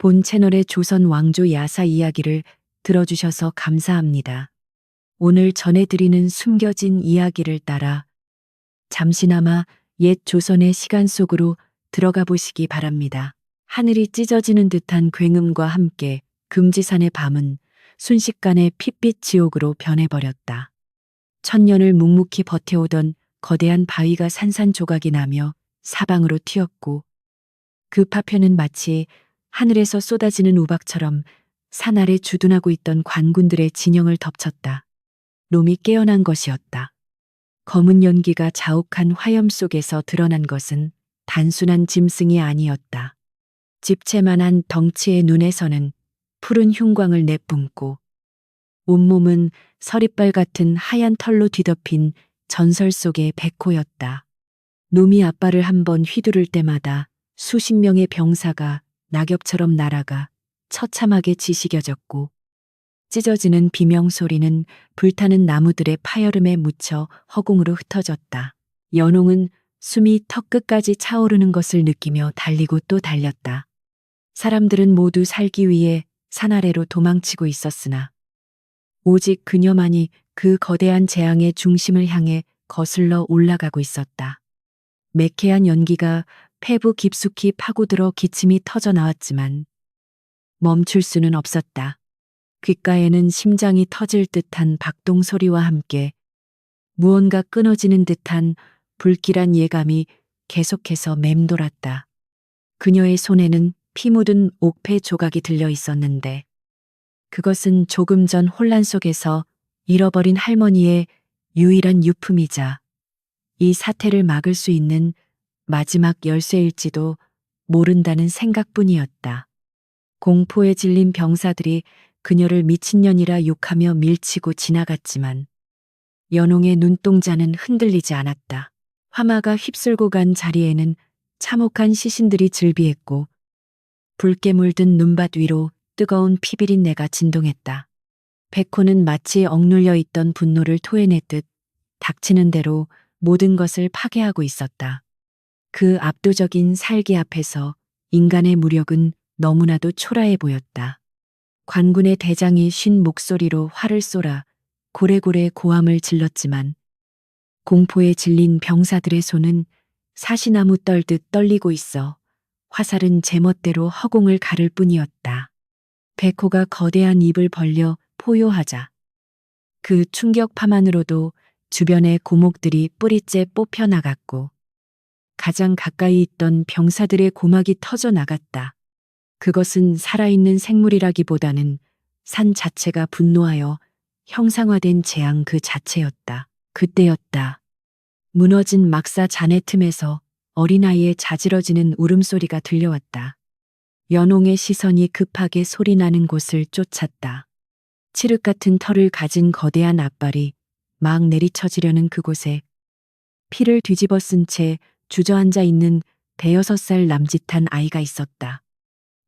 본 채널의 조선 왕조 야사 이야기를 들어주셔서 감사합니다. 오늘 전해드리는 숨겨진 이야기를 따라 잠시나마 옛 조선의 시간 속으로 들어가 보시기 바랍니다. 하늘이 찢어지는 듯한 굉음과 함께 금지산의 밤은 순식간에 핏빛 지옥으로 변해버렸다. 천년을 묵묵히 버텨오던 거대한 바위가 산산조각이 나며 사방으로 튀었고, 그 파편은 마치 하늘에서 쏟아지는 우박처럼 산 아래 주둔하고 있던 관군들의 진영을 덮쳤다. 놈이 깨어난 것이었다. 검은 연기가 자욱한 화염 속에서 드러난 것은 단순한 짐승이 아니었다. 집채만한 덩치의 눈에서는 푸른 흉광을 내뿜고, 온몸은 서리빨 같은 하얀 털로 뒤덮인 전설 속의 백호였다. 놈이 앞발을 한번 휘두를 때마다 수십 명의 병사가 낙엽처럼 날아가 처참하게 지식여졌고, 찢어지는 비명소리는 불타는 나무들의 파열음에 묻혀 허공으로 흩어졌다. 연홍은 숨이 턱끝까지 차오르는 것을 느끼며 달리고 또 달렸다. 사람들은 모두 살기 위해 산 아래로 도망치고 있었으나 오직 그녀만이 그 거대한 재앙의 중심을 향해 거슬러 올라가고 있었다. 매캐한 연기가 폐부 깊숙이 파고들어 기침이 터져 나왔지만 멈출 수는 없었다. 귓가에는 심장이 터질 듯한 박동 소리와 함께 무언가 끊어지는 듯한 불길한 예감이 계속해서 맴돌았다. 그녀의 손에는 피 묻은 옥패 조각이 들려 있었는데, 그것은 조금 전 혼란 속에서 잃어버린 할머니의 유일한 유품이자 이 사태를 막을 수 있는 마지막 열쇠일지도 모른다는 생각뿐이었다. 공포에 질린 병사들이 그녀를 미친년이라 욕하며 밀치고 지나갔지만 연홍의 눈동자는 흔들리지 않았다. 화마가 휩쓸고 간 자리에는 참혹한 시신들이 즐비했고, 붉게 물든 눈밭 위로 뜨거운 피비린내가 진동했다. 백호는 마치 억눌려 있던 분노를 토해내듯 닥치는 대로 모든 것을 파괴하고 있었다. 그 압도적인 살기 앞에서 인간의 무력은 너무나도 초라해 보였다. 관군의 대장이 쉰 목소리로 화를 쏘라 고래고래 고함을 질렀지만, 공포에 질린 병사들의 손은 사시나무 떨듯 떨리고 있어 화살은 제멋대로 허공을 가를 뿐이었다. 백호가 거대한 입을 벌려 포효하자 그 충격파만으로도 주변의 고목들이 뿌리째 뽑혀 나갔고, 가장 가까이 있던 병사들의 고막이 터져 나갔다. 그것은 살아있는 생물이라기보다는 산 자체가 분노하여 형상화된 재앙 그 자체였다. 그때였다. 무너진 막사 잔해 틈에서 어린아이의 자지러지는 울음소리가 들려왔다. 연홍의 시선이 급하게 소리나는 곳을 쫓았다. 칠흑 같은 털을 가진 거대한 앞발이 막 내리쳐지려는 그곳에 피를 뒤집어 쓴 채 주저앉아 있는 대여섯 살 남짓한 아이가 있었다.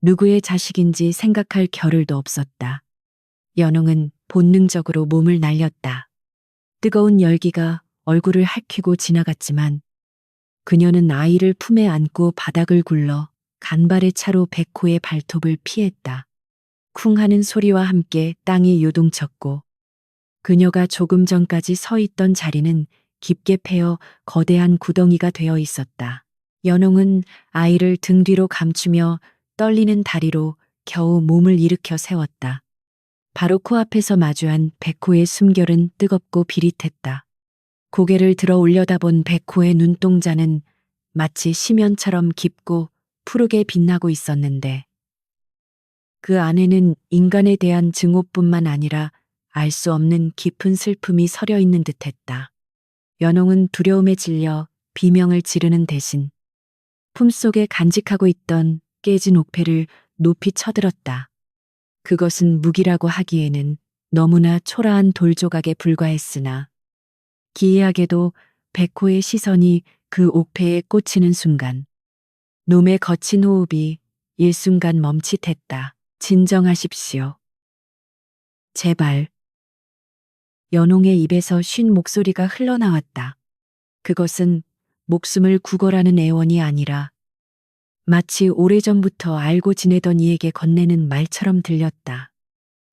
누구의 자식인지 생각할 겨를도 없었다. 연홍은 본능적으로 몸을 날렸다. 뜨거운 열기가 얼굴을 핥히고 지나갔지만 그녀는 아이를 품에 안고 바닥을 굴러 간발의 차로 백호의 발톱을 피했다. 쿵 하는 소리와 함께 땅이 요동쳤고, 그녀가 조금 전까지 서 있던 자리는 깊게 패어 거대한 구덩이가 되어 있었다. 연홍은 아이를 등 뒤로 감추며 떨리는 다리로 겨우 몸을 일으켜 세웠다. 바로 코앞에서 마주한 백호의 숨결은 뜨겁고 비릿했다. 고개를 들어 올려다본 백호의 눈동자는 마치 심연처럼 깊고 푸르게 빛나고 있었는데, 그 안에는 인간에 대한 증오뿐만 아니라 알 수 없는 깊은 슬픔이 서려 있는 듯했다. 연홍은 두려움에 질려 비명을 지르는 대신 품속에 간직하고 있던 깨진 옥패를 높이 쳐들었다. 그것은 무기라고 하기에는 너무나 초라한 돌조각에 불과했으나, 기이하게도 백호의 시선이 그 옥패에 꽂히는 순간 놈의 거친 호흡이 일순간 멈칫했다. 진정하십시오. 제발. 연홍의 입에서 쉰 목소리가 흘러나왔다. 그것은 목숨을 구걸하는 애원이 아니라 마치 오래전부터 알고 지내던 이에게 건네는 말처럼 들렸다.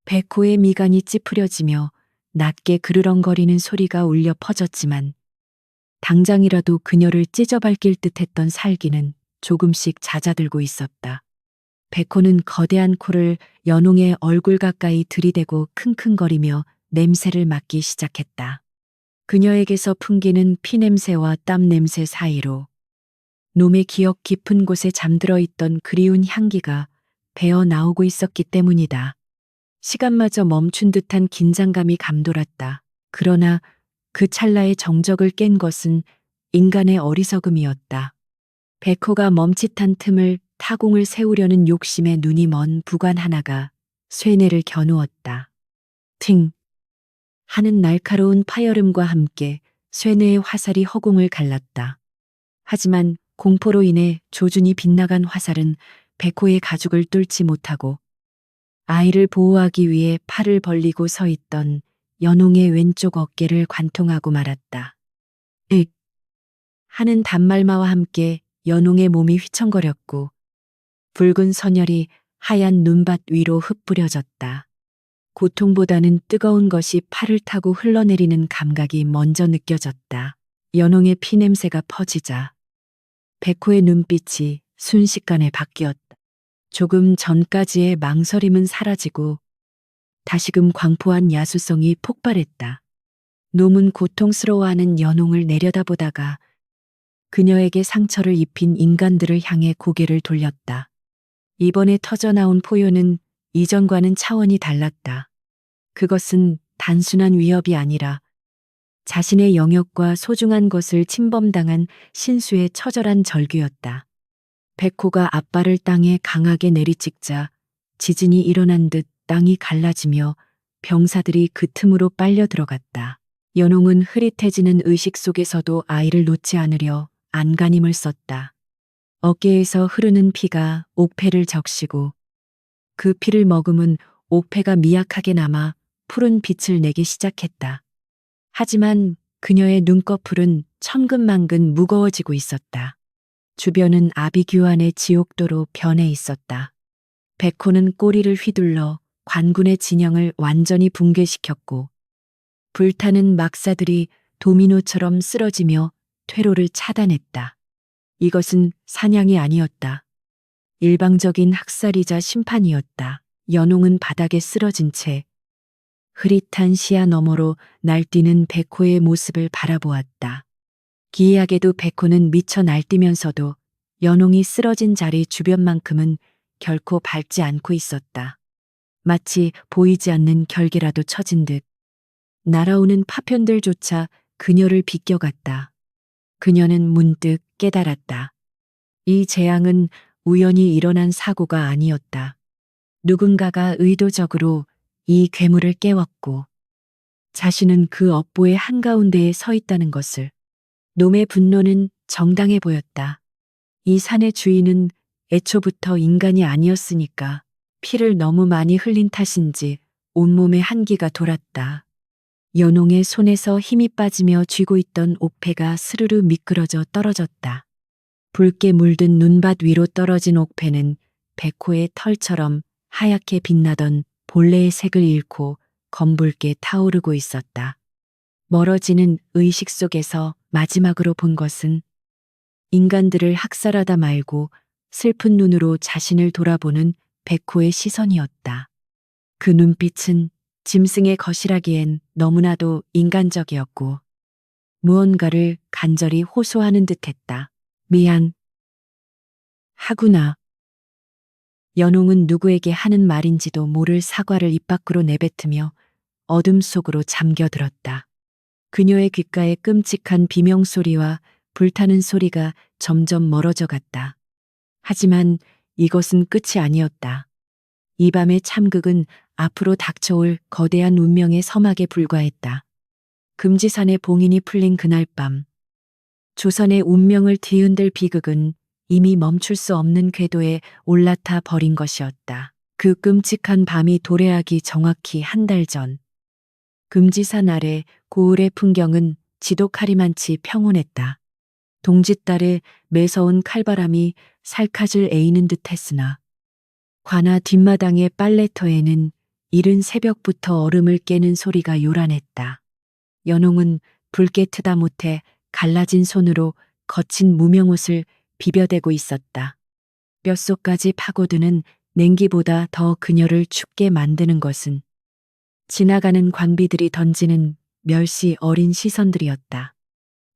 백호의 미간이 찌푸려지며 낮게 그르렁거리는 소리가 울려 퍼졌지만 당장이라도 그녀를 찢어밟길 듯했던 살기는 조금씩 잦아들고 있었다. 백호는 거대한 코를 연홍의 얼굴 가까이 들이대고 킁킁거리며 냄새를 맡기 시작했다. 그녀에게서 풍기는 피냄새와 땀냄새 사이로 놈의 기억 깊은 곳에 잠들어 있던 그리운 향기가 배어 나오고 있었기 때문이다. 시간마저 멈춘 듯한 긴장감이 감돌았다. 그러나 그 찰나의 정적을 깬 것은 인간의 어리석음이었다. 백호가 멈칫한 틈을 타공을 세우려는 욕심에 눈이 먼 부관 하나가 쇠뇌를 겨누었다. 팅! 하는 날카로운 파열음과 함께 쇠뇌의 화살이 허공을 갈랐다. 하지만 공포로 인해 조준이 빗나간 화살은 백호의 가죽을 뚫지 못하고 아이를 보호하기 위해 팔을 벌리고 서 있던 연홍의 왼쪽 어깨를 관통하고 말았다. 윽! 하는 단말마와 함께 연홍의 몸이 휘청거렸고 붉은 선혈이 하얀 눈밭 위로 흩뿌려졌다. 고통보다는 뜨거운 것이 팔을 타고 흘러내리는 감각이 먼저 느껴졌다. 연홍의 피냄새가 퍼지자 백호의 눈빛이 순식간에 바뀌었다. 조금 전까지의 망설임은 사라지고 다시금 광포한 야수성이 폭발했다. 놈은 고통스러워하는 연홍을 내려다보다가 그녀에게 상처를 입힌 인간들을 향해 고개를 돌렸다. 이번에 터져나온 포효는 이전과는 차원이 달랐다. 그것은 단순한 위협이 아니라 자신의 영역과 소중한 것을 침범당한 신수의 처절한 절규였다. 백호가 앞발을 땅에 강하게 내리찍자 지진이 일어난 듯 땅이 갈라지며 병사들이 그 틈으로 빨려 들어갔다. 연홍은 흐릿해지는 의식 속에서도 아이를 놓지 않으려 안간힘을 썼다. 어깨에서 흐르는 피가 옥패를 적시고 그 피를 머금은 옥패가 미약하게 남아 푸른 빛을 내기 시작했다. 하지만 그녀의 눈꺼풀은 천근만근 무거워지고 있었다. 주변은 아비규환의 지옥도로 변해 있었다. 백호는 꼬리를 휘둘러 관군의 진영을 완전히 붕괴시켰고 불타는 막사들이 도미노처럼 쓰러지며 퇴로를 차단했다. 이것은 사냥이 아니었다. 일방적인 학살이자 심판이었다. 연홍은 바닥에 쓰러진 채 흐릿한 시야 너머로 날뛰는 백호의 모습을 바라보았다. 기이하게도 백호는 미쳐 날뛰면서도 연홍이 쓰러진 자리 주변만큼은 결코 밟지 않고 있었다. 마치 보이지 않는 결계라도 쳐진 듯 날아오는 파편들조차 그녀를 비껴갔다. 그녀는 문득 깨달았다. 이 재앙은 우연히 일어난 사고가 아니었다. 누군가가 의도적으로 이 괴물을 깨웠고 자신은 그 업보의 한가운데에 서 있다는 것을. 놈의 분노는 정당해 보였다. 이 산의 주인은 애초부터 인간이 아니었으니까 피를 너무 많이 흘린 탓인지 온몸에 한기가 돌았다. 연홍의 손에서 힘이 빠지며 쥐고 있던 옥패가 스르르 미끄러져 떨어졌다. 붉게 물든 눈밭 위로 떨어진 옥패는 백호의 털처럼 하얗게 빛나던 본래의 색을 잃고 검붉게 타오르고 있었다. 멀어지는 의식 속에서 마지막으로 본 것은 인간들을 학살하다 말고 슬픈 눈으로 자신을 돌아보는 백호의 시선이었다. 그 눈빛은 짐승의 것이라기엔 너무나도 인간적이었고 무언가를 간절히 호소하는 듯했다. 미안. 하구나. 연홍은 누구에게 하는 말인지도 모를 사과를 입 밖으로 내뱉으며 어둠 속으로 잠겨들었다. 그녀의 귓가에 끔찍한 비명소리와 불타는 소리가 점점 멀어져 갔다. 하지만 이것은 끝이 아니었다. 이 밤의 참극은 앞으로 닥쳐올 거대한 운명의 서막에 불과했다. 금지산의 봉인이 풀린 그날 밤, 조선의 운명을 뒤흔들 비극은 이미 멈출 수 없는 궤도에 올라타 버린 것이었다. 그 끔찍한 밤이 도래하기 정확히 한 달 전, 금지산 아래 고을의 풍경은 지독하리만치 평온했다. 동짓달에 매서운 칼바람이 살갗을 에이는 듯 했으나 관아 뒷마당의 빨래터에는 이른 새벽부터 얼음을 깨는 소리가 요란했다. 연홍은 붉게 트다 못해 갈라진 손으로 거친 무명옷을 비벼대고 있었다. 뼛속까지 파고드는 냉기보다 더 그녀를 춥게 만드는 것은 지나가는 관비들이 던지는 멸시 어린 시선들이었다.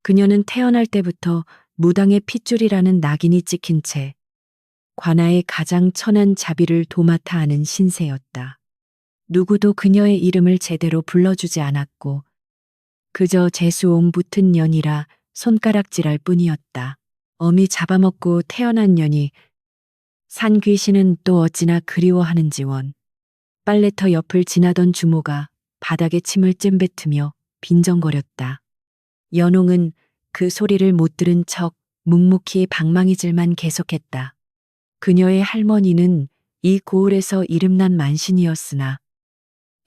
그녀는 태어날 때부터 무당의 핏줄이라는 낙인이 찍힌 채 관아의 가장 천한 자비를 도맡아 하는 신세였다. 누구도 그녀의 이름을 제대로 불러주지 않았고 그저 재수옹 붙은 년이라 손가락질할 뿐이었다. 어미 잡아먹고 태어난 년이 산 귀신은 또 어찌나 그리워하는지 원. 빨래터 옆을 지나던 주모가 바닥에 침을 쯤뱉으며 빈정거렸다. 연홍은 그 소리를 못 들은 척 묵묵히 방망이질만 계속했다. 그녀의 할머니는 이 고을에서 이름난 만신이었으나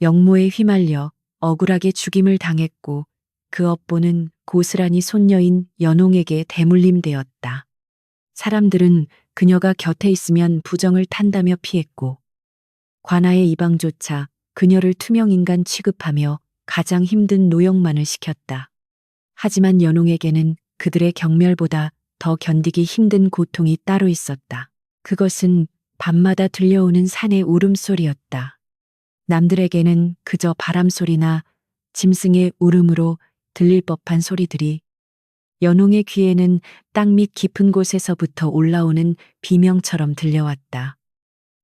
영모에 휘말려 억울하게 죽임을 당했고 그 업보는 고스란히 손녀인 연홍에게 대물림되었다. 사람들은 그녀가 곁에 있으면 부정을 탄다며 피했고 관아의 이방조차 그녀를 투명인간 취급하며 가장 힘든 노역만을 시켰다. 하지만 연홍에게는 그들의 경멸보다 더 견디기 힘든 고통이 따로 있었다. 그것은 밤마다 들려오는 산의 울음소리였다. 남들에게는 그저 바람소리나 짐승의 울음으로 들릴 법한 소리들이 연홍의 귀에는 땅 밑 깊은 곳에서부터 올라오는 비명처럼 들려왔다.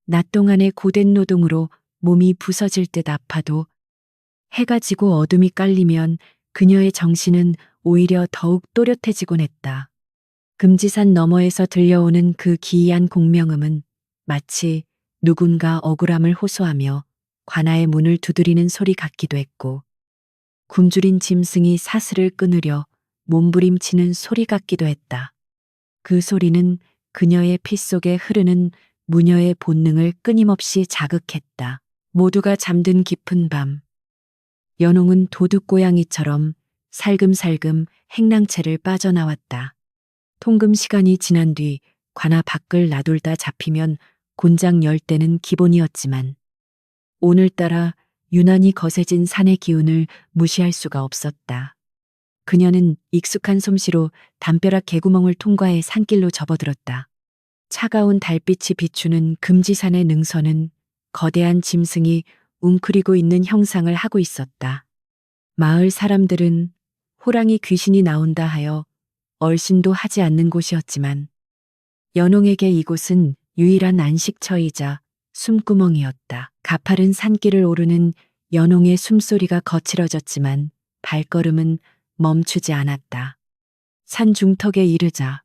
낮 동안의 고된 노동으로 몸이 부서질 듯 아파도 해가 지고 어둠이 깔리면 그녀의 정신은 오히려 더욱 또렷해지곤 했다. 금지산 너머에서 들려오는 그 기이한 공명음은 마치 누군가 억울함을 호소하며 관아의 문을 두드리는 소리 같기도 했고 굶주린 짐승이 사슬을 끊으려 몸부림치는 소리 같기도 했다. 그 소리는 그녀의 피 속에 흐르는 무녀의 본능을 끊임없이 자극했다. 모두가 잠든 깊은 밤. 연홍은 도둑고양이처럼 살금살금 행랑채를 빠져나왔다. 통금 시간이 지난 뒤 관아 밖을 나돌다 잡히면 곤장 10대는 기본이었지만 오늘따라 유난히 거세진 산의 기운을 무시할 수가 없었다. 그녀는 익숙한 솜씨로 담벼락 개구멍을 통과해 산길로 접어들었다. 차가운 달빛이 비추는 금지산의 능선은 거대한 짐승이 웅크리고 있는 형상을 하고 있었다. 마을 사람들은 호랑이 귀신이 나온다 하여 얼씬도 하지 않는 곳이었지만 연홍에게 이곳은 유일한 안식처이자 숨구멍이었다. 가파른 산길을 오르는 연홍의 숨소리가 거칠어졌지만 발걸음은 멈추지 않았다. 산 중턱에 이르자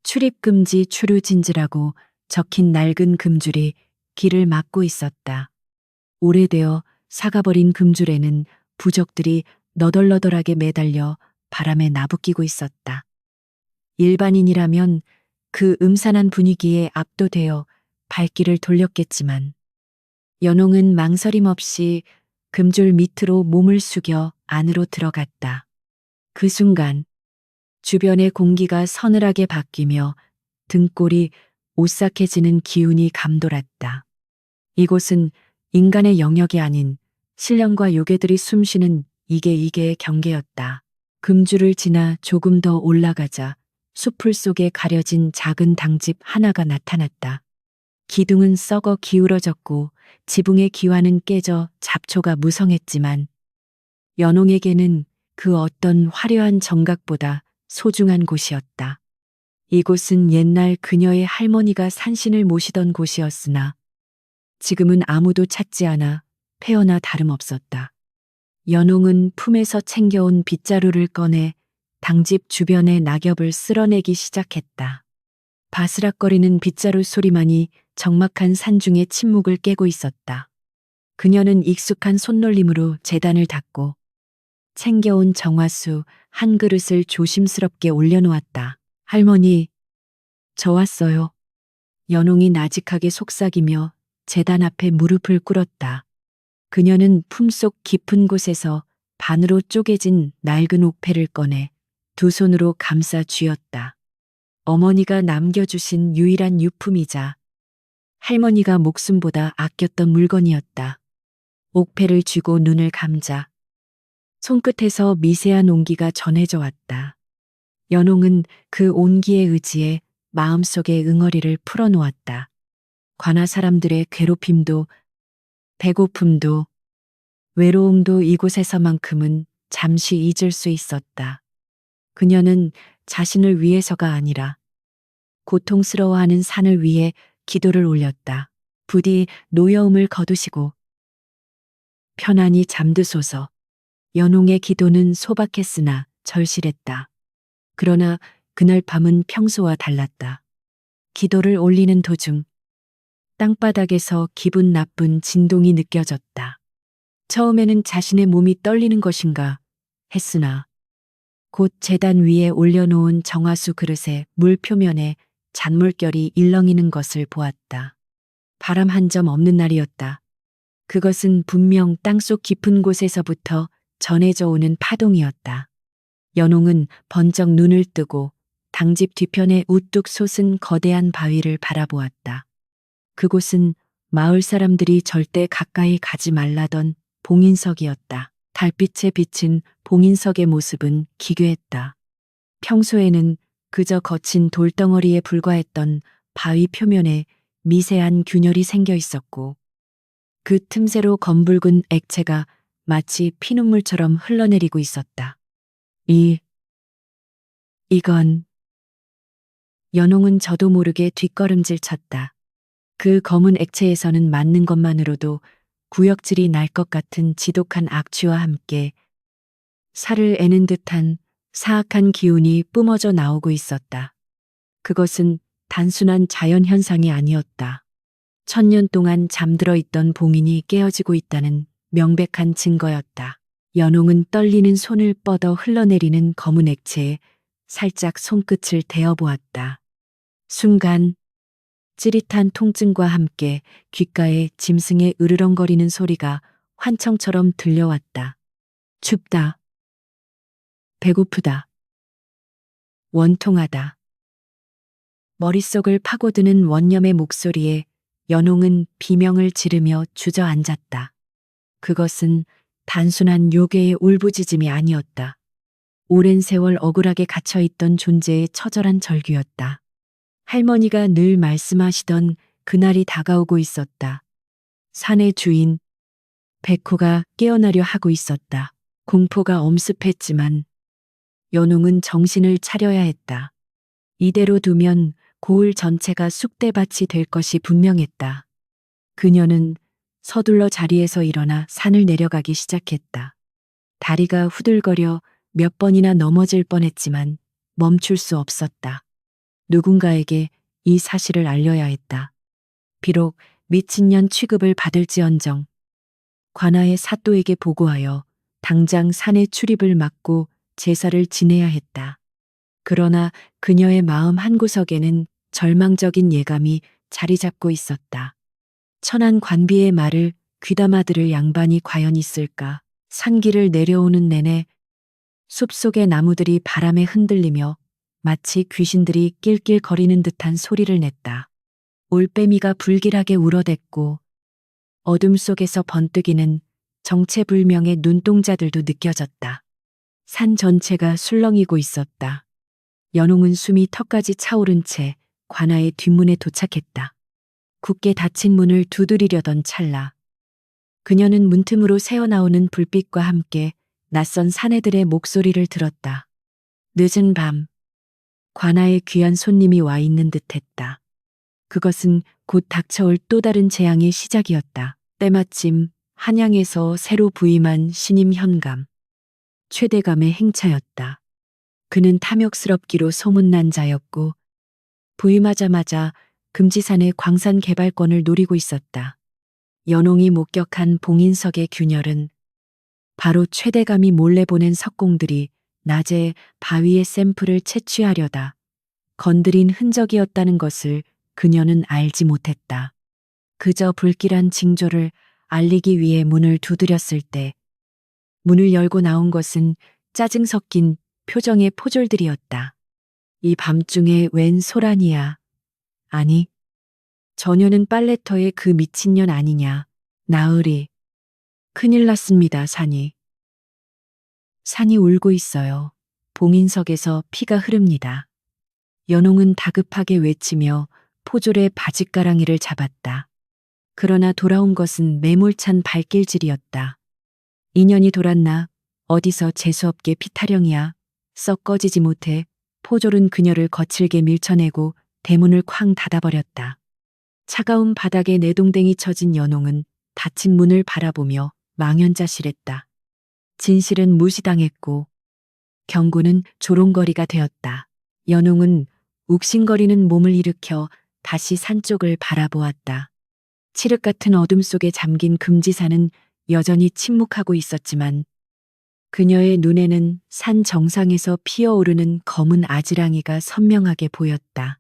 출입금지 추루진지라고 적힌 낡은 금줄이 길을 막고 있었다. 오래되어 사가버린 금줄에는 부적들이 너덜너덜하게 매달려 바람에 나부끼고 있었다. 일반인이라면 그 음산한 분위기에 압도되어 발길을 돌렸겠지만 연홍은 망설임 없이 금줄 밑으로 몸을 숙여 안으로 들어갔다. 그 순간 주변의 공기가 서늘하게 바뀌며 등골이 오싹해지는 기운이 감돌았다. 이곳은 인간의 영역이 아닌 신령과 요괴들이 숨쉬는 이계의 경계였다. 금줄을 지나 조금 더 올라가자 수풀 속에 가려진 작은 당집 하나가 나타났다. 기둥은 썩어 기울어졌고 지붕의 기와는 깨져 잡초가 무성했지만 연홍에게는 그 어떤 화려한 정각보다 소중한 곳이었다. 이곳은 옛날 그녀의 할머니가 산신을 모시던 곳이었으나 지금은 아무도 찾지 않아 폐허나 다름없었다. 연홍은 품에서 챙겨온 빗자루를 꺼내 당집 주변의 낙엽을 쓸어내기 시작했다. 바스락거리는 빗자루 소리만이 적막한 산중의 침묵을 깨고 있었다. 그녀는 익숙한 손놀림으로 재단을 닫고 챙겨온 정화수 한 그릇을 조심스럽게 올려놓았다. 할머니, 저 왔어요. 연홍이 나직하게 속삭이며 재단 앞에 무릎을 꿇었다. 그녀는 품속 깊은 곳에서 반으로 쪼개진 낡은 옥패를 꺼내 두 손으로 감싸 쥐었다. 어머니가 남겨주신 유일한 유품이자 할머니가 목숨보다 아꼈던 물건이었다. 옥패를 쥐고 눈을 감자 손끝에서 미세한 온기가 전해져 왔다. 연홍은 그 온기에 의지해 마음속의 응어리를 풀어놓았다. 관아 사람들의 괴롭힘도 배고픔도 외로움도 이곳에서만큼은 잠시 잊을 수 있었다. 그녀는 자신을 위해서가 아니라 고통스러워하는 산을 위해 기도를 올렸다. 부디 노여움을 거두시고 편안히 잠드소서. 연홍의 기도는 소박했으나 절실했다. 그러나 그날 밤은 평소와 달랐다. 기도를 올리는 도중 땅바닥에서 기분 나쁜 진동이 느껴졌다. 처음에는 자신의 몸이 떨리는 것인가 했으나 곧 제단 위에 올려놓은 정화수 그릇의 물 표면에 잔물결이 일렁이는 것을 보았다. 바람 한 점 없는 날이었다. 그것은 분명 땅속 깊은 곳에서부터 전해져 오는 파동이었다. 연홍은 번쩍 눈을 뜨고 당집 뒤편에 우뚝 솟은 거대한 바위를 바라보았다. 그곳은 마을 사람들이 절대 가까이 가지 말라던 봉인석이었다. 달빛에 비친 봉인석의 모습은 기괴했다. 평소에는 그저 거친 돌덩어리에 불과했던 바위 표면에 미세한 균열이 생겨 있었고 그 틈새로 검붉은 액체가 마치 피눈물처럼 흘러내리고 있었다. 이건 연홍은 저도 모르게 뒷걸음질 쳤다. 그 검은 액체에서는 맞는 것만으로도 구역질이 날 것 같은 지독한 악취와 함께 살을 애는 듯한 사악한 기운이 뿜어져 나오고 있었다. 그것은 단순한 자연현상이 아니었다. 천년 동안 잠들어 있던 봉인이 깨어지고 있다는 명백한 증거였다. 연홍은 떨리는 손을 뻗어 흘러내리는 검은 액체에 살짝 손끝을 대어보았다. 순간 찌릿한 통증과 함께 귓가에 짐승의 으르렁거리는 소리가 환청처럼 들려왔다. 춥다. 배고프다. 원통하다. 머릿속을 파고드는 원념의 목소리에 연홍은 비명을 지르며 주저앉았다. 그것은 단순한 요괴의 울부짖음이 아니었다. 오랜 세월 억울하게 갇혀있던 존재의 처절한 절규였다. 할머니가 늘 말씀하시던 그날이 다가오고 있었다. 산의 주인 백호가 깨어나려 하고 있었다. 공포가 엄습했지만 연홍은 정신을 차려야 했다. 이대로 두면 고을 전체가 쑥대밭이 될 것이 분명했다. 그녀는 서둘러 자리에서 일어나 산을 내려가기 시작했다. 다리가 후들거려 몇 번이나 넘어질 뻔했지만 멈출 수 없었다. 누군가에게 이 사실을 알려야 했다. 비록 미친년 취급을 받을지언정 관아의 사또에게 보고하여 당장 산의 출입을 막고 제사를 지내야 했다. 그러나 그녀의 마음 한구석에는 절망적인 예감이 자리 잡고 있었다. 천안 관비의 말을 귀담아 들을 양반이 과연 있을까? 산길을 내려오는 내내 숲속의 나무들이 바람에 흔들리며 마치 귀신들이 낄낄거리는 듯한 소리를 냈다. 올빼미가 불길하게 울어댔고 어둠 속에서 번뜩이는 정체불명의 눈동자들도 느껴졌다. 산 전체가 술렁이고 있었다. 연홍은 숨이 턱까지 차오른 채 관아의 뒷문에 도착했다. 굳게 닫힌 문을 두드리려던 찰나 그녀는 문틈으로 새어나오는 불빛과 함께 낯선 사내들의 목소리를 들었다. 늦은 밤 관아의 귀한 손님이 와 있는 듯했다. 그것은 곧 닥쳐올 또 다른 재앙의 시작이었다. 때마침 한양에서 새로 부임한 신임 현감 최대감의 행차였다. 그는 탐욕스럽기로 소문난 자였고 부임하자마자 금지산의 광산 개발권을 노리고 있었다. 연홍이 목격한 봉인석의 균열은 바로 최대감이 몰래 보낸 석공들이 낮에 바위의 샘플을 채취하려다 건드린 흔적이었다는 것을 그녀는 알지 못했다. 그저 불길한 징조를 알리기 위해 문을 두드렸을 때 문을 열고 나온 것은 짜증 섞인 표정의 포졸들이었다. 이 밤중에 웬 소란이야. 아니, 저녀는 빨래터의 그 미친년 아니냐. 나으리. 큰일 났습니다, 산이. 산이 울고 있어요. 봉인석에서 피가 흐릅니다. 연홍은 다급하게 외치며 포졸의 바짓가랑이를 잡았다. 그러나 돌아온 것은 매몰찬 발길질이었다. 인연이 돌았나? 어디서 재수없게 피타령이야. 썩 꺼지지 못해. 포졸은 그녀를 거칠게 밀쳐내고 대문을 쾅 닫아버렸다. 차가운 바닥에 내동댕이 쳐진 연홍은 닫힌 문을 바라보며 망연자실했다. 진실은 무시당했고 경고는 조롱거리가 되었다. 연홍은 욱신거리는 몸을 일으켜 다시 산 쪽을 바라보았다. 칠흑 같은 어둠 속에 잠긴 금지산은 여전히 침묵하고 있었지만 그녀의 눈에는 산 정상에서 피어오르는 검은 아지랑이가 선명하게 보였다.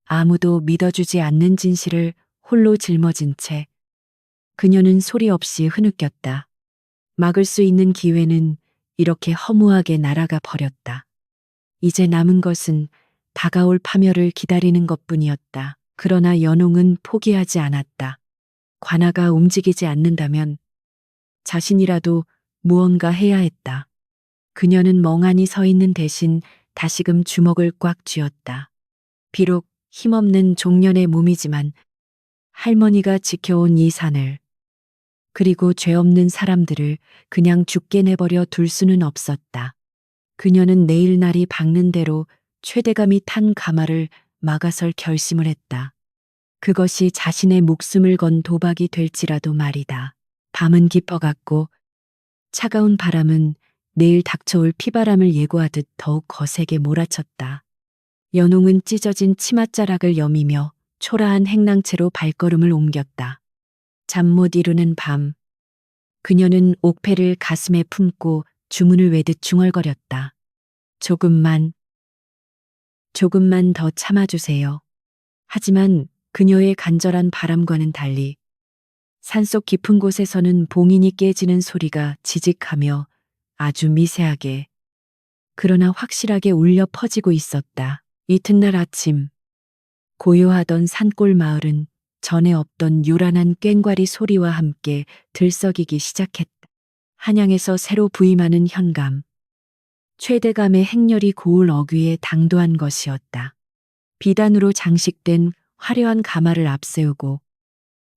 아무도 믿어주지 않는 진실을 홀로 짊어진 채 그녀는 소리 없이 흐느꼈다. 막을 수 있는 기회는 이렇게 허무하게 날아가 버렸다. 이제 남은 것은 다가올 파멸을 기다리는 것뿐이었다. 그러나 연홍은 포기하지 않았다. 관아가 움직이지 않는다면 자신이라도 무언가 해야 했다. 그녀는 멍하니 서 있는 대신 다시금 주먹을 꽉 쥐었다. 비록 힘없는 종년의 몸이지만 할머니가 지켜온 이 산을 그리고 죄 없는 사람들을 그냥 죽게 내버려 둘 수는 없었다. 그녀는 내일 날이 밝는 대로 최대감이 탄 가마를 막아설 결심을 했다. 그것이 자신의 목숨을 건 도박이 될지라도 말이다. 밤은 깊어갔고 차가운 바람은 내일 닥쳐올 피바람을 예고하듯 더욱 거세게 몰아쳤다. 연홍은 찢어진 치맛자락을 여미며 초라한 행랑채로 발걸음을 옮겼다. 잠 못 이루는 밤. 그녀는 옥패를 가슴에 품고 주문을 외듯 중얼거렸다. 조금만 더 참아주세요. 하지만 그녀의 간절한 바람과는 달리 산속 깊은 곳에서는 봉인이 깨지는 소리가 지직하며 아주 미세하게 그러나 확실하게 울려 퍼지고 있었다. 이튿날 아침 고요하던 산골 마을은 전에 없던 요란한 꽹과리 소리와 함께 들썩이기 시작했다. 한양에서 새로 부임하는 현감. 최대감의 행렬이 고을 어귀에 당도한 것이었다. 비단으로 장식된 화려한 가마를 앞세우고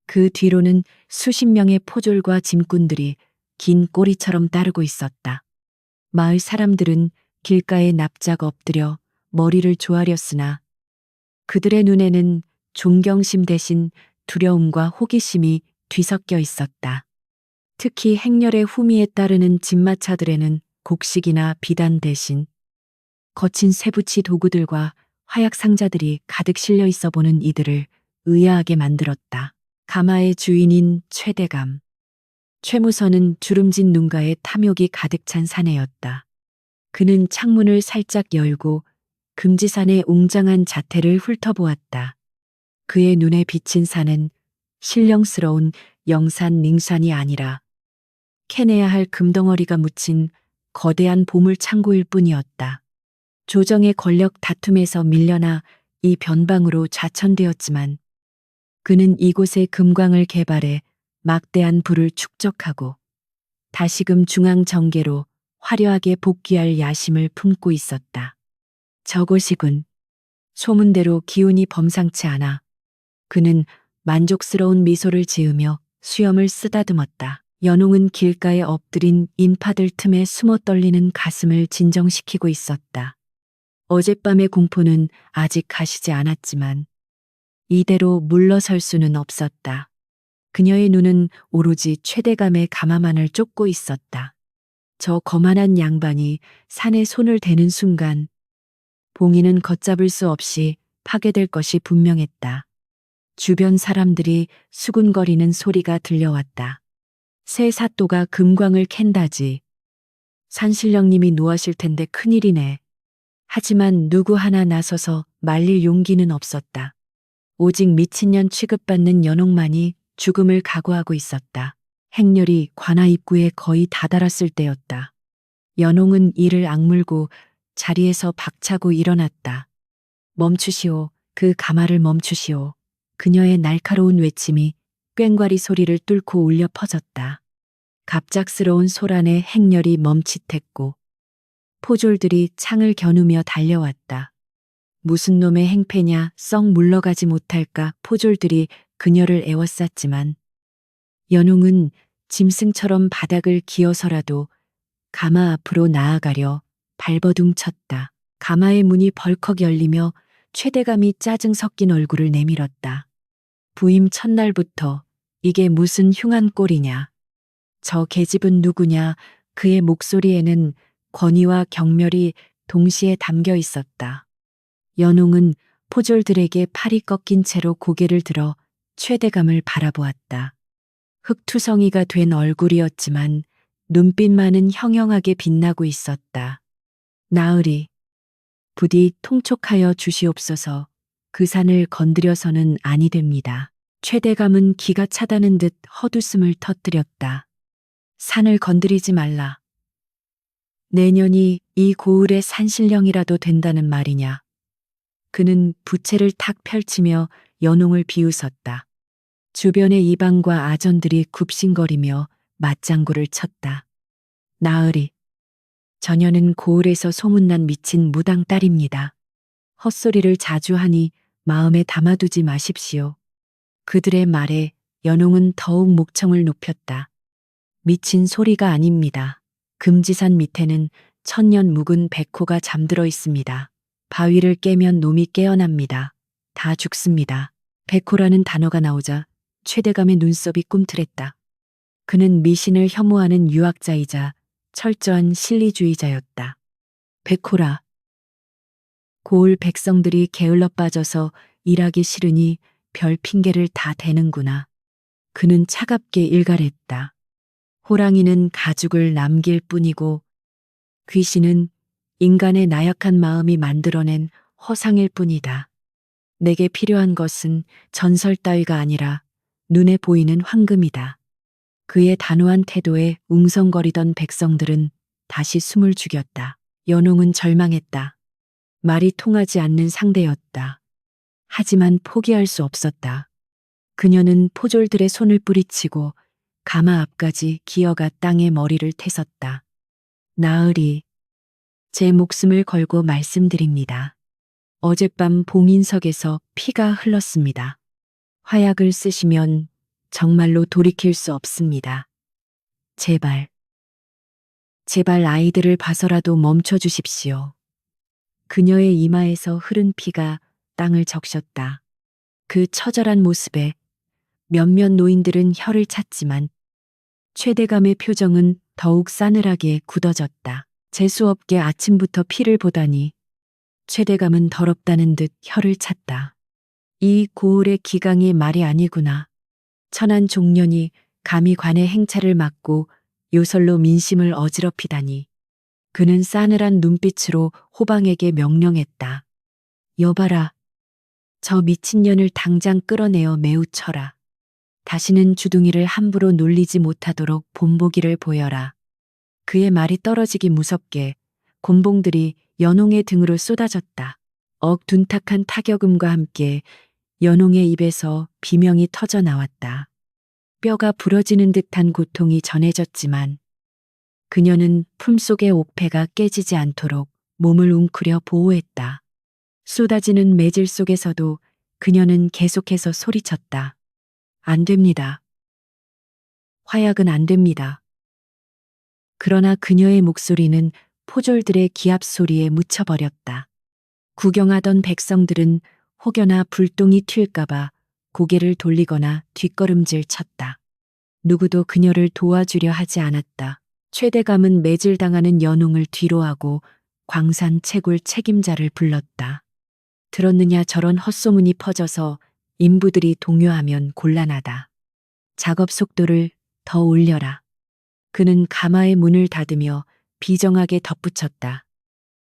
그 뒤로는 수십 명의 포졸과 짐꾼들이 긴 꼬리처럼 따르고 있었다. 마을 사람들은 길가에 납작 엎드려 머리를 조아렸으나 그들의 눈에는 존경심 대신 두려움과 호기심이 뒤섞여 있었다. 특히 행렬의 후미에 따르는 집마차들에는 곡식이나 비단 대신 거친 쇠붙이 도구들과 화약 상자들이 가득 실려 있어 보는 이들을 의아하게 만들었다. 가마의 주인인 최대감. 최무선은 주름진 눈가에 탐욕이 가득 찬 사내였다. 그는 창문을 살짝 열고 금지산의 웅장한 자태를 훑어보았다. 그의 눈에 비친 산은 신령스러운 영산 링산이 아니라 캐내야 할 금덩어리가 묻힌 거대한 보물 창고일 뿐이었다. 조정의 권력 다툼에서 밀려나 이 변방으로 좌천되었지만 그는 이곳에 금광을 개발해 막대한 부를 축적하고 다시금 중앙 정계로 화려하게 복귀할 야심을 품고 있었다. 저곳이군. 소문대로 기운이 범상치 않아. 그는 만족스러운 미소를 지으며 수염을 쓰다듬었다. 연홍은 길가에 엎드린 인파들 틈에 숨어 떨리는 가슴을 진정시키고 있었다. 어젯밤의 공포는 아직 가시지 않았지만 이대로 물러설 수는 없었다. 그녀의 눈은 오로지 최대감의 가마만을 쫓고 있었다. 저 거만한 양반이 산에 손을 대는 순간 봉인은 걷잡을 수 없이 파괴될 것이 분명했다. 주변 사람들이 수군거리는 소리가 들려왔다. 새 사또가 금광을 캔다지. 산신령님이 노하실 텐데 큰일이네. 하지만 누구 하나 나서서 말릴 용기는 없었다. 오직 미친년 취급받는 연옥만이 죽음을 각오하고 있었다. 행렬이 관아 입구에 거의 다다랐을 때였다. 연홍은 이를 악물고 자리에서 박차고 일어났다. 멈추시오. 그 가마를 멈추시오. 그녀의 날카로운 외침이 꽹과리 소리를 뚫고 울려 퍼졌다. 갑작스러운 소란에 행렬이 멈칫했고 포졸들이 창을 겨누며 달려왔다. 무슨 놈의 행패냐, 썩 물러가지 못할까. 포졸들이 그녀를 애워쌌지만 연웅은 짐승처럼 바닥을 기어서라도 가마 앞으로 나아가려 발버둥 쳤다. 가마의 문이 벌컥 열리며 최대감이 짜증 섞인 얼굴을 내밀었다. 부임 첫날부터 이게 무슨 흉한 꼴이냐. 저 계집은 누구냐. 그의 목소리에는 권위와 경멸이 동시에 담겨 있었다. 연웅은 포졸들에게 팔이 꺾인 채로 고개를 들어 최대감을 바라보았다. 흑투성이가 된 얼굴이었지만 눈빛만은 형형하게 빛나고 있었다. 나으리, 부디 통촉하여 주시옵소서. 그 산을 건드려서는 아니 됩니다. 최대감은 기가 차다는 듯 헛웃음을 터뜨렸다. 산을 건드리지 말라. 내년이 이 고을의 산신령이라도 된다는 말이냐. 그는 부채를 탁 펼치며 연홍을 비웃었다. 주변의 이방과 아전들이 굽신거리며 맞장구를 쳤다. 나으리, 저녀는 고을에서 소문난 미친 무당 딸입니다. 헛소리를 자주 하니 마음에 담아두지 마십시오. 그들의 말에 연홍은 더욱 목청을 높였다. 미친 소리가 아닙니다. 금지산 밑에는 천년 묵은 백호가 잠들어 있습니다. 바위를 깨면 놈이 깨어납니다. 다 죽습니다. 백호라는 단어가 나오자 최대감의 눈썹이 꿈틀했다. 그는 미신을 혐오하는 유학자이자 철저한 실리주의자였다. 백호라. 고을 백성들이 게을러 빠져서 일하기 싫으니 별 핑계를 다 대는구나. 그는 차갑게 일갈했다. 호랑이는 가죽을 남길 뿐이고 귀신은 인간의 나약한 마음이 만들어낸 허상일 뿐이다. 내게 필요한 것은 전설 따위가 아니라 눈에 보이는 황금이다. 그의 단호한 태도에 웅성거리던 백성들은 다시 숨을 죽였다. 연홍은 절망했다. 말이 통하지 않는 상대였다. 하지만 포기할 수 없었다. 그녀는 포졸들의 손을 뿌리치고 가마 앞까지 기어가 땅에 머리를 태웠다. 나으리, 제 목숨을 걸고 말씀드립니다. 어젯밤 봉인석에서 피가 흘렀습니다. 화약을 쓰시면 정말로 돌이킬 수 없습니다. 제발, 제발 아이들을 봐서라도 멈춰 주십시오. 그녀의 이마에서 흐른 피가 땅을 적셨다. 그 처절한 모습에 몇몇 노인들은 혀를 찼지만 최대감의 표정은 더욱 싸늘하게 굳어졌다. 재수없게 아침부터 피를 보다니 최대감은 더럽다는 듯 혀를 찼다. 이 고을의 기강이 말이 아니구나. 천한 종년이 감히 관의 행차를 막고 요설로 민심을 어지럽히다니. 그는 싸늘한 눈빛으로 호방에게 명령했다. 여봐라. 저 미친년을 당장 끌어내어 매우 쳐라. 다시는 주둥이를 함부로 놀리지 못하도록 본보기를 보여라. 그의 말이 떨어지기 무섭게 곤봉들이 연홍의 등으로 쏟아졌다. 둔탁한 타격음과 함께 연홍의 입에서 비명이 터져 나왔다. 뼈가 부러지는 듯한 고통이 전해졌지만 그녀는 품속의 옥패가 깨지지 않도록 몸을 웅크려 보호했다. 쏟아지는 매질 속에서도 그녀는 계속해서 소리쳤다. 안 됩니다. 화약은 안 됩니다. 그러나 그녀의 목소리는 포졸들의 기합 소리에 묻혀버렸다. 구경하던 백성들은 혹여나 불똥이 튈까봐 고개를 돌리거나 뒷걸음질 쳤다. 누구도 그녀를 도와주려 하지 않았다. 최대감은 매질당하는 연홍을 뒤로하고 광산 채굴 책임자를 불렀다. 들었느냐, 저런 헛소문이 퍼져서 인부들이 동요하면 곤란하다. 작업 속도를 더 올려라. 그는 가마의 문을 닫으며 비정하게 덧붙였다.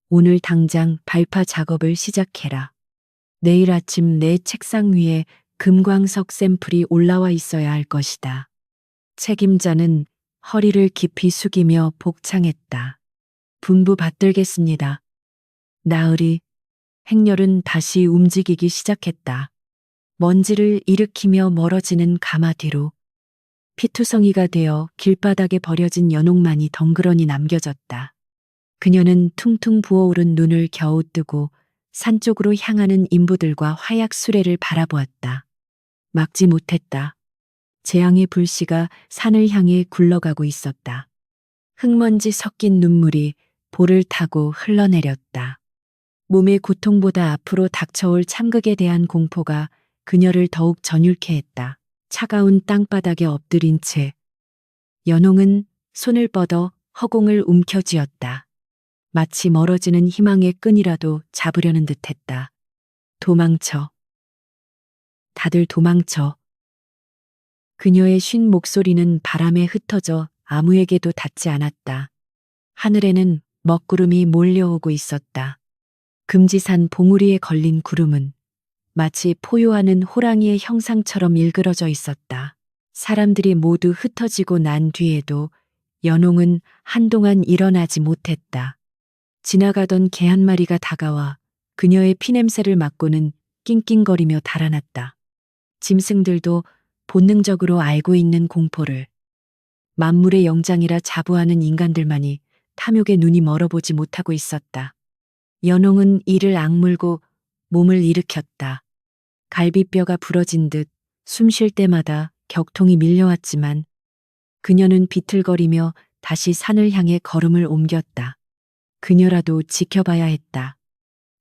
오늘 당장 발파 작업을 시작해라. 내일 아침 내 책상 위에 금광석 샘플이 올라와 있어야 할 것이다. 책임자는 허리를 깊이 숙이며 복창했다. 분부 받들겠습니다. 나으리, 행렬은 다시 움직이기 시작했다. 먼지를 일으키며 멀어지는 가마 뒤로 피투성이가 되어 길바닥에 버려진 연옥만이 덩그러니 남겨졌다. 그녀는 퉁퉁 부어오른 눈을 겨우 뜨고 산 쪽으로 향하는 인부들과 화약 수레를 바라보았다. 막지 못했다. 재앙의 불씨가 산을 향해 굴러가고 있었다. 흙먼지 섞인 눈물이 볼을 타고 흘러내렸다. 몸의 고통보다 앞으로 닥쳐올 참극에 대한 공포가 그녀를 더욱 전율케 했다. 차가운 땅바닥에 엎드린 채 연홍은 손을 뻗어 허공을 움켜쥐었다. 마치 멀어지는 희망의 끈이라도 잡으려는 듯했다. 도망쳐. 다들 도망쳐. 그녀의 쉰 목소리는 바람에 흩어져 아무에게도 닿지 않았다. 하늘에는 먹구름이 몰려오고 있었다. 금지산 봉우리에 걸린 구름은 마치 포효하는 호랑이의 형상처럼 일그러져 있었다. 사람들이 모두 흩어지고 난 뒤에도 연홍은 한동안 일어나지 못했다. 지나가던 개 한 마리가 다가와 그녀의 피냄새를 맡고는 낑낑거리며 달아났다. 짐승들도 본능적으로 알고 있는 공포를 만물의 영장이라 자부하는 인간들만이 탐욕에 눈이 멀어보지 못하고 있었다. 연홍은 이를 악물고 몸을 일으켰다. 갈비뼈가 부러진 듯 숨 쉴 때마다 격통이 밀려왔지만 그녀는 비틀거리며 다시 산을 향해 걸음을 옮겼다. 그녀라도 지켜봐야 했다.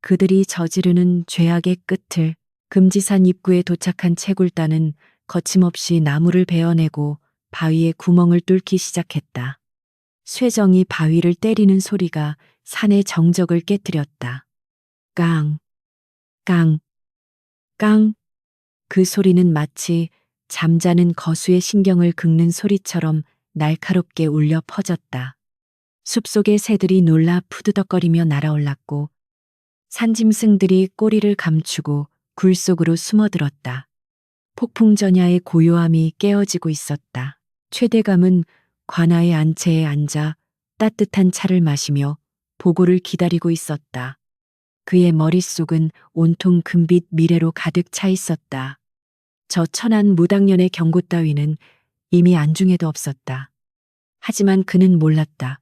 그들이 저지르는 죄악의 끝을. 금지산 입구에 도착한 채굴단은 거침없이 나무를 베어내고 바위에 구멍을 뚫기 시작했다. 쇠정이 바위를 때리는 소리가 산의 정적을 깨뜨렸다. 깡, 깡, 깡. 그 소리는 마치 잠자는 거수의 신경을 긁는 소리처럼 날카롭게 울려 퍼졌다. 숲속의 새들이 놀라 푸드덕거리며 날아올랐고 산짐승들이 꼬리를 감추고 굴 속으로 숨어들었다. 폭풍전야의 고요함이 깨어지고 있었다. 최대감은 관아의 안채에 앉아 따뜻한 차를 마시며 보고를 기다리고 있었다. 그의 머릿속은 온통 금빛 미래로 가득 차 있었다. 저 천한 무당년의 경고 따위는 이미 안중에도 없었다. 하지만 그는 몰랐다.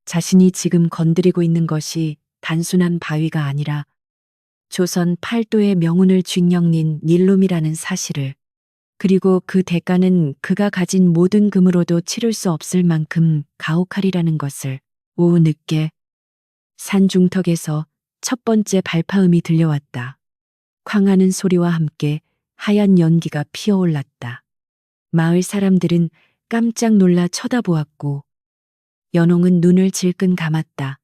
자신이 지금 건드리고 있는 것이 단순한 바위가 아니라 조선 팔도의 명운을 쥐녕린 닐룸이라는 사실을, 그리고 그 대가는 그가 가진 모든 금으로도 치를 수 없을 만큼 가혹하리라는 것을. 오후 늦게 산 중턱에서 첫 번째 발파음이 들려왔다. 쾅하는 소리와 함께 하얀 연기가 피어올랐다. 마을 사람들은 깜짝 놀라 쳐다보았고 연홍은 눈을 질끈 감았다.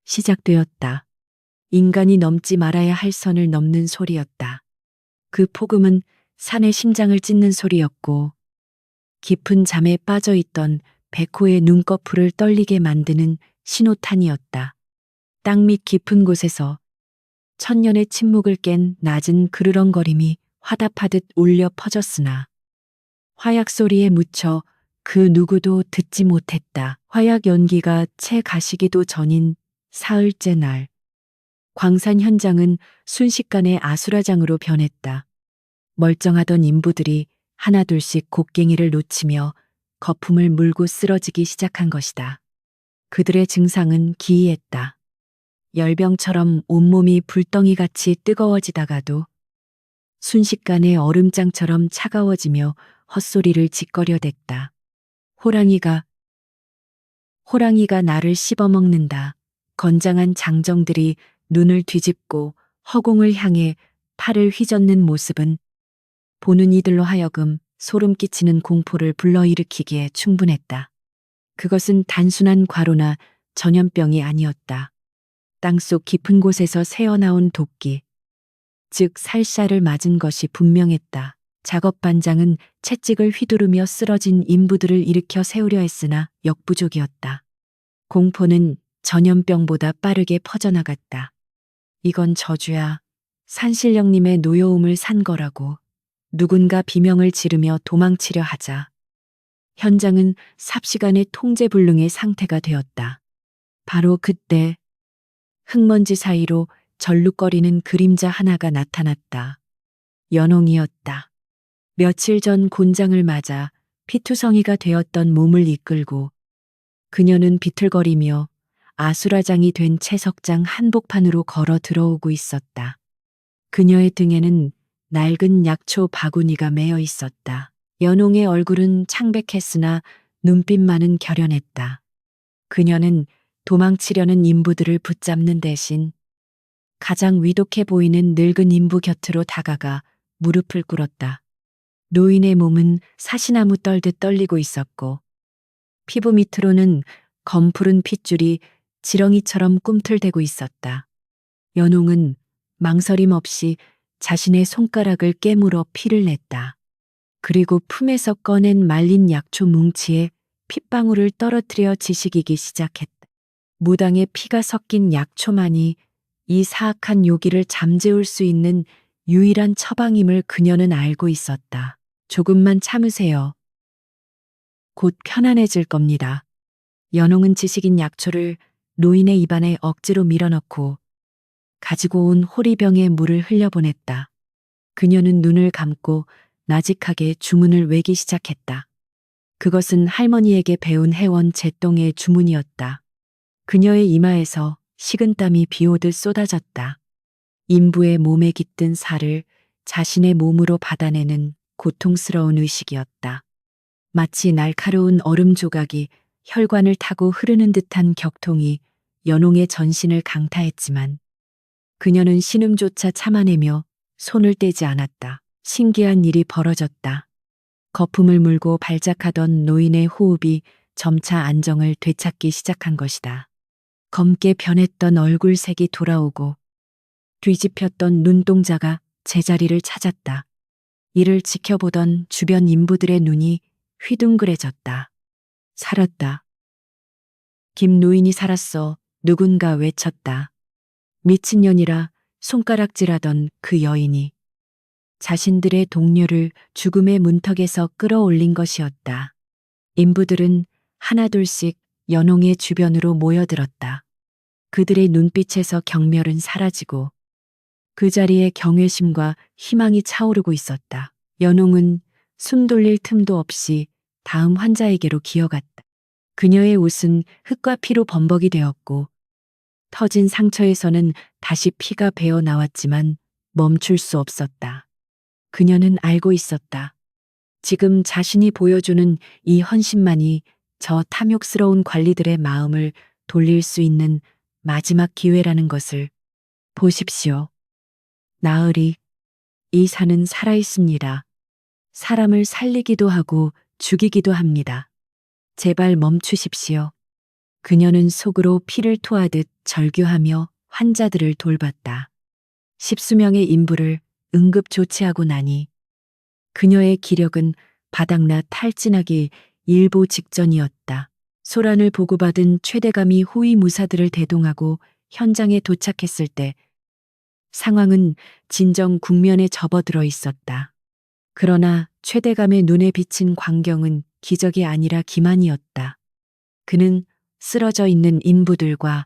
시작되었다. 인간이 넘지 말아야 할 선을 넘는 소리였다. 그 폭음은 산의 심장을 찢는 소리였고 깊은 잠에 빠져있던 백호의 눈꺼풀을 떨리게 만드는 신호탄이었다. 땅 밑 깊은 곳에서 천년의 침묵을 깬 낮은 그르렁거림이 화답하듯 울려 퍼졌으나 화약 소리에 묻혀 그 누구도 듣지 못했다. 화약 연기가 채 가시기도 전인 사흘째 날 광산 현장은 순식간에 아수라장으로 변했다. 멀쩡하던 인부들이 하나둘씩 곡괭이를 놓치며 거품을 물고 쓰러지기 시작한 것이다. 그들의 증상은 기이했다. 열병처럼 온몸이 불덩이같이 뜨거워지다가도 순식간에 얼음장처럼 차가워지며 헛소리를 짓거려댔다. 호랑이가 나를 씹어먹는다. 건장한 장정들이 눈을 뒤집고 허공을 향해 팔을 휘젓는 모습은 보는 이들로 하여금 소름 끼치는 공포를 불러일으키기에 충분했다. 그것은 단순한 과로나 전염병이 아니었다. 땅속 깊은 곳에서 새어나온 도끼, 즉 살살을 맞은 것이 분명했다. 작업반장은 채찍을 휘두르며 쓰러진 인부들을 일으켜 세우려 했으나 역부족이었다. 공포는 전염병보다 빠르게 퍼져나갔다. 이건 저주야. 산신령님의 노여움을 산 거라고. 누군가 비명을 지르며 도망치려 하자 현장은 삽시간에 통제불능의 상태가 되었다. 바로 그때 흙먼지 사이로 절룩거리는 그림자 하나가 나타났다. 연홍이었다. 며칠 전 곤장을 맞아 피투성이가 되었던 몸을 이끌고 그녀는 비틀거리며 아수라장이 된 채석장 한복판으로 걸어 들어오고 있었다. 그녀의 등에는 낡은 약초 바구니가 매여 있었다. 연홍의 얼굴은 창백했으나 눈빛만은 결연했다. 그녀는 도망치려는 인부들을 붙잡는 대신 가장 위독해 보이는 늙은 인부 곁으로 다가가 무릎을 꿇었다. 노인의 몸은 사시나무 떨듯 떨리고 있었고 피부 밑으로는 검푸른 핏줄이 지렁이처럼 꿈틀대고 있었다. 연홍은 망설임 없이 자신의 손가락을 깨물어 피를 냈다. 그리고 품에서 꺼낸 말린 약초 뭉치에 핏방울을 떨어뜨려 지식이기 시작했다. 무당의 피가 섞인 약초만이 이 사악한 요기를 잠재울 수 있는 유일한 처방임을 그녀는 알고 있었다. 조금만 참으세요. 곧 편안해질 겁니다. 연홍은 지식인 약초를 노인의 입안에 억지로 밀어넣고 가지고 온 호리병에 물을 흘려보냈다. 그녀는 눈을 감고 나직하게 주문을 외기 시작했다. 그것은 할머니에게 배운 해원 제똥의 주문이었다. 그녀의 이마에서 식은땀이 비오듯 쏟아졌다. 인부의 몸에 깃든 살을 자신의 몸으로 받아내는 고통스러운 의식이었다. 마치 날카로운 얼음 조각이 혈관을 타고 흐르는 듯한 격통이 연홍의 전신을 강타했지만 그녀는 신음조차 참아내며 손을 떼지 않았다. 신기한 일이 벌어졌다. 거품을 물고 발작하던 노인의 호흡이 점차 안정을 되찾기 시작한 것이다. 검게 변했던 얼굴색이 돌아오고 뒤집혔던 눈동자가 제자리를 찾았다. 이를 지켜보던 주변 인부들의 눈이 휘둥그레졌다. 살았다. 김노인이 살았어. 누군가 외쳤다. 미친년이라 손가락질하던 그 여인이 자신들의 동료를 죽음의 문턱에서 끌어올린 것이었다. 인부들은 하나둘씩 연홍의 주변으로 모여들었다. 그들의 눈빛에서 경멸은 사라지고 그 자리에 경외심과 희망이 차오르고 있었다. 연홍은 숨 돌릴 틈도 없이 다음 환자에게로 기어갔다. 그녀의 옷은 흙과 피로 범벅이 되었고 터진 상처에서는 다시 피가 배어 나왔지만 멈출 수 없었다. 그녀는 알고 있었다. 지금 자신이 보여주는 이 헌신만이 저 탐욕스러운 관리들의 마음을 돌릴 수 있는 마지막 기회라는 것을. 보십시오. 나으리, 이 산은 살아있습니다. 사람을 살리기도 하고 죽이기도 합니다. 제발 멈추십시오. 그녀는 속으로 피를 토하듯 절규하며 환자들을 돌봤다. 십수명의 인부를 응급 조치하고 나니 그녀의 기력은 바닥나 탈진하기 일보 직전이었다. 소란을 보고받은 최대감이 호위 무사들을 대동하고 현장에 도착했을 때 상황은 진정 국면에 접어들어 있었다. 그러나 최대감의 눈에 비친 광경은 기적이 아니라 기만이었다. 그는 쓰러져 있는 인부들과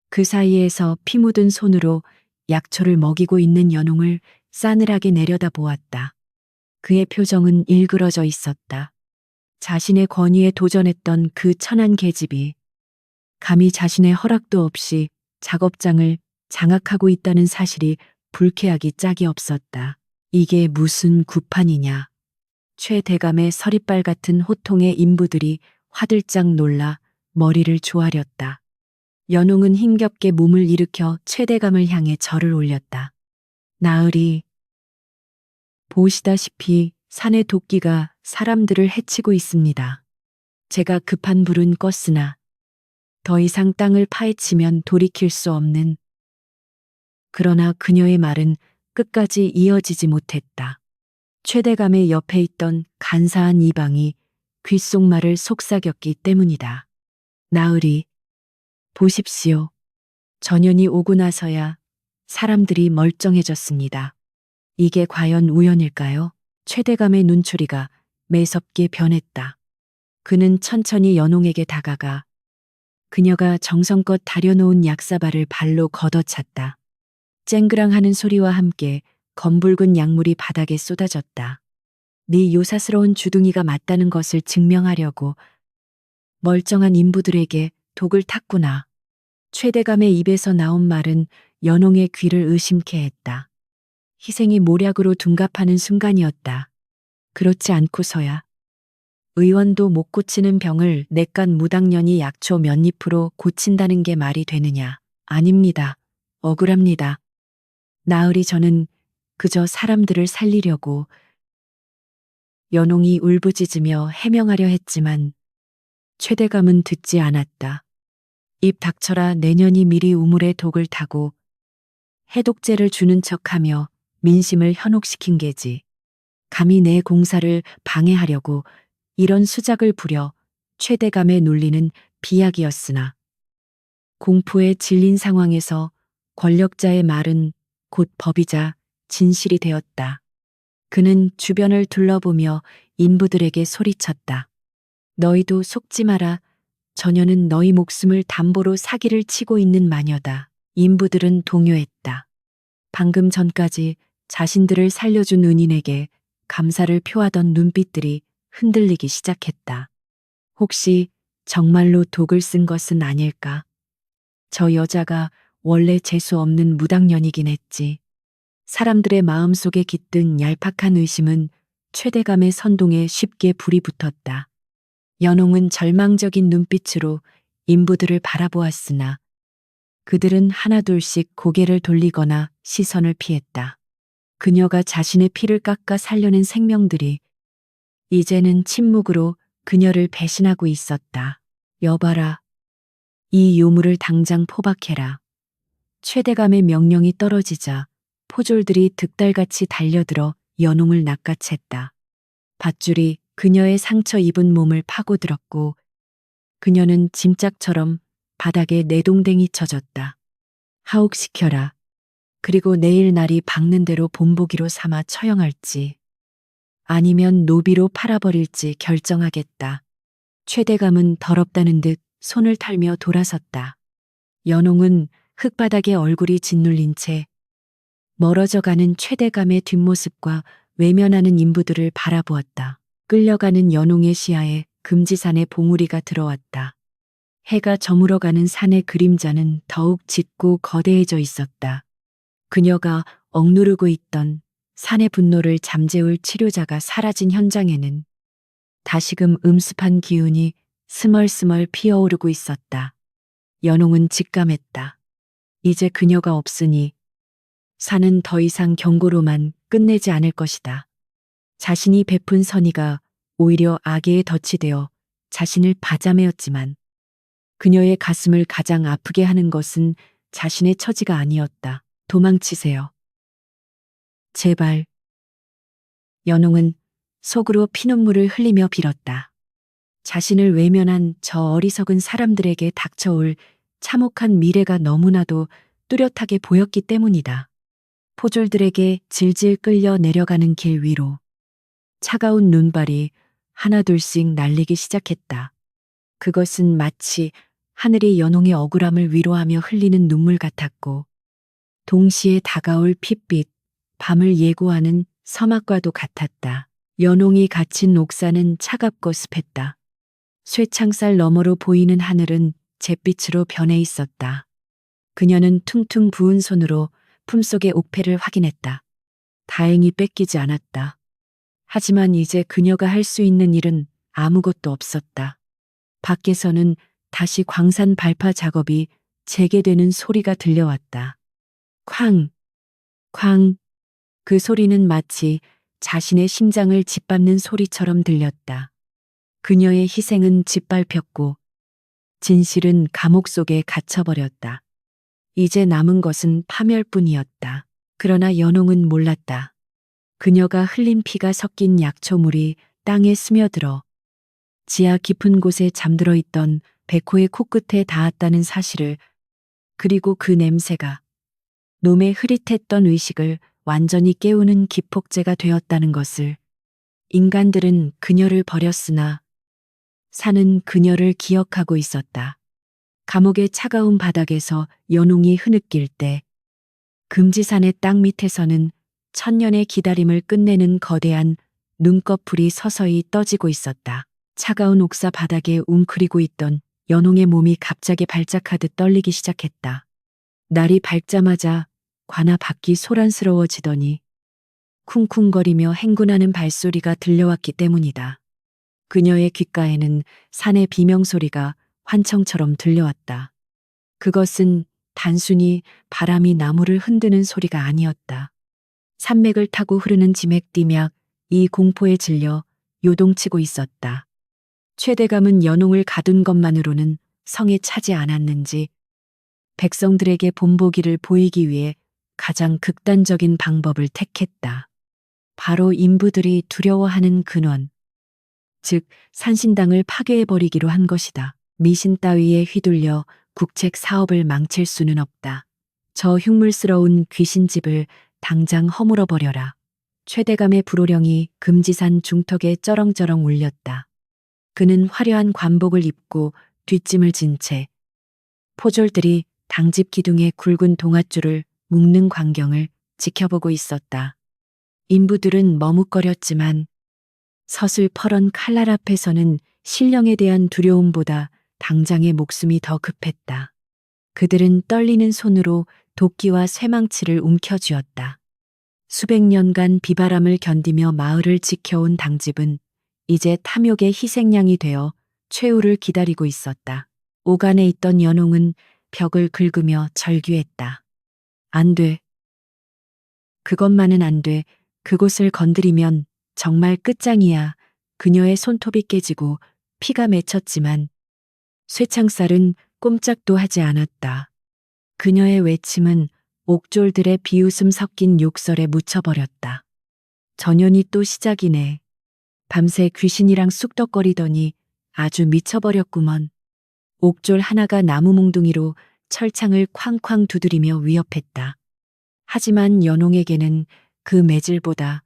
그 사이에서 피 묻은 손으로 약초를 먹이고 있는 연홍을 싸늘하게 내려다 보았다. 그의 표정은 일그러져 있었다. 자신의 권위에 도전했던 그 천한 계집이 감히 자신의 허락도 없이 작업장을 장악하고 있다는 사실이 불쾌하기 짝이 없었다. 이게 무슨 구판이냐. 최 대감의 서리빨 같은 호통의 인부들이 화들짝 놀라 머리를 조아렸다. 연홍은 힘겹게 몸을 일으켜 최 대감을 향해 절을 올렸다. 나으리, 보시다시피 산의 도끼가 사람들을 해치고 있습니다. 제가 급한 불은 껐으나 더 이상 땅을 파헤치면 돌이킬 수 없는. 그러나 그녀의 말은 끝까지 이어지지 못했다. 최대감의 옆에 있던 간사한 이방이 귓속말을 속삭였기 때문이다. 나으리, 보십시오. 전연이 오고 나서야 사람들이 멀쩡해졌습니다. 이게 과연 우연일까요? 최대감의 눈초리가 매섭게 변했다. 그는 천천히 연홍에게 다가가 그녀가 정성껏 다려놓은 약사발을 발로 걷어찼다. 쨍그랑하는 소리와 함께 검붉은 약물이 바닥에 쏟아졌다. 네 요사스러운 주둥이가 맞다는 것을 증명하려고 멀쩡한 인부들에게 독을 탔구나. 최대감의 입에서 나온 말은 연홍의 귀를 의심케 했다. 희생이 모략으로 둔갑하는 순간이었다. 그렇지 않고서야 의원도 못 고치는 병을 내깟 무당년이 약초 몇 잎으로 고친다는 게 말이 되느냐. 아닙니다. 억울합니다. 나으리 저는 그저 사람들을 살리려고. 연홍이 울부짖으며 해명하려 했지만 최대감은 듣지 않았다. 입 닥쳐라. 내년이 미리 우물에 독을 타고 해독제를 주는 척하며 민심을 현혹시킨 게지. 감히 내 공사를 방해하려고 이런 수작을 부려. 최대감의 논리는 비약이었으나 공포에 질린 상황에서 권력자의 말은 곧 법이자 진실이 되었다. 그는 주변을 둘러보며 인부들에게 소리쳤다. 너희도 속지 마라. 저녀는 너희 목숨을 담보로 사기를 치고 있는 마녀다. 인부들은 동요했다. 방금 전까지 자신들을 살려준 은인에게 감사를 표하던 눈빛들이 흔들리기 시작했다. 혹시 정말로 독을 쓴 것은 아닐까? 저 여자가 원래 재수 없는 무당년이긴 했지. 사람들의 마음속에 깃든 얄팍한 의심은 최대감의 선동에 쉽게 불이 붙었다. 연홍은 절망적인 눈빛으로 인부들을 바라보았으나 그들은 하나둘씩 고개를 돌리거나 시선을 피했다. 그녀가 자신의 피를 깎아 살려낸 생명들이 이제는 침묵으로 그녀를 배신하고 있었다. 여봐라. 이 요물을 당장 포박해라. 최대감의 명령이 떨어지자 포졸들이 득달같이 달려들어 연홍을 낚아챘다. 밧줄이 그녀의 상처 입은 몸을 파고들었고 그녀는 짐짝처럼 바닥에 내동댕이 쳐졌다. 하옥시켜라. 그리고 내일 날이 밝는 대로 본보기로 삼아 처형할지 아니면 노비로 팔아버릴지 결정하겠다. 최대감은 더럽다는 듯 손을 탈며 돌아섰다. 연홍은 흙바닥에 얼굴이 짓눌린 채 멀어져가는 최대감의 뒷모습과 외면하는 인부들을 바라보았다. 끌려가는 연홍의 시야에 금지산의 봉우리가 들어왔다. 해가 저물어가는 산의 그림자는 더욱 짙고 거대해져 있었다. 그녀가 억누르고 있던 산의 분노를 잠재울 치료자가 사라진 현장에는 다시금 음습한 기운이 스멀스멀 피어오르고 있었다. 연홍은 직감했다. 이제 그녀가 없으니 산은 더 이상 경고로만 끝내지 않을 것이다. 자신이 베푼 선의가 오히려 악에 덫이 되어 자신을 바자매었지만 그녀의 가슴을 가장 아프게 하는 것은 자신의 처지가 아니었다. 도망치세요. 제발. 연홍은 속으로 피눈물을 흘리며 빌었다. 자신을 외면한 저 어리석은 사람들에게 닥쳐올 참혹한 미래가 너무나도 뚜렷하게 보였기 때문이다. 포졸들에게 질질 끌려 내려가는 길 위로 차가운 눈발이 하나둘씩 날리기 시작했다. 그것은 마치 하늘이 연홍의 억울함을 위로하며 흘리는 눈물 같았고 동시에 다가올 핏빛, 밤을 예고하는 서막과도 같았다. 연홍이 갇힌 옥사는 차갑고 습했다. 쇠창살 너머로 보이는 하늘은 잿빛으로 변해 있었다. 그녀는 퉁퉁 부은 손으로 품속의 옥패를 확인했다. 다행히 뺏기지 않았다. 하지만 이제 그녀가 할 수 있는 일은 아무것도 없었다. 밖에서는 다시 광산 발파 작업이 재개되는 소리가 들려왔다. 쾅! 쾅! 그 소리는 마치 자신의 심장을 짓밟는 소리처럼 들렸다. 그녀의 희생은 짓밟혔고 진실은 감옥 속에 갇혀버렸다. 이제 남은 것은 파멸뿐이었다. 그러나 연홍은 몰랐다. 그녀가 흘린 피가 섞인 약초물이 땅에 스며들어 지하 깊은 곳에 잠들어 있던 백호의 코끝에 닿았다는 사실을, 그리고 그 냄새가 놈의 흐릿했던 의식을 완전히 깨우는 기폭제가 되었다는 것을. 인간들은 그녀를 버렸으나 산은 그녀를 기억하고 있었다. 감옥의 차가운 바닥에서 연홍이 흐느낄 때 금지산의 땅 밑에서는 천년의 기다림을 끝내는 거대한 눈꺼풀이 서서히 떠지고 있었다. 차가운 옥사 바닥에 웅크리고 있던 연홍의 몸이 갑자기 발작하듯 떨리기 시작했다. 날이 밝자마자 관아 밖이 소란스러워지더니 쿵쿵거리며 행군하는 발소리가 들려왔기 때문이다. 그녀의 귓가에는 산의 비명소리가 환청처럼 들려왔다. 그것은 단순히 바람이 나무를 흔드는 소리가 아니었다. 산맥을 타고 흐르는 지맥디맥, 이 공포에 질려 요동치고 있었다. 최대감은 연홍을 가둔 것만으로는 성에 차지 않았는지 백성들에게 본보기를 보이기 위해 가장 극단적인 방법을 택했다. 바로 인부들이 두려워하는 근원, 즉 산신당을 파괴해버리기로 한 것이다. 미신 따위에 휘둘려 국책 사업을 망칠 수는 없다. 저 흉물스러운 귀신집을 당장 허물어버려라. 최대감의 불호령이 금지산 중턱에 쩌렁쩌렁 울렸다. 그는 화려한 관복을 입고 뒷짐을 진 채 포졸들이 당집 기둥에 굵은 동아줄을 묶는 광경을 지켜보고 있었다. 인부들은 머뭇거렸지만 서슬퍼런 칼날 앞에서는 신령에 대한 두려움보다 당장의 목숨이 더 급했다. 그들은 떨리는 손으로 도끼와 쇠망치를 움켜쥐었다. 수백 년간 비바람을 견디며 마을을 지켜온 당집은 이제 탐욕의 희생양이 되어 최후를 기다리고 있었다. 오간에 있던 연홍은 벽을 긁으며 절규했다. 안 돼. 그것만은 안 돼. 그곳을 건드리면 정말 끝장이야. 그녀의 손톱이 깨지고 피가 맺혔지만 쇠창살은 꼼짝도 하지 않았다. 그녀의 외침은 옥졸들의 비웃음 섞인 욕설에 묻혀버렸다. 전연이 또 시작이네. 밤새 귀신이랑 쑥덕거리더니 아주 미쳐버렸구먼. 옥졸 하나가 나무 몽둥이로 철창을 쾅쾅 두드리며 위협했다. 하지만 연홍에게는 그 매질보다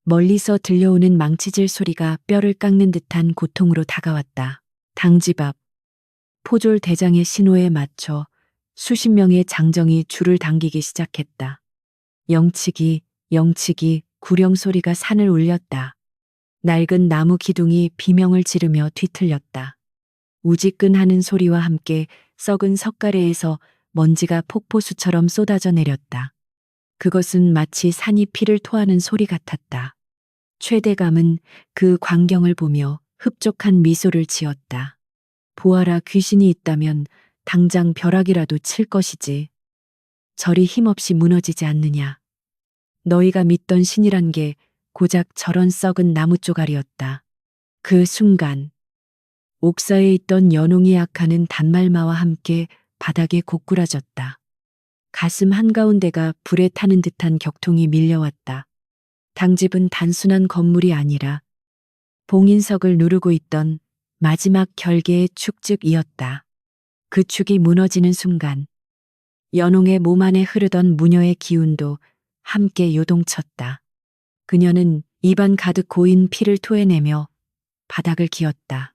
멀리서 들려오는 망치질 소리가 뼈를 깎는 듯한 고통으로 다가왔다. 당집 앞 포졸 대장의 신호에 맞춰 수십 명의 장정이 줄을 당기기 시작했다. 영치기, 영치기, 구령 소리가 산을 울렸다. 낡은 나무 기둥이 비명을 지르며 뒤틀렸다. 우지끈하는 소리와 함께 썩은 석가래에서 먼지가 폭포수처럼 쏟아져 내렸다. 그것은 마치 산이 피를 토하는 소리 같았다. 최대감은 그 광경을 보며 흡족한 미소를 지었다. 보아라, 귀신이 있다면 당장 벼락이라도 칠 것이지. 절이 힘없이 무너지지 않느냐. 너희가 믿던 신이란 게 고작 저런 썩은 나무 쪼가리였다. 그 순간 옥사에 있던 연홍이 악하는 단말마와 함께 바닥에 고꾸라졌다. 가슴 한가운데가 불에 타는 듯한 격통이 밀려왔다. 당집은 단순한 건물이 아니라 봉인석을 누르고 있던 마지막 결계의 축즉이었다. 그 축이 무너지는 순간 연홍의 몸 안에 흐르던 무녀의 기운도 함께 요동쳤다. 그녀는 입안 가득 고인 피를 토해내며 바닥을 기었다.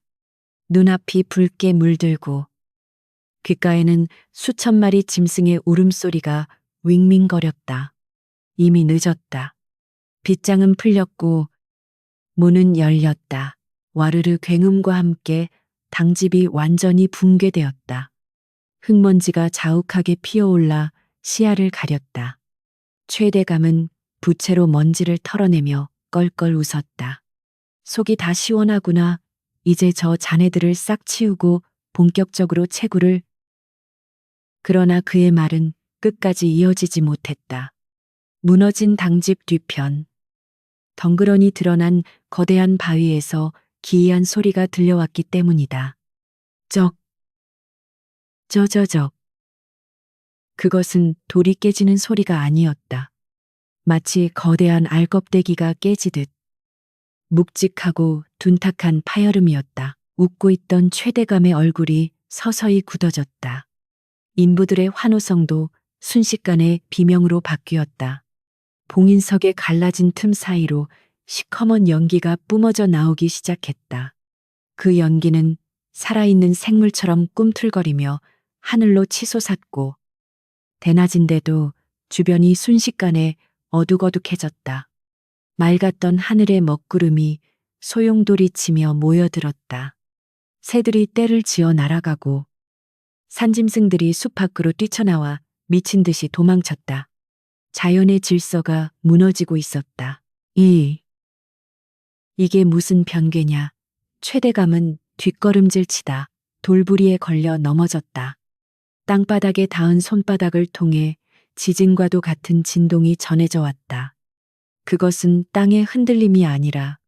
눈앞이 붉게 물들고 귓가에는 수천 마리 짐승의 울음소리가 윙윙거렸다. 이미 늦었다. 빗장은 풀렸고 문은 열렸다. 와르르 굉음과 함께 당집이 완전히 붕괴되었다. 흙먼지가 자욱하게 피어올라 시야를 가렸다. 최대감은 부채로 먼지를 털어내며 껄껄 웃었다. 속이 다 시원하구나. 이제 저 자네들을 싹 치우고 본격적으로 채굴을. 그러나 그의 말은 끝까지 이어지지 못했다. 무너진 당집 뒤편. 덩그러니 드러난 거대한 바위에서 기이한 소리가 들려왔기 때문이다. 적. 저저적. 그것은 돌이 깨지는 소리가 아니었다. 마치 거대한 알껍데기가 깨지듯 묵직하고 둔탁한 파열음이었다. 웃고 있던 최대감의 얼굴이 서서히 굳어졌다. 인부들의 환호성도 순식간에 비명으로 바뀌었다. 봉인석의 갈라진 틈 사이로 시커먼 연기가 뿜어져 나오기 시작했다. 그 연기는 살아있는 생물처럼 꿈틀거리며 하늘로 치솟았고, 대낮인데도 주변이 순식간에 어둑어둑해졌다. 맑았던 하늘의 먹구름이 소용돌이치며 모여들었다. 새들이 떼를 지어 날아가고 산짐승들이 숲 밖으로 뛰쳐나와 미친 듯이 도망쳤다. 자연의 질서가 무너지고 있었다. 이게 무슨 변괴냐. 최대감은 뒷걸음질 치다 돌부리에 걸려 넘어졌다. 땅바닥에 닿은 손바닥을 통해 지진과도 같은 진동이 전해져 왔다. 그것은 땅의 흔들림이 아니라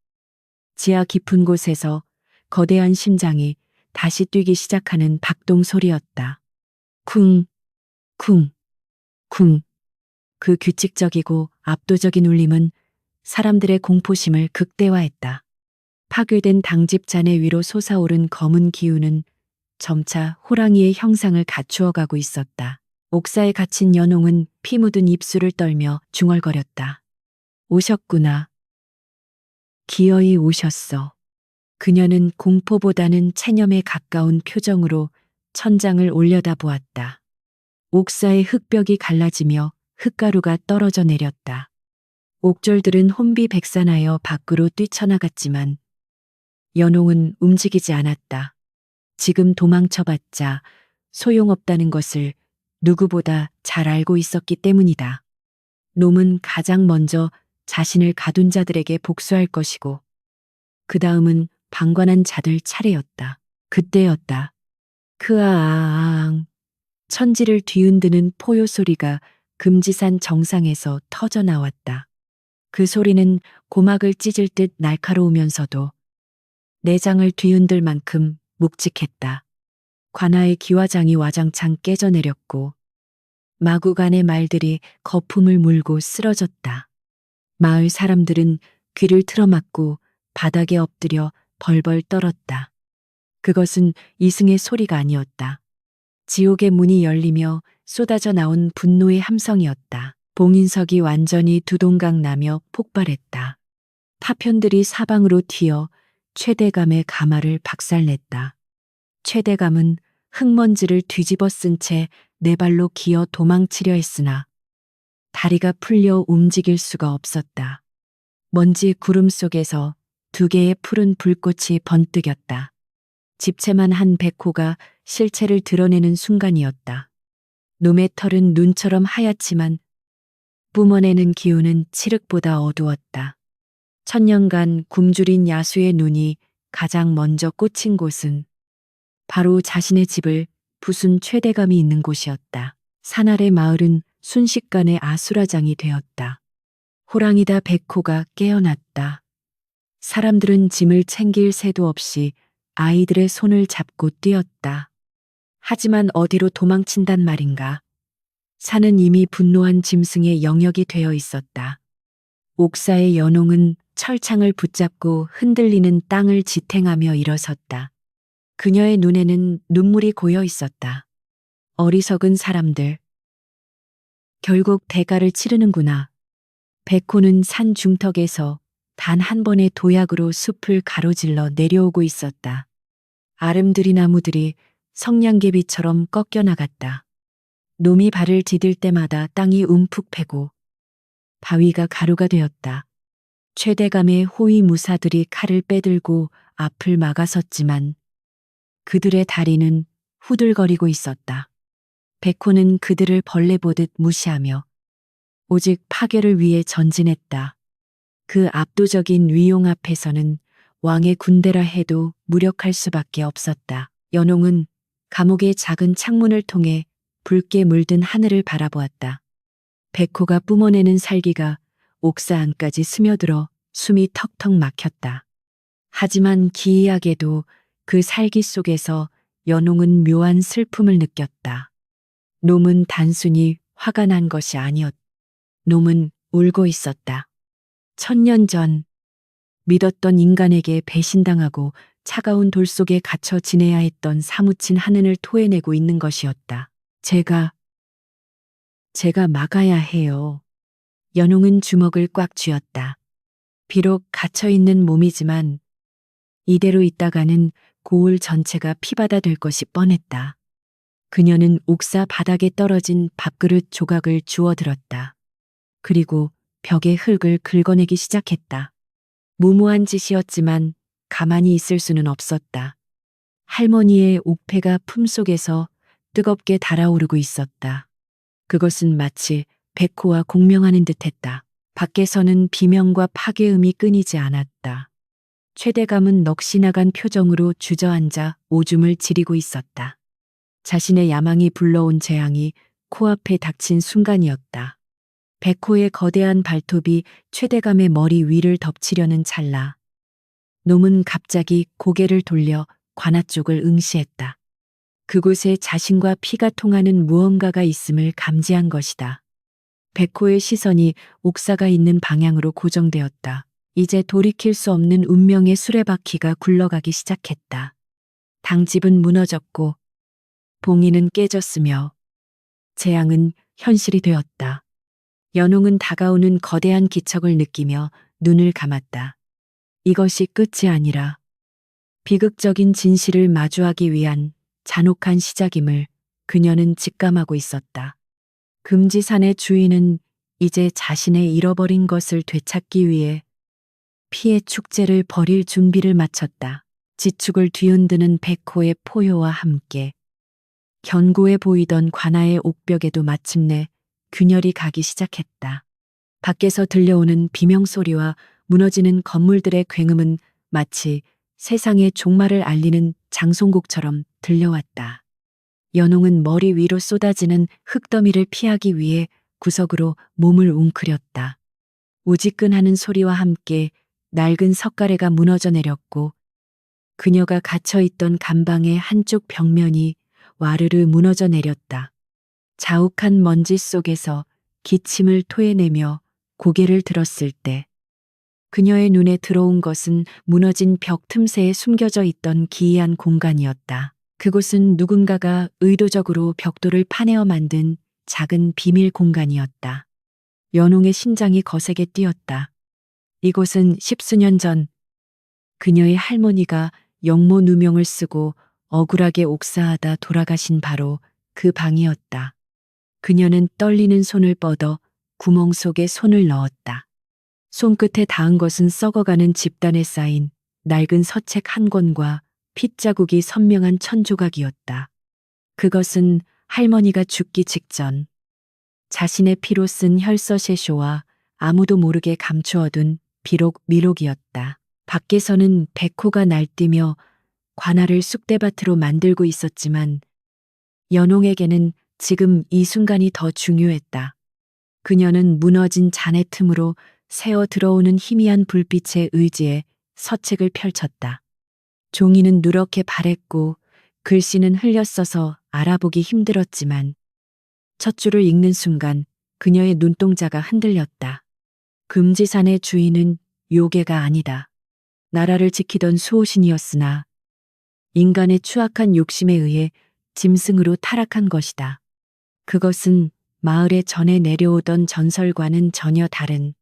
지하 깊은 곳에서 거대한 심장이 다시 뛰기 시작하는 박동 소리였다. 쿵, 쿵, 쿵. 그 규칙적이고 압도적인 울림은 사람들의 공포심을 극대화했다. 파괴된 당집 잔해 위로 솟아오른 검은 기운은 점차 호랑이의 형상을 갖추어 가고 있었다. 옥사에 갇힌 연홍은 피 묻은 입술을 떨며 중얼거렸다. 오셨구나. 기어이 오셨어. 그녀는 공포보다는 체념에 가까운 표정으로 천장을 올려다보았다. 옥사의 흙벽이 갈라지며 흙가루가 떨어져 내렸다. 옥졸들은 혼비백산하여 밖으로 뛰쳐나갔지만 연홍은 움직이지 않았다. 지금 도망쳐봤자 소용없다는 것을 누구보다 잘 알고 있었기 때문이다. 놈은 가장 먼저 자신을 가둔 자들에게 복수할 것이고 그 다음은 방관한 자들 차례였다. 그때였다. 크아아앙. 천지를 뒤흔드는 포효 소리가 금지산 정상에서 터져 나왔다. 그 소리는 고막을 찢을 듯 날카로우면서도 내장을 뒤흔들 만큼 묵직했다. 관아의 기와장이 와장창 깨져내렸고 마구간의 말들이 거품을 물고 쓰러졌다. 마을 사람들은 귀를 틀어막고 바닥에 엎드려 벌벌 떨었다. 그것은 이승의 소리가 아니었다. 지옥의 문이 열리며 쏟아져 나온 분노의 함성이었다. 봉인석이 완전히 두동강 나며 폭발했다. 파편들이 사방으로 튀어 최대감의 가마를 박살냈다. 최대감은 흙먼지를 뒤집어 쓴 채 네 발로 기어 도망치려 했으나 다리가 풀려 움직일 수가 없었다. 먼지 구름 속에서 두 개의 푸른 불꽃이 번뜩였다. 집채만 한 백호가 실체를 드러내는 순간이었다. 놈의 털은 눈처럼 하얗지만 뿜어내는 기운은 칠흑보다 어두웠다. 천년간 굶주린 야수의 눈이 가장 먼저 꽂힌 곳은 바로 자신의 집을 부순 최대감이 있는 곳이었다. 산 아래 마을은 순식간에 아수라장이 되었다. 호랑이다 백호가 깨어났다. 사람들은 짐을 챙길 새도 없이 아이들의 손을 잡고 뛰었다. 하지만 어디로 도망친단 말인가. 산은 이미 분노한 짐승의 영역이 되어 있었다. 옥사의 연홍은 철창을 붙잡고 흔들리는 땅을 지탱하며 일어섰다. 그녀의 눈에는 눈물이 고여 있었다. 어리석은 사람들. 결국 대가를 치르는구나. 백호는 산 중턱에서 단 한 번의 도약으로 숲을 가로질러 내려오고 있었다. 아름드리 나무들이 성냥개비처럼 꺾여 나갔다. 놈이 발을 디딜 때마다 땅이 움푹 패고 바위가 가루가 되었다. 최대감의 호위 무사들이 칼을 빼들고 앞을 막아섰지만 그들의 다리는 후들거리고 있었다. 백호는 그들을 벌레 보듯 무시하며 오직 파괴를 위해 전진했다. 그 압도적인 위용 앞에서는 왕의 군대라 해도 무력할 수밖에 없었다. 연홍은 감옥의 작은 창문을 통해 붉게 물든 하늘을 바라보았다. 백호가 뿜어내는 살기가 옥사 안까지 스며들어 숨이 턱턱 막혔다. 하지만 기이하게도 그 살기 속에서 연홍은 묘한 슬픔을 느꼈다. 놈은 단순히 화가 난 것이 아니었다. 놈은 울고 있었다. 1000년 전 믿었던 인간에게 배신당하고 차가운 돌 속에 갇혀 지내야 했던 사무친 하늘을 토해내고 있는 것이었다. 제가 막아야 해요. 연홍은 주먹을 꽉 쥐었다. 비록 갇혀있는 몸이지만 이대로 있다가는 고을 전체가 피바다 될 것이 뻔했다. 그녀는 옥사 바닥에 떨어진 밥그릇 조각을 주워들었다. 그리고 벽에 흙을 긁어내기 시작했다. 무모한 짓이었지만 가만히 있을 수는 없었다. 할머니의 옥패가 품속에서 뜨겁게 달아오르고 있었다. 그것은 마치 백호와 공명하는 듯했다. 밖에서는 비명과 파괴음이 끊이지 않았다. 최대감은 넋이 나간 표정으로 주저앉아 오줌을 지리고 있었다. 자신의 야망이 불러온 재앙이 코앞에 닥친 순간이었다. 백호의 거대한 발톱이 최대감의 머리 위를 덮치려는 찰나. 놈은 갑자기 고개를 돌려 관아 쪽을 응시했다. 그곳에 자신과 피가 통하는 무언가가 있음을 감지한 것이다. 백호의 시선이 옥사가 있는 방향으로 고정되었다. 이제 돌이킬 수 없는 운명의 수레바퀴가 굴러가기 시작했다. 당집은 무너졌고 봉인은 깨졌으며 재앙은 현실이 되었다. 연홍은 다가오는 거대한 기척을 느끼며 눈을 감았다. 이것이 끝이 아니라 비극적인 진실을 마주하기 위한 잔혹한 시작임을 그녀는 직감하고 있었다. 금지산의 주인은 이제 자신의 잃어버린 것을 되찾기 위해 피의 축제를 벌일 준비를 마쳤다. 지축을 뒤흔드는 백호의 포효와 함께 견고해 보이던 관아의 옥벽에도 마침내 균열이 가기 시작했다. 밖에서 들려오는 비명소리와 무너지는 건물들의 굉음은 마치 세상의 종말을 알리는 장송곡처럼 들려왔다. 연홍은 머리 위로 쏟아지는 흙더미를 피하기 위해 구석으로 몸을 웅크렸다. 우지끈하는 소리와 함께 낡은 석가래가 무너져 내렸고 그녀가 갇혀있던 감방의 한쪽 벽면이 와르르 무너져 내렸다. 자욱한 먼지 속에서 기침을 토해내며 고개를 들었을 때 그녀의 눈에 들어온 것은 무너진 벽 틈새에 숨겨져 있던 기이한 공간이었다. 그곳은 누군가가 의도적으로 벽돌을 파내어 만든 작은 비밀 공간이었다. 연홍의 심장이 거세게 뛰었다. 이곳은 10수년 전 그녀의 할머니가 영모 누명을 쓰고 억울하게 옥사하다 돌아가신 바로 그 방이었다. 그녀는 떨리는 손을 뻗어 구멍 속에 손을 넣었다. 손끝에 닿은 것은 썩어가는 집단에 쌓인 낡은 서책 한 권과 핏자국이 선명한 천조각이었다. 그것은 할머니가 죽기 직전 자신의 피로 쓴 혈서셰쇼와 아무도 모르게 감추어둔 비록 미록이었다. 밖에서는 백호가 날뛰며 관아를 쑥대밭으로 만들고 있었지만 연홍에게는 지금 이 순간이 더 중요했다. 그녀는 무너진 잔의 틈으로 새어 들어오는 희미한 불빛에 의지해 서책을 펼쳤다. 종이는 누렇게 바랬고 글씨는 흘렸어서 알아보기 힘들었지만 첫 줄을 읽는 순간 그녀의 눈동자가 흔들렸다. 금지산의 주인은 요괴가 아니다. 나라를 지키던 수호신이었으나 인간의 추악한 욕심에 의해 짐승으로 타락한 것이다. 그것은 마을에 전해 내려오던 전설과는 전혀 다른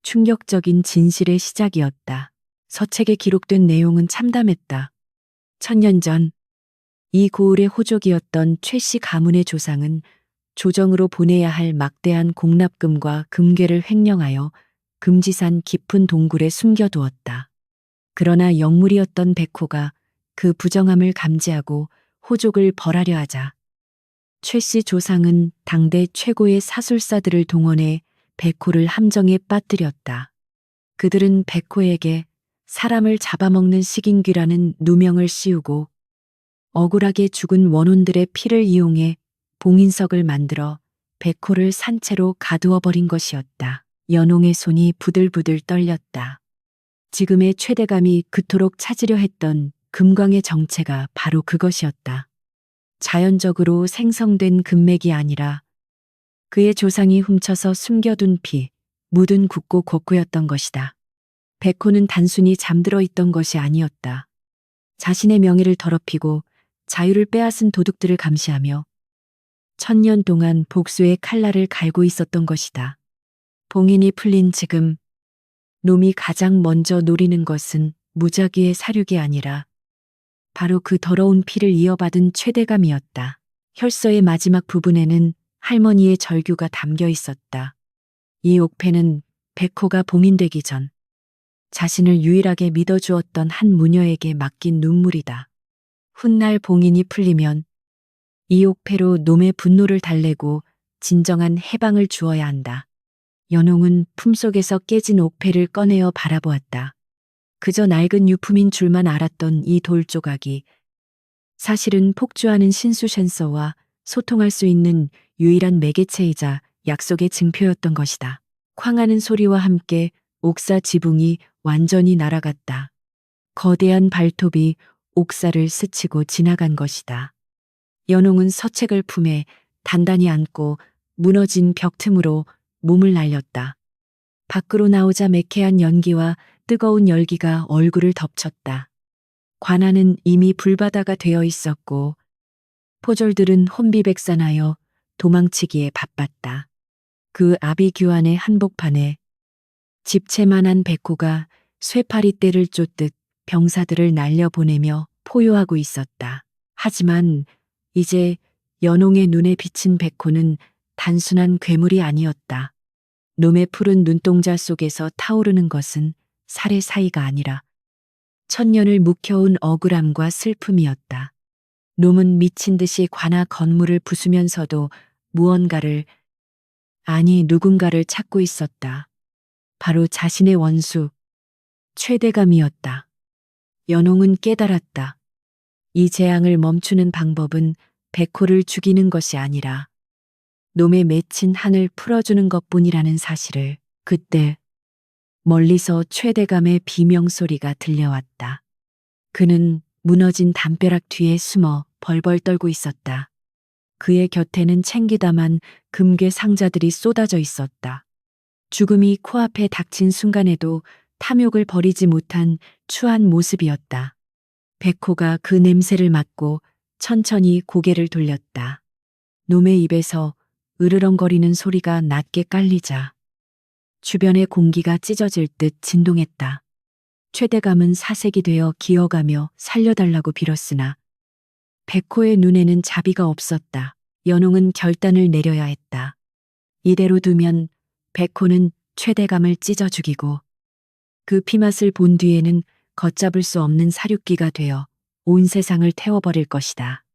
충격적인 진실의 시작이었다. 서책에 기록된 내용은 참담했다. 1000년 전 이 고을의 호족이었던 최씨 가문의 조상은 조정으로 보내야 할 막대한 공납금과 금괴를 횡령하여 금지산 깊은 동굴에 숨겨두었다. 그러나 영물이었던 백호가 그 부정함을 감지하고 호족을 벌하려 하자 최씨 조상은 당대 최고의 사술사들을 동원해 백호를 함정에 빠뜨렸다. 그들은 백호에게 사람을 잡아먹는 식인귀라는 누명을 씌우고 억울하게 죽은 원혼들의 피를 이용해 봉인석을 만들어 백호를 산채로 가두어 버린 것이었다. 연홍의 손이 부들부들 떨렸다. 지금의 최대감이 그토록 찾으려 했던 금광의 정체가 바로 그것이었다. 자연적으로 생성된 금맥이 아니라 그의 조상이 훔쳐서 숨겨둔 피, 묻은 굳고 곡구였던 것이다. 백호는 단순히 잠들어 있던 것이 아니었다. 자신의 명예를 더럽히고 자유를 빼앗은 도둑들을 감시하며 1000년 동안 복수의 칼날을 갈고 있었던 것이다. 봉인이 풀린 지금 놈이 가장 먼저 노리는 것은 무작위의 사륙이 아니라 바로 그 더러운 피를 이어받은 최대감이었다. 혈서의 마지막 부분에는 할머니의 절규가 담겨 있었다. 이 옥패는 백호가 봉인되기 전 자신을 유일하게 믿어주었던 한 무녀에게 맡긴 눈물이다. 훗날 봉인이 풀리면 이 옥패로 놈의 분노를 달래고 진정한 해방을 주어야 한다. 연홍은 품속에서 깨진 옥패를 꺼내어 바라보았다. 그저 낡은 유품인 줄만 알았던 이 돌조각이 사실은 폭주하는 신수셴서와 소통할 수 있는 유일한 매개체이자 약속의 증표였던 것이다. 쾅하는 소리와 함께 옥사 지붕이 완전히 날아갔다. 거대한 발톱이 옥사를 스치고 지나간 것이다. 연홍은 서책을 품에 단단히 안고 무너진 벽 틈으로 몸을 날렸다. 밖으로 나오자 매캐한 연기와 뜨거운 열기가 얼굴을 덮쳤다. 관아는 이미 불바다가 되어 있었고 포졸들은 혼비백산하여 도망치기에 바빴다. 그 아비규환의 한복판에 집채만한 백호가 쇠파리 떼를 쫓듯 병사들을 날려보내며 포효하고 있었다. 하지만 이제 연홍의 눈에 비친 백호는 단순한 괴물이 아니었다. 놈의 푸른 눈동자 속에서 타오르는 것은 살의 사이가 아니라 천년을 묵혀온 억울함과 슬픔이었다. 놈은 미친 듯이 관아 건물을 부수면서도 무언가를, 아니 누군가를 찾고 있었다. 바로 자신의 원수, 최대감이었다. 연홍은 깨달았다. 이 재앙을 멈추는 방법은 백호를 죽이는 것이 아니라 놈의 맺힌 한을 풀어주는 것뿐이라는 사실을. 그때 멀리서 최대감의 비명소리가 들려왔다. 그는 무너진 담벼락 뒤에 숨어 벌벌 떨고 있었다. 그의 곁에는 챙기다만 금괴 상자들이 쏟아져 있었다. 죽음이 코앞에 닥친 순간에도 탐욕을 버리지 못한 추한 모습이었다. 백호가 그 냄새를 맡고 천천히 고개를 돌렸다. 놈의 입에서 으르렁거리는 소리가 낮게 깔리자 주변의 공기가 찢어질 듯 진동했다. 최대감은 사색이 되어 기어가며 살려달라고 빌었으나 백호의 눈에는 자비가 없었다. 연홍은 결단을 내려야 했다. 이대로 두면 백호는 최대감을 찢어 죽이고 그 피맛을 본 뒤에는 걷잡을 수 없는 사륙기가 되어 온 세상을 태워버릴 것이다.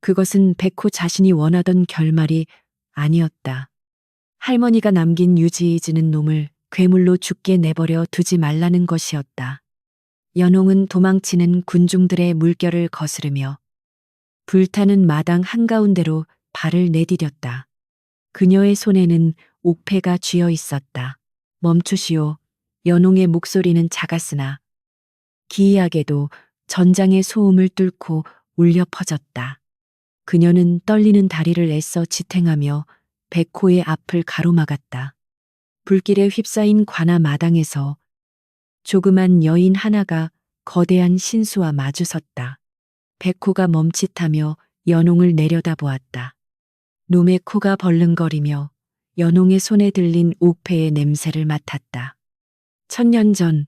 그것은 백호 자신이 원하던 결말이 아니었다. 할머니가 남긴 유지이즈는 놈을 괴물로 죽게 내버려 두지 말라는 것이었다. 연홍은 도망치는 군중들의 물결을 거스르며 불타는 마당 한가운데로 발을 내디뎠다. 그녀의 손에는 옥패가 쥐어 있었다. 멈추시오. 연홍의 목소리는 작았으나 기이하게도 전장의 소음을 뚫고 울려 퍼졌다. 그녀는 떨리는 다리를 애써 지탱하며 백호의 앞을 가로막았다. 불길에 휩싸인 관아 마당에서 조그만 여인 하나가 거대한 신수와 마주섰다. 백호가 멈칫하며 연홍을 내려다보았다. 놈의 코가 벌렁거리며 연홍의 손에 들린 옥패의 냄새를 맡았다. 1000년 전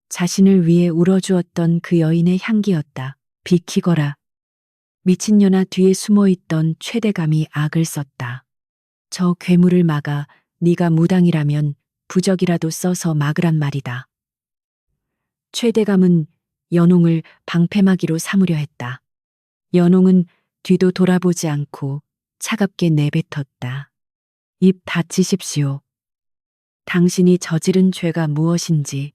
자신을 위해 울어주었던 그 여인의 향기였다. 비키거라. 미친년아 뒤에 숨어있던 최대감이 악을 썼다. 저 괴물을 막아 네가 무당이라면 부적이라도 써서 막으란 말이다. 최대감은 연홍을 방패막이로 삼으려 했다. 연홍은 뒤도 돌아보지 않고 차갑게 내뱉었다. 입 닫히십시오. 당신이 저지른 죄가 무엇인지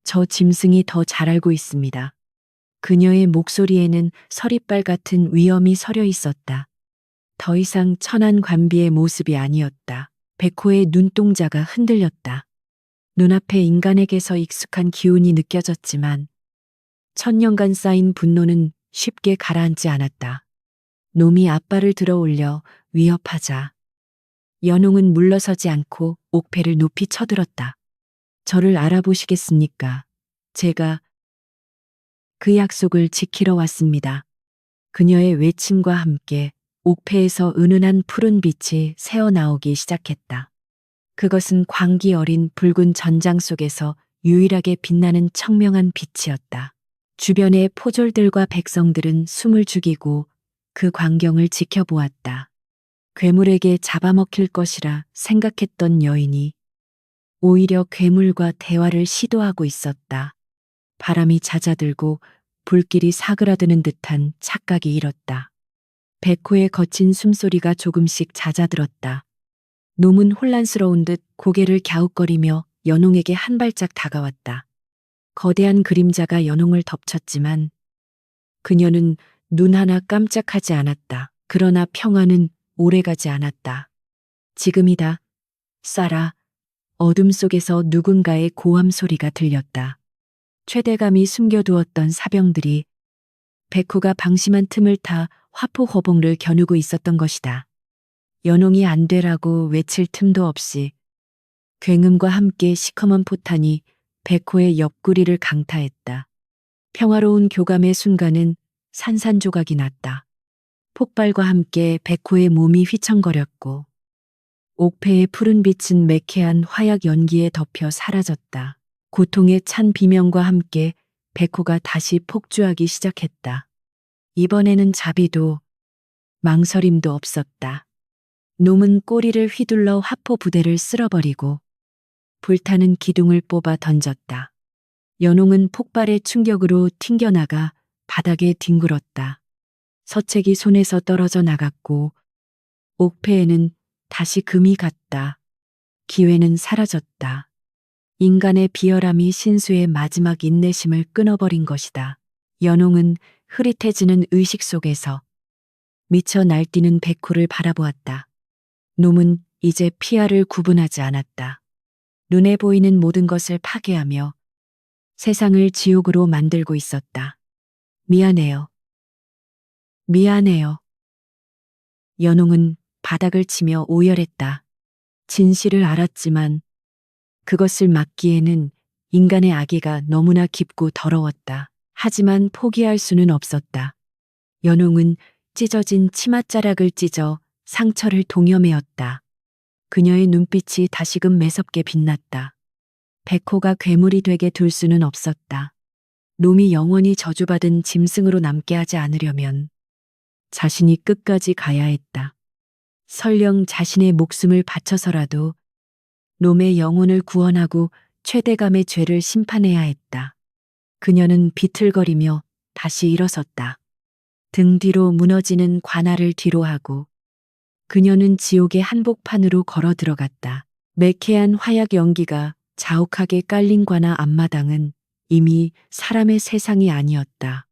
저 짐승이 더 잘 알고 있습니다. 그녀의 목소리에는 서리빨 같은 위엄이 서려 있었다. 더 이상 천한 관비의 모습이 아니었다. 백호의 눈동자가 흔들렸다. 눈앞에 인간에게서 익숙한 기운이 느껴졌지만 1000년간 쌓인 분노는 쉽게 가라앉지 않았다. 놈이 앞발을 들어 올려 위협하자 연홍은 물러서지 않고 옥패를 높이 쳐들었다. 저를 알아보시겠습니까? 제가 그 약속을 지키러 왔습니다. 그녀의 외침과 함께 옥패에서 은은한 푸른 빛이 새어나오기 시작했다. 그것은 광기 어린 붉은 전장 속에서 유일하게 빛나는 청명한 빛이었다. 주변의 포졸들과 백성들은 숨을 죽이고 그 광경을 지켜보았다. 괴물에게 잡아먹힐 것이라 생각했던 여인이 오히려 괴물과 대화를 시도하고 있었다. 바람이 잦아들고 불길이 사그라드는 듯한 착각이 일었다. 백호의 거친 숨소리가 조금씩 잦아들었다. 놈은 혼란스러운 듯 고개를 갸웃거리며 연홍에게 한 발짝 다가왔다. 거대한 그림자가 연홍을 덮쳤지만 그녀는 눈 하나 깜짝하지 않았다. 그러나 평화는 오래가지 않았다. 지금이다. 쏴라. 어둠 속에서 누군가의 고함 소리가 들렸다. 최대감이 숨겨두었던 사병들이 백호가 방심한 틈을 타 화포호봉을 겨누고 있었던 것이다. 연홍이 안 되라고 외칠 틈도 없이 굉음과 함께 시커먼 포탄이 백호의 옆구리를 강타했다. 평화로운 교감의 순간은 산산조각이 났다. 폭발과 함께 백호의 몸이 휘청거렸고 옥패의 푸른 빛은 매캐한 화약 연기에 덮여 사라졌다. 고통에 찬 비명과 함께 백호가 다시 폭주하기 시작했다. 이번에는 자비도 망설임도 없었다. 놈은 꼬리를 휘둘러 화포 부대를 쓸어버리고 불타는 기둥을 뽑아 던졌다. 연홍은 폭발의 충격으로 튕겨나가 바닥에 뒹굴었다. 서책이 손에서 떨어져 나갔고 옥패에는 다시 금이 갔다. 기회는 사라졌다. 인간의 비열함이 신수의 마지막 인내심을 끊어버린 것이다. 연홍은 흐릿해지는 의식 속에서 미쳐 날뛰는 백호를 바라보았다. 놈은 이제 피아를 구분하지 않았다. 눈에 보이는 모든 것을 파괴하며 세상을 지옥으로 만들고 있었다. 미안해요. 미안해요. 연홍은 바닥을 치며 오열했다. 진실을 알았지만 그것을 막기에는 인간의 악의가 너무나 깊고 더러웠다. 하지만 포기할 수는 없었다. 연홍은 찢어진 치맛자락을 찢어 상처를 동여매었다. 그녀의 눈빛이 다시금 매섭게 빛났다. 백호가 괴물이 되게 둘 수는 없었다. 놈이 영원히 저주받은 짐승으로 남게 하지 않으려면 자신이 끝까지 가야 했다. 설령 자신의 목숨을 바쳐서라도 놈의 영혼을 구원하고 최대감의 죄를 심판해야 했다. 그녀는 비틀거리며 다시 일어섰다. 등 뒤로 무너지는 관아를 뒤로하고 그녀는 지옥의 한복판으로 걸어 들어갔다. 매캐한 화약 연기가 자욱하게 깔린 관아 앞마당은 이미 사람의 세상이 아니었다.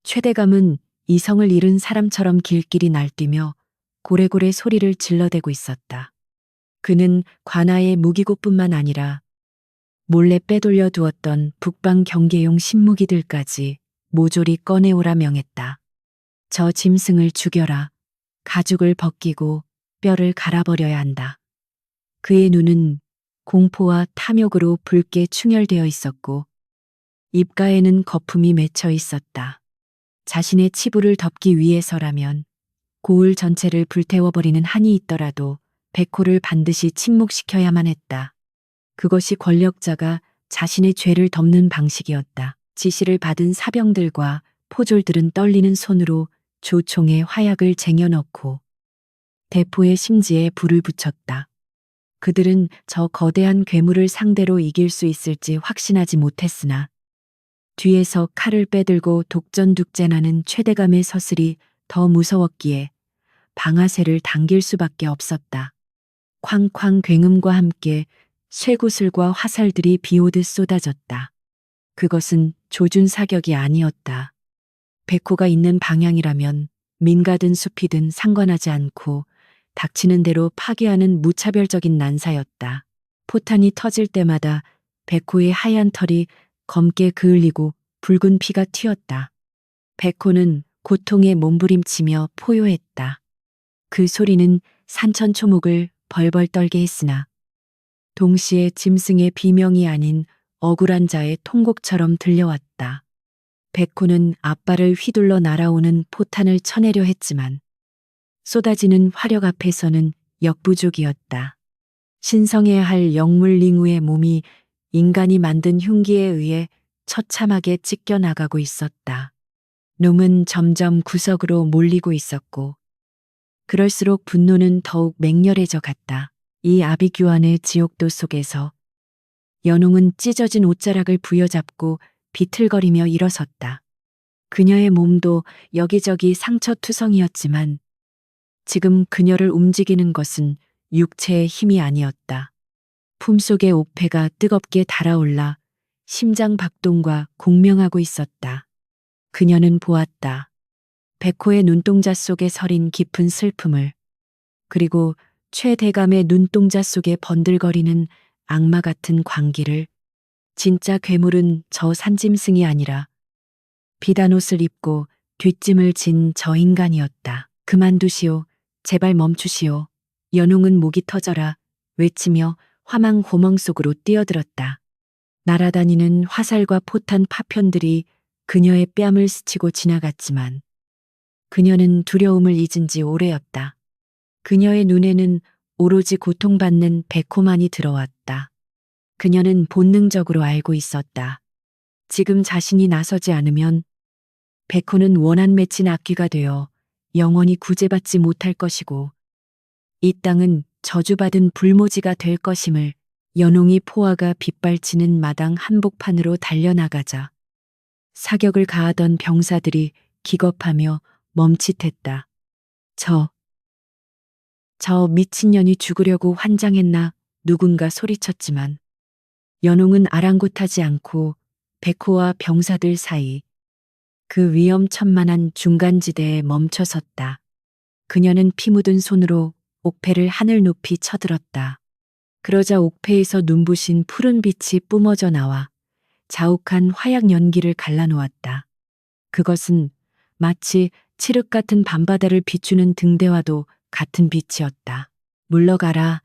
최대감은 이성을 잃은 사람처럼 길길이 날뛰며 고래고래 소리를 질러대고 있었다. 그는 관아의 무기고뿐만 아니라 몰래 빼돌려 두었던 북방 경계용 신무기들까지 모조리 꺼내오라 명했다. 저 짐승을 죽여라. 가죽을 벗기고 뼈를 갈아버려야 한다. 그의 눈은 공포와 탐욕으로 붉게 충혈되어 있었고 입가에는 거품이 맺혀 있었다. 자신의 치부를 덮기 위해서라면 고을 전체를 불태워버리는 한이 있더라도 백호를 반드시 침묵시켜야만 했다. 그것이 권력자가 자신의 죄를 덮는 방식이었다. 지시를 받은 사병들과 포졸들은 떨리는 손으로 조총에 화약을 쟁여넣고 대포의 심지에 불을 붙였다. 그들은 저 거대한 괴물을 상대로 이길 수 있을지 확신하지 못했으나 뒤에서 칼을 빼들고 독전둑젠하는 최대감의 서슬이 더 무서웠기에 방아쇠를 당길 수밖에 없었다. 쾅쾅 굉음과 함께 쇠구슬과 화살들이 비오듯 쏟아졌다. 그것은 조준 사격이 아니었다. 백호가 있는 방향이라면 민가든 숲이든 상관하지 않고 닥치는 대로 파괴하는 무차별적인 난사였다. 포탄이 터질 때마다 백호의 하얀 털이 검게 그을리고 붉은 피가 튀었다. 백호는 고통에 몸부림치며 포효했다. 그 소리는 산천초목을 벌벌 떨게 했으나 동시에 짐승의 비명이 아닌 억울한 자의 통곡처럼 들려왔다. 백호는 앞발을 휘둘러 날아오는 포탄을 쳐내려 했지만 쏟아지는 화력 앞에서는 역부족이었다. 신성해야 할 영물링우의 몸이 인간이 만든 흉기에 의해 처참하게 찢겨나가고 있었다. 놈은 점점 구석으로 몰리고 있었고 그럴수록 분노는 더욱 맹렬해져 갔다. 이 아비규환의 지옥도 속에서 연홍은 찢어진 옷자락을 부여잡고 비틀거리며 일어섰다. 그녀의 몸도 여기저기 상처투성이었지만 지금 그녀를 움직이는 것은 육체의 힘이 아니었다. 품속의 옥패가 뜨겁게 달아올라 심장 박동과 공명하고 있었다. 그녀는 보았다. 백호의 눈동자 속에 서린 깊은 슬픔을, 그리고 최대감의 눈동자 속에 번들거리는 악마 같은 광기를. 진짜 괴물은 저 산짐승이 아니라 비단 옷을 입고 뒷짐을 진 저 인간이었다. 그만두시오. 제발 멈추시오. 연홍은 목이 터져라 외치며 화망 고멍 속으로 뛰어들었다. 날아다니는 화살과 포탄 파편들이 그녀의 뺨을 스치고 지나갔지만 그녀는 두려움을 잊은 지 오래였다. 그녀의 눈에는 오로지 고통받는 백호만이 들어왔다. 그녀는 본능적으로 알고 있었다. 지금 자신이 나서지 않으면 백호는 원한 맺힌 악귀가 되어 영원히 구제받지 못할 것이고 이 땅은 저주받은 불모지가 될 것임을. 연홍이 포화가 빗발치는 마당 한복판으로 달려나가자 사격을 가하던 병사들이 기겁하며 멈칫했다. 저 미친년이 죽으려고 환장했나 누군가 소리쳤지만 연홍은 아랑곳하지 않고 백호와 병사들 사이 그 위험천만한 중간지대에 멈춰섰다. 그녀는 피 묻은 손으로 옥패를 하늘 높이 쳐들었다. 그러자 옥패에서 눈부신 푸른 빛이 뿜어져 나와 자욱한 화약 연기를 갈라놓았다. 그것은 마치 칠흑 같은 밤바다를 비추는 등대와도 같은 빛이었다. 물러가라.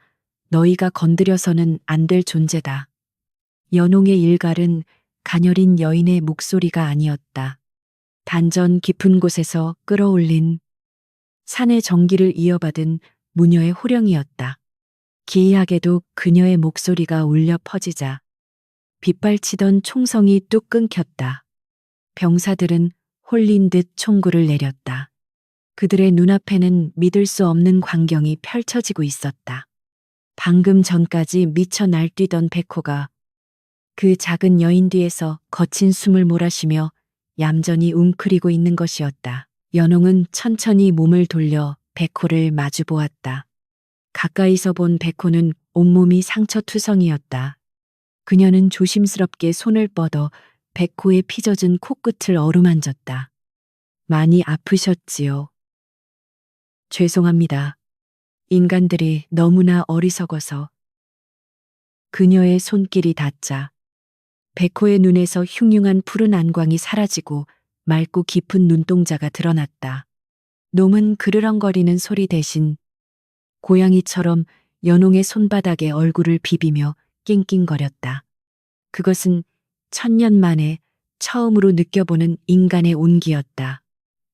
너희가 건드려서는 안 될 존재다. 연홍의 일갈은 가녀린 여인의 목소리가 아니었다. 단전 깊은 곳에서 끌어올린 산의 정기를 이어받은 무녀의 호령이었다. 기이하게도 그녀의 목소리가 울려 퍼지자 빗발치던 총성이 뚝 끊겼다. 병사들은 홀린 듯 총구를 내렸다. 그들의 눈앞에는 믿을 수 없는 광경이 펼쳐지고 있었다. 방금 전까지 미쳐 날뛰던 백호가 그 작은 여인 뒤에서 거친 숨을 몰아쉬며 얌전히 웅크리고 있는 것이었다. 연홍은 천천히 몸을 돌려 백호를 마주 보았다. 가까이서 본 백호는 온몸이 상처투성이었다. 그녀는 조심스럽게 손을 뻗어 백호의 피젖은 코끝을 어루만졌다. 많이 아프셨지요? 죄송합니다. 인간들이 너무나 어리석어서. 그녀의 손길이 닿자 백호의 눈에서 흉흉한 푸른 안광이 사라지고 맑고 깊은 눈동자가 드러났다. 놈은 그르렁거리는 소리 대신 고양이처럼 연홍의 손바닥에 얼굴을 비비며 낑낑거렸다. 그것은 천년 만에 처음으로 느껴보는 인간의 온기였다.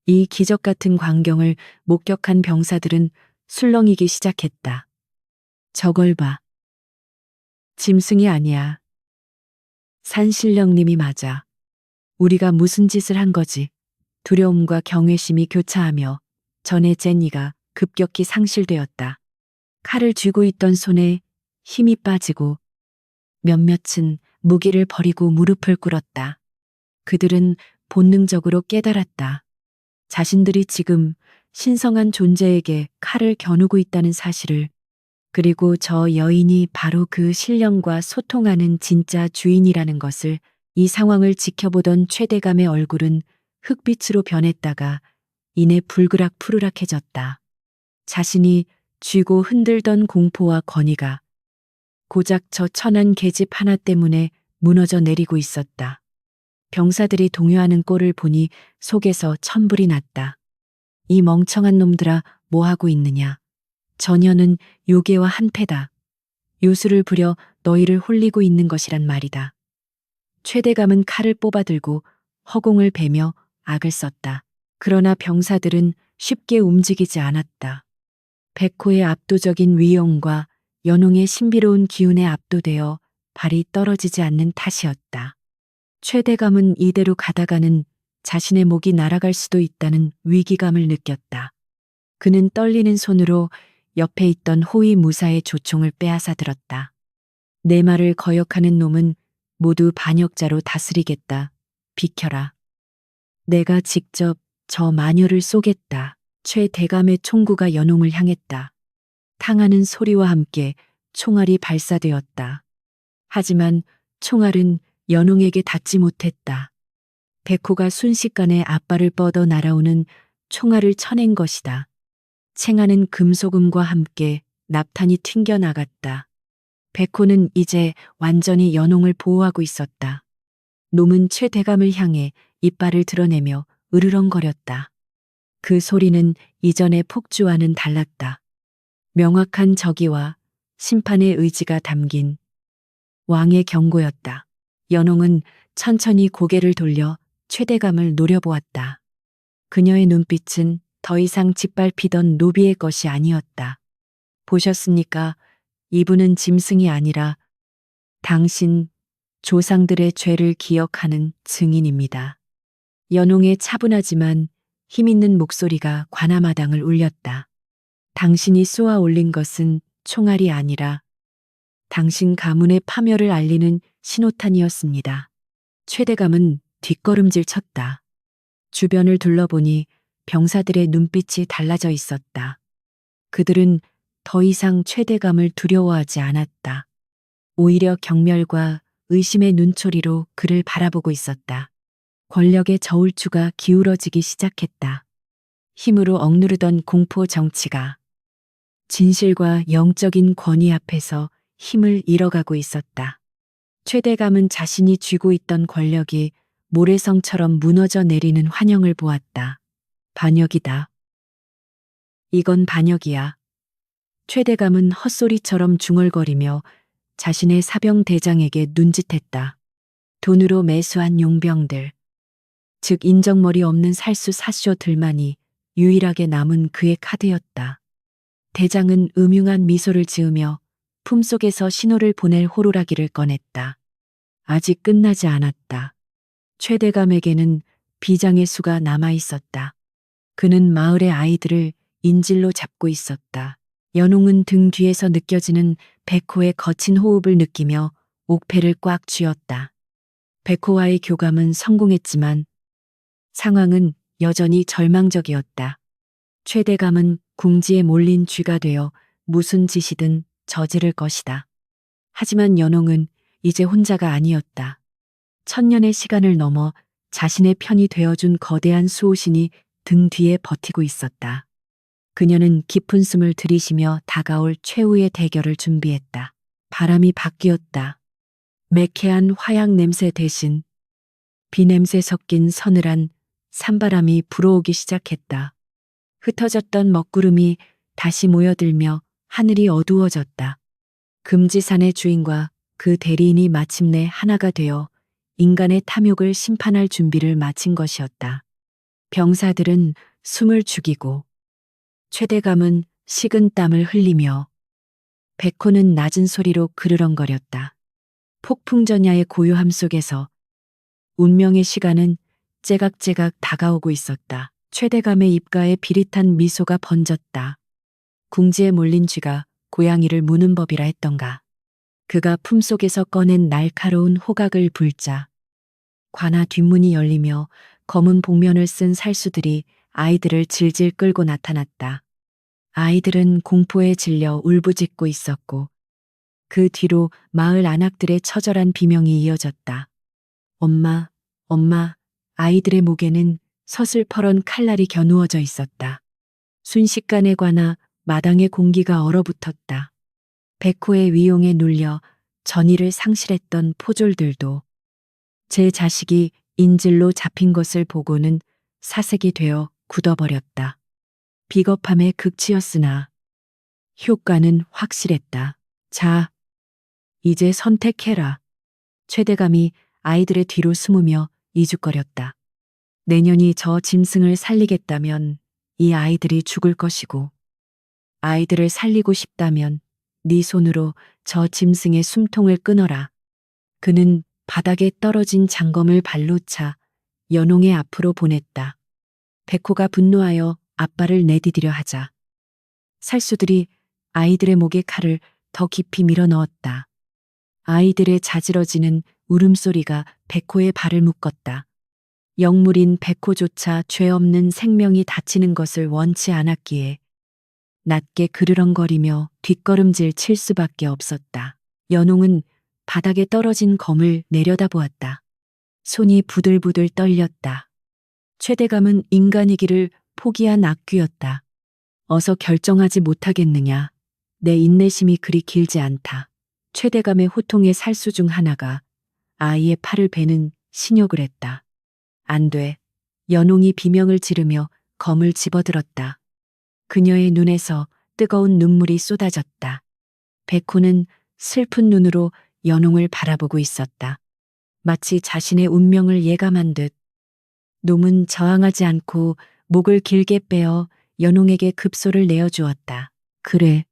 이 기적 같은 광경을 목격한 병사들은 술렁이기 시작했다. 저걸 봐. 짐승이 아니야. 산신령님이 맞아. 우리가 무슨 짓을 한 거지? 두려움과 경외심이 교차하며 전에 제니가 급격히 상실되었다. 칼을 쥐고 있던 손에 힘이 빠지고 몇몇은 무기를 버리고 무릎을 꿇었다. 그들은 본능적으로 깨달았다. 자신들이 지금 신성한 존재에게 칼을 겨누고 있다는 사실을. 그리고 저 여인이 바로 그 신령과 소통하는 진짜 주인이라는 것을. 이 상황을 지켜보던 최대감의 얼굴은 흑빛으로 변했다가 이내 불그락 푸르락해졌다. 자신이 쥐고 흔들던 공포와 권위가 고작 저 천한 계집 하나 때문에 무너져 내리고 있었다. 병사들이 동요하는 꼴을 보니 속에서 천불이 났다. 이 멍청한 놈들아, 뭐하고 있느냐. 전혀는 요괴와 한패다. 요술을 부려 너희를 홀리고 있는 것이란 말이다. 최대감은 칼을 뽑아들고 허공을 베며 악을 썼다. 그러나 병사들은 쉽게 움직이지 않았다. 백호의 압도적인 위용과 연홍의 신비로운 기운에 압도되어 발이 떨어지지 않는 탓이었다. 최대감은 이대로 가다가는 자신의 목이 날아갈 수도 있다는 위기감을 느꼈다. 그는 떨리는 손으로 옆에 있던 호위 무사의 조총을 빼앗아 들었다. 내 말을 거역하는 놈은 모두 반역자로 다스리겠다. 비켜라. 내가 직접 저 마녀를 쏘겠다. 최대감의 총구가 연홍을 향했다. 탕하는 소리와 함께 총알이 발사되었다. 하지만 총알은 연홍에게 닿지 못했다. 백호가 순식간에 앞발을 뻗어 날아오는 총알을 쳐낸 것이다. 챙하는 금소금과 함께 납탄이 튕겨나갔다. 백호는 이제 완전히 연홍을 보호하고 있었다. 놈은 최대감을 향해 이빨을 드러내며 으르렁거렸다. 그 소리는 이전의 폭주와는 달랐다. 명확한 적의와 심판의 의지가 담긴 왕의 경고였다. 연홍은 천천히 고개를 돌려 최대감을 노려보았다. 그녀의 눈빛은 더 이상 짓밟히던 노비의 것이 아니었다. 보셨습니까? 이분은 짐승이 아니라 당신 조상들의 죄를 기억하는 증인입니다. 연홍의 차분하지만 힘있는 목소리가 관아마당을 울렸다. 당신이 쏘아 올린 것은 총알이 아니라 당신 가문의 파멸을 알리는 신호탄이었습니다. 최대감은 뒷걸음질 쳤다. 주변을 둘러보니 병사들의 눈빛이 달라져 있었다. 그들은 더 이상 최대감을 두려워하지 않았다. 오히려 경멸과 의심의 눈초리로 그를 바라보고 있었다. 권력의 저울추가 기울어지기 시작했다. 힘으로 억누르던 공포 정치가 진실과 영적인 권위 앞에서 힘을 잃어가고 있었다. 최대감은 자신이 쥐고 있던 권력이 모래성처럼 무너져 내리는 환영을 보았다. 반역이다. 이건 반역이야. 최대감은 헛소리처럼 중얼거리며 자신의 사병 대장에게 눈짓했다. 돈으로 매수한 용병들, 즉 인정머리 없는 살수 사쇼들만이 유일하게 남은 그의 카드였다. 대장은 음흉한 미소를 지으며 품속에서 신호를 보낼 호루라기를 꺼냈다. 아직 끝나지 않았다. 최대감에게는 비장의 수가 남아 있었다. 그는 마을의 아이들을 인질로 잡고 있었다. 연홍은 등 뒤에서 느껴지는 백호의 거친 호흡을 느끼며 옥패를 꽉 쥐었다. 백호와의 교감은 성공했지만 상황은 여전히 절망적이었다. 최대감은 궁지에 몰린 쥐가 되어 무슨 짓이든 저지를 것이다. 하지만 연홍은 이제 혼자가 아니었다. 천년의 시간을 넘어 자신의 편이 되어준 거대한 수호신이 등 뒤에 버티고 있었다. 그녀는 깊은 숨을 들이쉬며 다가올 최후의 대결을 준비했다. 바람이 바뀌었다. 매캐한 화약 냄새 대신 비냄새 섞인 서늘한 산바람이 불어오기 시작했다. 흩어졌던 먹구름이 다시 모여들며 하늘이 어두워졌다. 금지산의 주인과 그 대리인이 마침내 하나가 되어 인간의 탐욕을 심판할 준비를 마친 것이었다. 병사들은 숨을 죽이고 최대감은 식은 땀을 흘리며 백호는 낮은 소리로 그르렁거렸다. 폭풍전야의 고요함 속에서 운명의 시간은 째각째각 다가오고 있었다. 최대감의 입가에 비릿한 미소가 번졌다. 궁지에 몰린 쥐가 고양이를 무는 법이라 했던가. 그가 품속에서 꺼낸 날카로운 호각을 불자 관아 뒷문이 열리며 검은 복면을 쓴 살수들이 아이들을 질질 끌고 나타났다. 아이들은 공포에 질려 울부짖고 있었고 그 뒤로 마을 안악들의 처절한 비명이 이어졌다. 엄마, 엄마, 아이들의 목에는 서슬퍼런 칼날이 겨누어져 있었다. 순식간에 관아 마당의 공기가 얼어붙었다. 백호의 위용에 눌려 전의를 상실했던 포졸들도 제 자식이 인질로 잡힌 것을 보고는 사색이 되어 굳어버렸다. 비겁함의 극치였으나 효과는 확실했다. 자, 이제 선택해라. 최대감이 아이들의 뒤로 숨으며 이죽거렸다. 내년이 저 짐승을 살리겠다면 이 아이들이 죽을 것이고 아이들을 살리고 싶다면 네 손으로 저 짐승의 숨통을 끊어라. 그는 바닥에 떨어진 장검을 발로 차 연홍의 앞으로 보냈다. 백호가 분노하여 앞발을 내디디려 하자 살수들이 아이들의 목에 칼을 더 깊이 밀어 넣었다. 아이들의 자지러지는 울음소리가 백호의 발을 묶었다. 영물인 백호조차 죄 없는 생명이 다치는 것을 원치 않았기에 낮게 그르렁거리며 뒷걸음질 칠 수밖에 없었다. 연홍은 바닥에 떨어진 검을 내려다보았다. 손이 부들부들 떨렸다. 최대감은 인간이기를 포기한 악귀였다. 어서 결정하지 못하겠느냐. 내 인내심이 그리 길지 않다. 최대감의 호통의 살수 중 하나가 아이의 팔을 베는 신욕을 했다. 안 돼. 연홍이 비명을 지르며 검을 집어들었다. 그녀의 눈에서 뜨거운 눈물이 쏟아졌다. 백호는 슬픈 눈으로 연홍을 바라보고 있었다. 마치 자신의 운명을 예감한 듯. 놈은 저항하지 않고 목을 길게 빼어 연홍에게 급소를 내어주었다. 그래.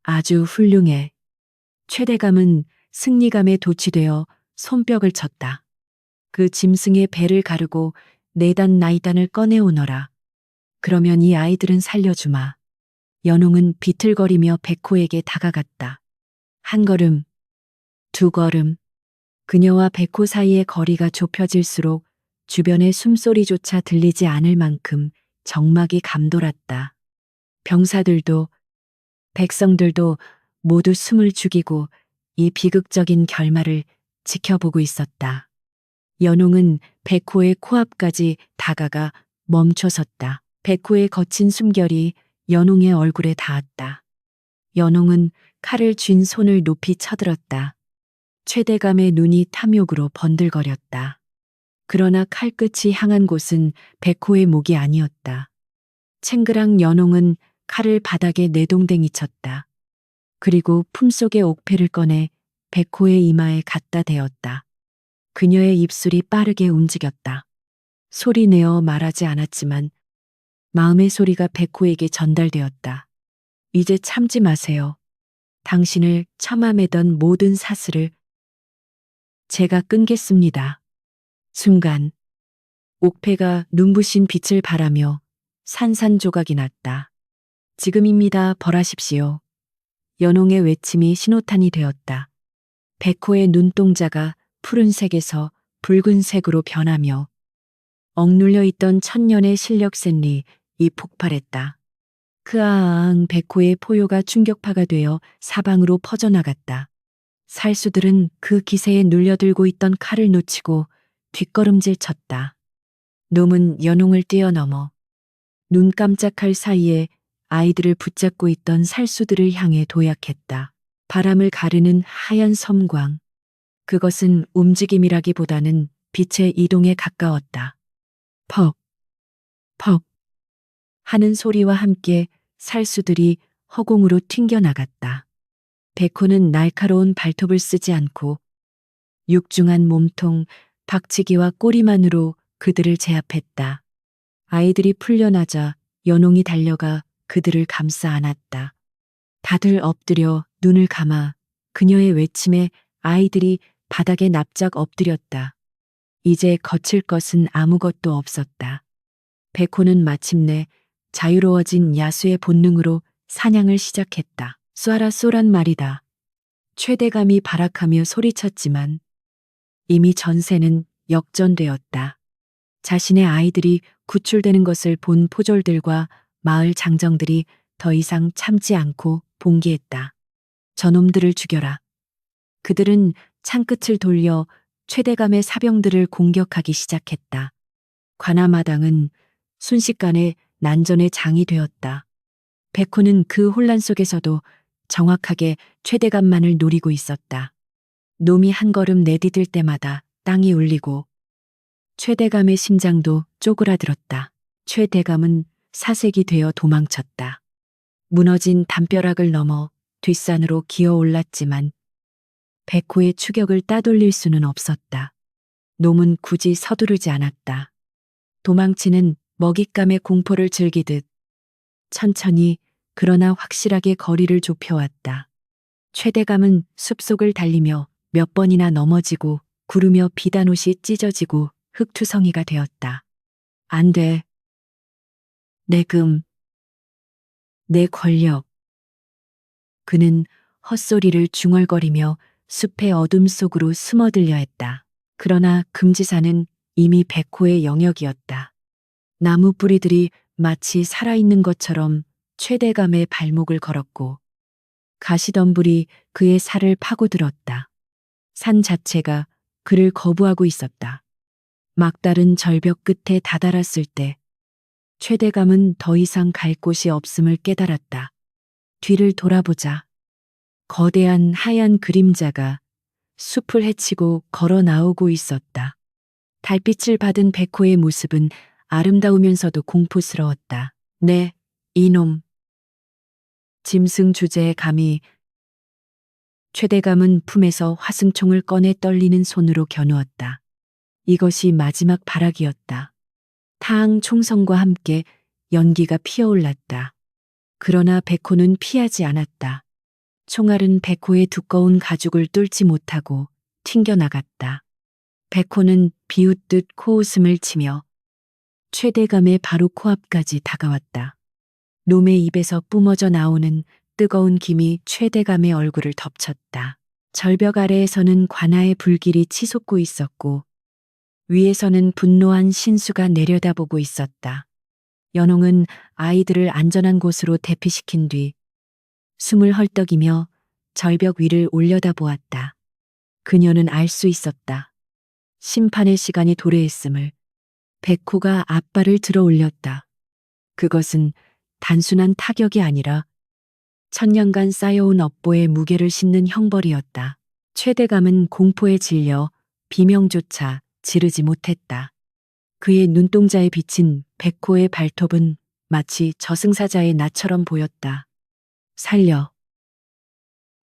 아주 훌륭해. 최대감은 승리감에 도취되어 손뼉을 쳤다. 그 짐승의 배를 가르고 내단 나이단을 꺼내오너라. 그러면 이 아이들은 살려주마. 연홍은 비틀거리며 백호에게 다가갔다. 한 걸음, 두 걸음. 그녀와 백호 사이의 거리가 좁혀질수록 주변의 숨소리조차 들리지 않을 만큼 적막이 감돌았다. 병사들도 백성들도 모두 숨을 죽이고 이 비극적인 결말을 지켜보고 있었다. 연홍은 백호의 코앞까지 다가가 멈춰섰다. 백호의 거친 숨결이 연홍의 얼굴에 닿았다. 연홍은 칼을 쥔 손을 높이 쳐들었다. 최대감의 눈이 탐욕으로 번들거렸다. 그러나 칼끝이 향한 곳은 백호의 목이 아니었다. 챙그랑 연홍은 칼을 바닥에 내동댕이 쳤다. 그리고 품속의 옥패를 꺼내 백호의 이마에 갖다 대었다. 그녀의 입술이 빠르게 움직였다. 소리내어 말하지 않았지만 마음의 소리가 백호에게 전달되었다. 이제 참지 마세요. 당신을 처맘매던 모든 사슬을 제가 끊겠습니다. 순간 옥패가 눈부신 빛을 발하며 산산조각이 났다. 지금입니다. 벌하십시오. 연홍의 외침이 신호탄이 되었다. 백호의 눈동자가 푸른색에서 붉은색으로 변하며 억눌려 있던 천년의 실력센리 이 폭발했다. 크아앙 백호의 포효가 충격파가 되어 사방으로 퍼져나갔다. 살수들은 그 기세에 눌려들고 있던 칼을 놓치고 뒷걸음질 쳤다. 놈은 연홍을 뛰어넘어 눈 깜짝할 사이에 아이들을 붙잡고 있던 살수들을 향해 도약했다. 바람을 가르는 하얀 섬광. 그것은 움직임이라기보다는 빛의 이동에 가까웠다. 퍽, 퍽 하는 소리와 함께 살수들이 허공으로 튕겨나갔다. 백호는 날카로운 발톱을 쓰지 않고 육중한 몸통, 박치기와 꼬리만으로 그들을 제압했다. 아이들이 풀려나자 연홍이 달려가 그들을 감싸 안았다. 다들 엎드려 눈을 감아 그녀의 외침에 아이들이 바닥에 납작 엎드렸다. 이제 거칠 것은 아무것도 없었다. 백호는 마침내 자유로워진 야수의 본능으로 사냥을 시작했다. 쏘아라 쏘란 말이다. 최대감이 발악하며 소리쳤지만 이미 전세는 역전되었다. 자신의 아이들이 구출되는 것을 본 포졸들과 마을 장정들이 더 이상 참지 않고 봉기했다. 저놈들을 죽여라. 그들은 창끝을 돌려 최대감의 사병들을 공격하기 시작했다. 관아마당은 순식간에 난전의 장이 되었다. 백호는 그 혼란 속에서도 정확하게 최대감만을 노리고 있었다. 놈이 한 걸음 내디딜 때마다 땅이 울리고 최대감의 심장도 쪼그라들었다. 최대감은 사색이 되어 도망쳤다. 무너진 담벼락을 넘어 뒷산으로 기어 올랐지만 백호의 추격을 따돌릴 수는 없었다. 놈은 굳이 서두르지 않았다. 도망치는 먹잇감의 공포를 즐기듯 천천히 그러나 확실하게 거리를 좁혀왔다. 최대감은 숲속을 달리며 몇 번이나 넘어지고 구르며 비단옷이 찢어지고 흙투성이가 되었다. 안 돼. 내 금, 내 권력. 그는 헛소리를 중얼거리며 숲의 어둠 속으로 숨어들려 했다. 그러나 금지사는 이미 백호의 영역이었다. 나무 뿌리들이 마치 살아있는 것처럼 최대감의 발목을 걸었고 가시덤불이 그의 살을 파고들었다. 산 자체가 그를 거부하고 있었다. 막다른 절벽 끝에 다다랐을 때 최대감은 더 이상 갈 곳이 없음을 깨달았다. 뒤를 돌아보자. 거대한 하얀 그림자가 숲을 헤치고 걸어 나오고 있었다. 달빛을 받은 백호의 모습은 아름다우면서도 공포스러웠다. 네, 이놈. 짐승 주제에 감히. 최대감은 품에서 화승총을 꺼내 떨리는 손으로 겨누었다. 이것이 마지막 발악이었다. 타항 총성과 함께 연기가 피어올랐다. 그러나 백호는 피하지 않았다. 총알은 백호의 두꺼운 가죽을 뚫지 못하고 튕겨나갔다. 백호는 비웃듯 코웃음을 치며 최대감의 바로 코앞까지 다가왔다. 놈의 입에서 뿜어져 나오는 뜨거운 김이 최대감의 얼굴을 덮쳤다. 절벽 아래에서는 관아의 불길이 치솟고 있었고 위에서는 분노한 신수가 내려다보고 있었다. 연홍은 아이들을 안전한 곳으로 대피시킨 뒤 숨을 헐떡이며 절벽 위를 올려다보았다. 그녀는 알 수 있었다. 심판의 시간이 도래했음을. 백호가 앞발을 들어 올렸다. 그것은 단순한 타격이 아니라 천년간 쌓여온 업보의 무게를 싣는 형벌이었다. 최대감은 공포에 질려 비명조차 지르지 못했다. 그의 눈동자에 비친 백호의 발톱은 마치 저승사자의 낯처럼 보였다.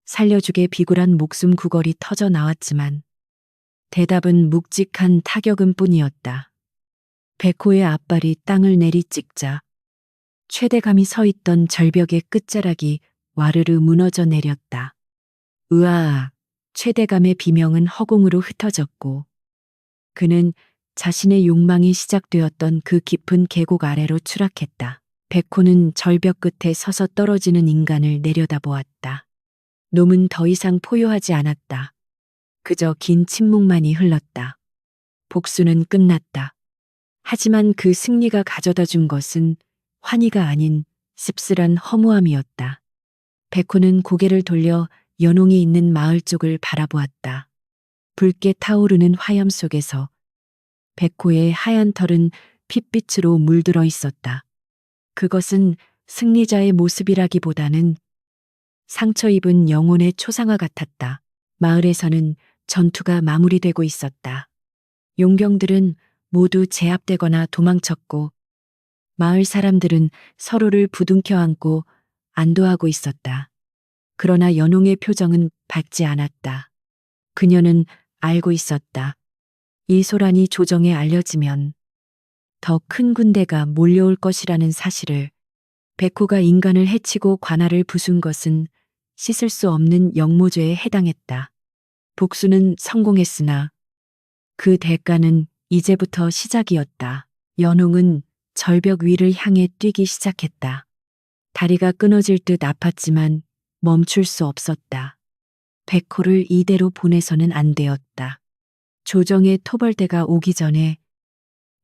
살려주게 비굴한 목숨 구걸이 터져 나왔지만 대답은 묵직한 타격음 뿐이었다. 백호의 앞발이 땅을 내리찍자 최대감이 서 있던 절벽의 끝자락이 와르르 무너져 내렸다. 으아, 최대감의 비명은 허공으로 흩어졌고 그는 자신의 욕망이 시작되었던 그 깊은 계곡 아래로 추락했다. 백호는 절벽 끝에 서서 떨어지는 인간을 내려다보았다. 놈은 더 이상 포효하지 않았다. 그저 긴 침묵만이 흘렀다. 복수는 끝났다. 하지만 그 승리가 가져다 준 것은 환희가 아닌 씁쓸한 허무함이었다. 백호는 고개를 돌려 연홍이 있는 마을 쪽을 바라보았다. 붉게 타오르는 화염 속에서 백호의 하얀 털은 핏빛으로 물들어 있었다. 그것은 승리자의 모습이라기보다는 상처 입은 영혼의 초상화 같았다. 마을에서는 전투가 마무리되고 있었다. 용병들은 모두 제압되거나 도망쳤고 마을 사람들은 서로를 부둥켜 안고 안도하고 있었다. 그러나 연홍의 표정은 밝지 않았다. 그녀는 알고 있었다. 이 소란이 조정에 알려지면 더 큰 군대가 몰려올 것이라는 사실을. 백호가 인간을 해치고 관아를 부순 것은 씻을 수 없는 역모죄에 해당했다. 복수는 성공했으나 그 대가는 이제부터 시작이었다. 연홍은 절벽 위를 향해 뛰기 시작했다. 다리가 끊어질 듯 아팠지만 멈출 수 없었다. 백호를 이대로 보내서는 안 되었다. 조정의 토벌대가 오기 전에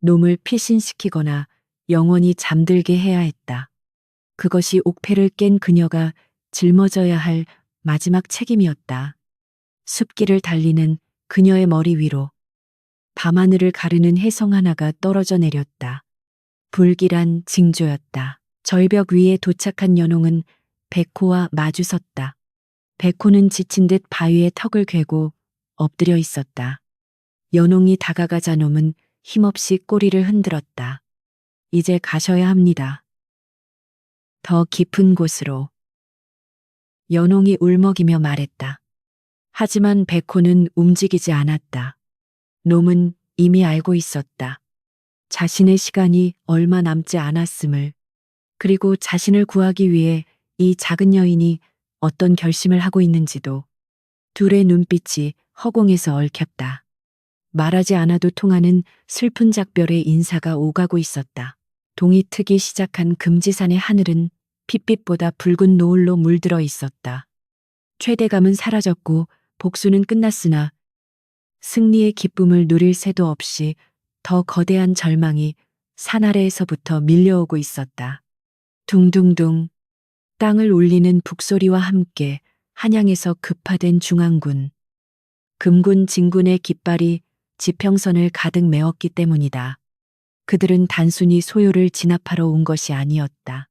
놈을 피신시키거나 영원히 잠들게 해야 했다. 그것이 옥패를 깬 그녀가 짊어져야 할 마지막 책임이었다. 숲길을 달리는 그녀의 머리 위로 밤하늘을 가르는 혜성 하나가 떨어져 내렸다. 불길한 징조였다. 절벽 위에 도착한 연홍은 백호와 마주섰다. 백호는 지친 듯 바위에 턱을 괴고 엎드려 있었다. 연홍이 다가가자 놈은 힘없이 꼬리를 흔들었다. 이제 가셔야 합니다. 더 깊은 곳으로. 연홍이 울먹이며 말했다. 하지만 백호는 움직이지 않았다. 놈은 이미 알고 있었다. 자신의 시간이 얼마 남지 않았음을, 그리고 자신을 구하기 위해 이 작은 여인이 어떤 결심을 하고 있는지도. 둘의 눈빛이 허공에서 얽혔다. 말하지 않아도 통하는 슬픈 작별의 인사가 오가고 있었다. 동이 트기 시작한 금지산의 하늘은 핏빛보다 붉은 노을로 물들어 있었다. 최대감은 사라졌고 복수는 끝났으나 승리의 기쁨을 누릴 새도 없이 더 거대한 절망이 산 아래에서부터 밀려오고 있었다. 둥둥둥 땅을 울리는 북소리와 함께 한양에서 급파된 중앙군, 금군, 진군의 깃발이 지평선을 가득 메웠기 때문이다. 그들은 단순히 소요를 진압하러 온 것이 아니었다.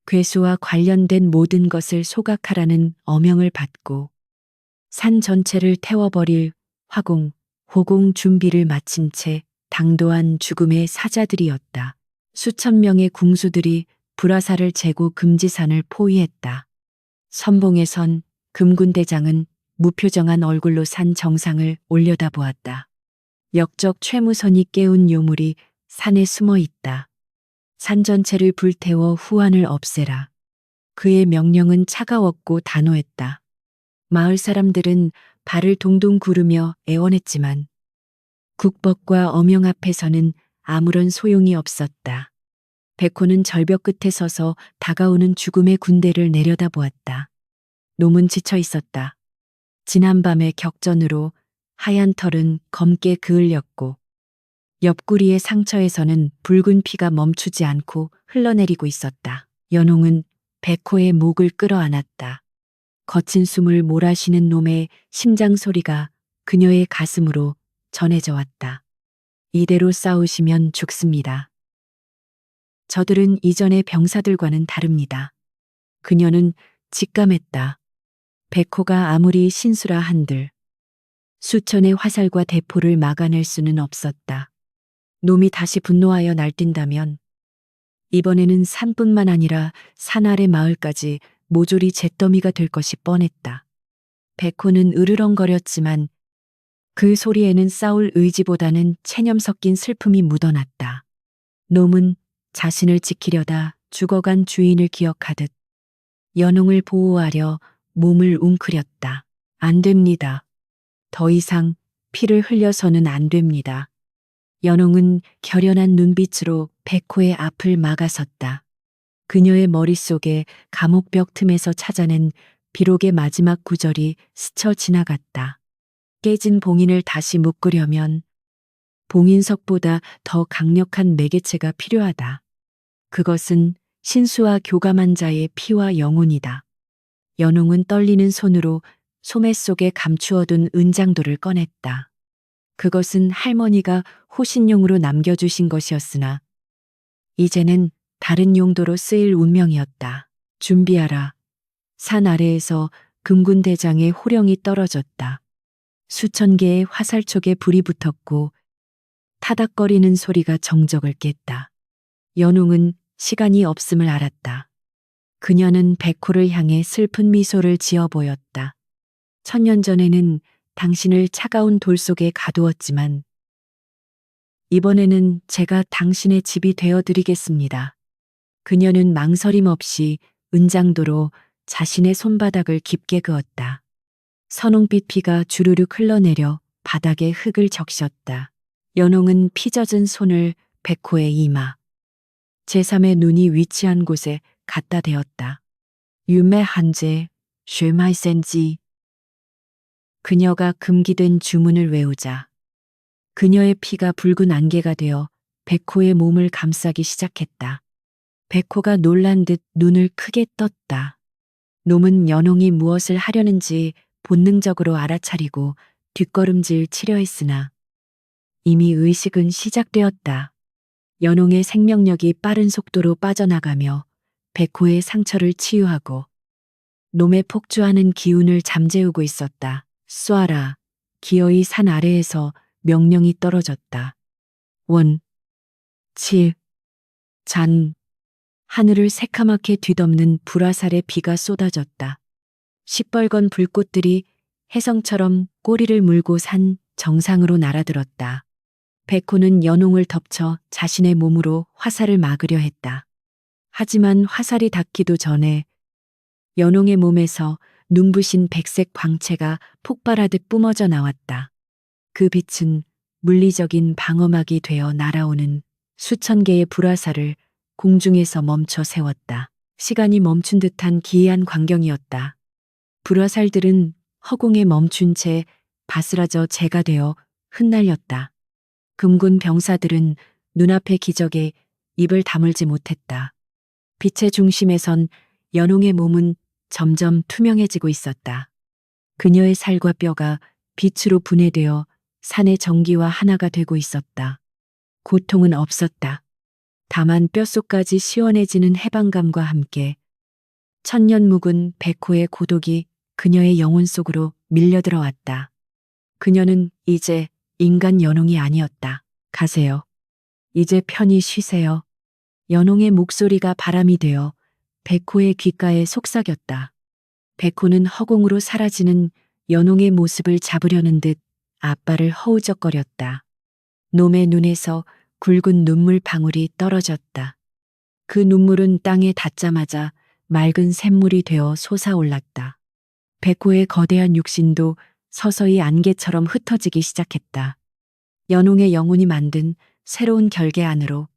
괴수와 관련된 모든 것을 소각하라는 어명을 받고 산 전체를 태워버릴 화공, 호공 준비를 마친 채 당도한 죽음의 사자들이었다. 수천 명의 궁수들이 불화살을 재고 금지산을 포위했다. 선봉에선 금군대장은 무표정한 얼굴로 산 정상을 올려다보았다. 역적 최무선이 깨운 요물이 산에 숨어 있다. 산 전체를 불태워 후환을 없애라. 그의 명령은 차가웠고 단호했다. 마을 사람들은 발을 동동 구르며 애원했지만 국법과 어명 앞에서는 아무런 소용이 없었다. 백호는 절벽 끝에 서서 다가오는 죽음의 군대를 내려다보았다. 놈은 지쳐 있었다. 지난밤의 격전으로 하얀 털은 검게 그을렸고 옆구리의 상처에서는 붉은 피가 멈추지 않고 흘러내리고 있었다. 연홍은 백호의 목을 끌어안았다. 거친 숨을 몰아쉬는 놈의 심장 소리가 그녀의 가슴으로 전해져 왔다. 이대로 싸우시면 죽습니다. 저들은 이전의 병사들과는 다릅니다. 그녀는 직감했다. 백호가 아무리 신수라 한들 수천의 화살과 대포를 막아낼 수는 없었다. 놈이 다시 분노하여 날뛴다면 이번에는 산뿐만 아니라 산 아래 마을까지 모조리 잿더미가 될 것이 뻔했다. 백호는 으르렁거렸지만 그 소리에는 싸울 의지보다는 체념 섞인 슬픔이 묻어났다. 놈은 자신을 지키려다 죽어간 주인을 기억하듯 연홍을 보호하려 몸을 웅크렸다. 안 됩니다. 더 이상 피를 흘려서는 안 됩니다. 연홍은 결연한 눈빛으로 백호의 앞을 막아섰다. 그녀의 머릿속에 감옥벽 틈에서 찾아낸 비록의 마지막 구절이 스쳐 지나갔다. 깨진 봉인을 다시 묶으려면 봉인석보다 더 강력한 매개체가 필요하다. 그것은 신수와 교감한 자의 피와 영혼이다. 연홍은 떨리는 손으로 소매 속에 감추어둔 은장도를 꺼냈다. 그것은 할머니가 호신용으로 남겨주신 것이었으나 이제는 다른 용도로 쓰일 운명이었다. 준비하라. 산 아래에서 금군대장의 호령이 떨어졌다. 수천 개의 화살촉에 불이 붙었고 타닥거리는 소리가 정적을 깼다. 연홍은 시간이 없음을 알았다. 그녀는 백호를 향해 슬픈 미소를 지어 보였다. 1000년 전에는 당신을 차가운 돌 속에 가두었지만 이번에는 제가 당신의 집이 되어드리겠습니다. 그녀는 망설임 없이 은장도로 자신의 손바닥을 깊게 그었다. 선홍빛 피가 주르륵 흘러내려 바닥에 흙을 적셨다. 연홍은 피 젖은 손을 백호의 이마, 제3의 눈이 위치한 곳에 갖다 대었다. 유매 한제, 쉐마이센지. 그녀가 금기된 주문을 외우자 그녀의 피가 붉은 안개가 되어 백호의 몸을 감싸기 시작했다. 백호가 놀란 듯 눈을 크게 떴다. 놈은 연홍이 무엇을 하려는지 본능적으로 알아차리고 뒷걸음질 치려 했으나 이미 의식은 시작되었다. 연홍의 생명력이 빠른 속도로 빠져나가며 백호의 상처를 치유하고 놈의 폭주하는 기운을 잠재우고 있었다. 쏴라. 기어이 산 아래에서 명령이 떨어졌다. 원, 칠, 잔. 하늘을 새카맣게 뒤덮는 불화살의 비가 쏟아졌다. 시뻘건 불꽃들이 혜성처럼 꼬리를 물고 산 정상으로 날아들었다. 백호는 연홍을 덮쳐 자신의 몸으로 화살을 막으려 했다. 하지만 화살이 닿기도 전에 연홍의 몸에서 눈부신 백색 광채가 폭발하듯 뿜어져 나왔다. 그 빛은 물리적인 방어막이 되어 날아오는 수천 개의 불화살을 공중에서 멈춰 세웠다. 시간이 멈춘 듯한 기이한 광경이었다. 불화살들은 허공에 멈춘 채 바스라져 재가 되어 흩날렸다. 금군 병사들은 눈앞의 기적에 입을 다물지 못했다. 빛의 중심에선 연홍의 몸은 점점 투명해지고 있었다. 그녀의 살과 뼈가 빛으로 분해되어 산의 전기와 하나가 되고 있었다. 고통은 없었다. 다만 뼛속까지 시원해지는 해방감과 함께 천년 묵은 백호의 고독이 그녀의 영혼 속으로 밀려들어왔다. 그녀는 이제 인간 연홍이 아니었다. 가세요. 이제 편히 쉬세요. 연홍의 목소리가 바람이 되어 백호의 귓가에 속삭였다. 백호는 허공으로 사라지는 연홍의 모습을 잡으려는 듯 앞발을 허우적거렸다. 놈의 눈에서 굵은 눈물 방울이 떨어졌다. 그 눈물은 땅에 닿자마자 맑은 샘물이 되어 솟아올랐다. 백호의 거대한 육신도 서서히 안개처럼 흩어지기 시작했다. 연홍의 영혼이 만든 새로운 결계 안으로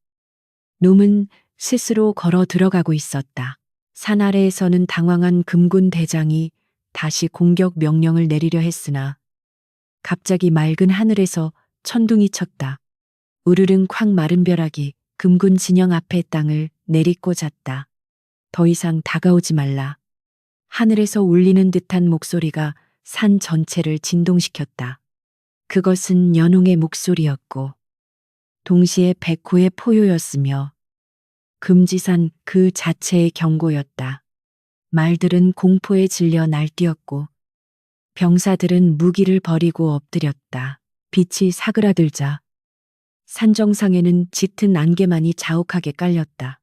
놈은 스스로 걸어 들어가고 있었다. 산 아래에서는 당황한 금군 대장이 다시 공격 명령을 내리려 했으나 갑자기 맑은 하늘에서 천둥이 쳤다. 우르릉 쾅 마른 벼락이 금군 진영 앞의 땅을 내리꽂았다. 더 이상 다가오지 말라. 하늘에서 울리는 듯한 목소리가 산 전체를 진동시켰다. 그것은 연홍의 목소리였고 동시에 백호의 포효였으며 금지산 그 자체의 경고였다. 말들은 공포에 질려 날뛰었고 병사들은 무기를 버리고 엎드렸다. 빛이 사그라들자 산 정상에는 짙은 안개만이 자욱하게 깔렸다.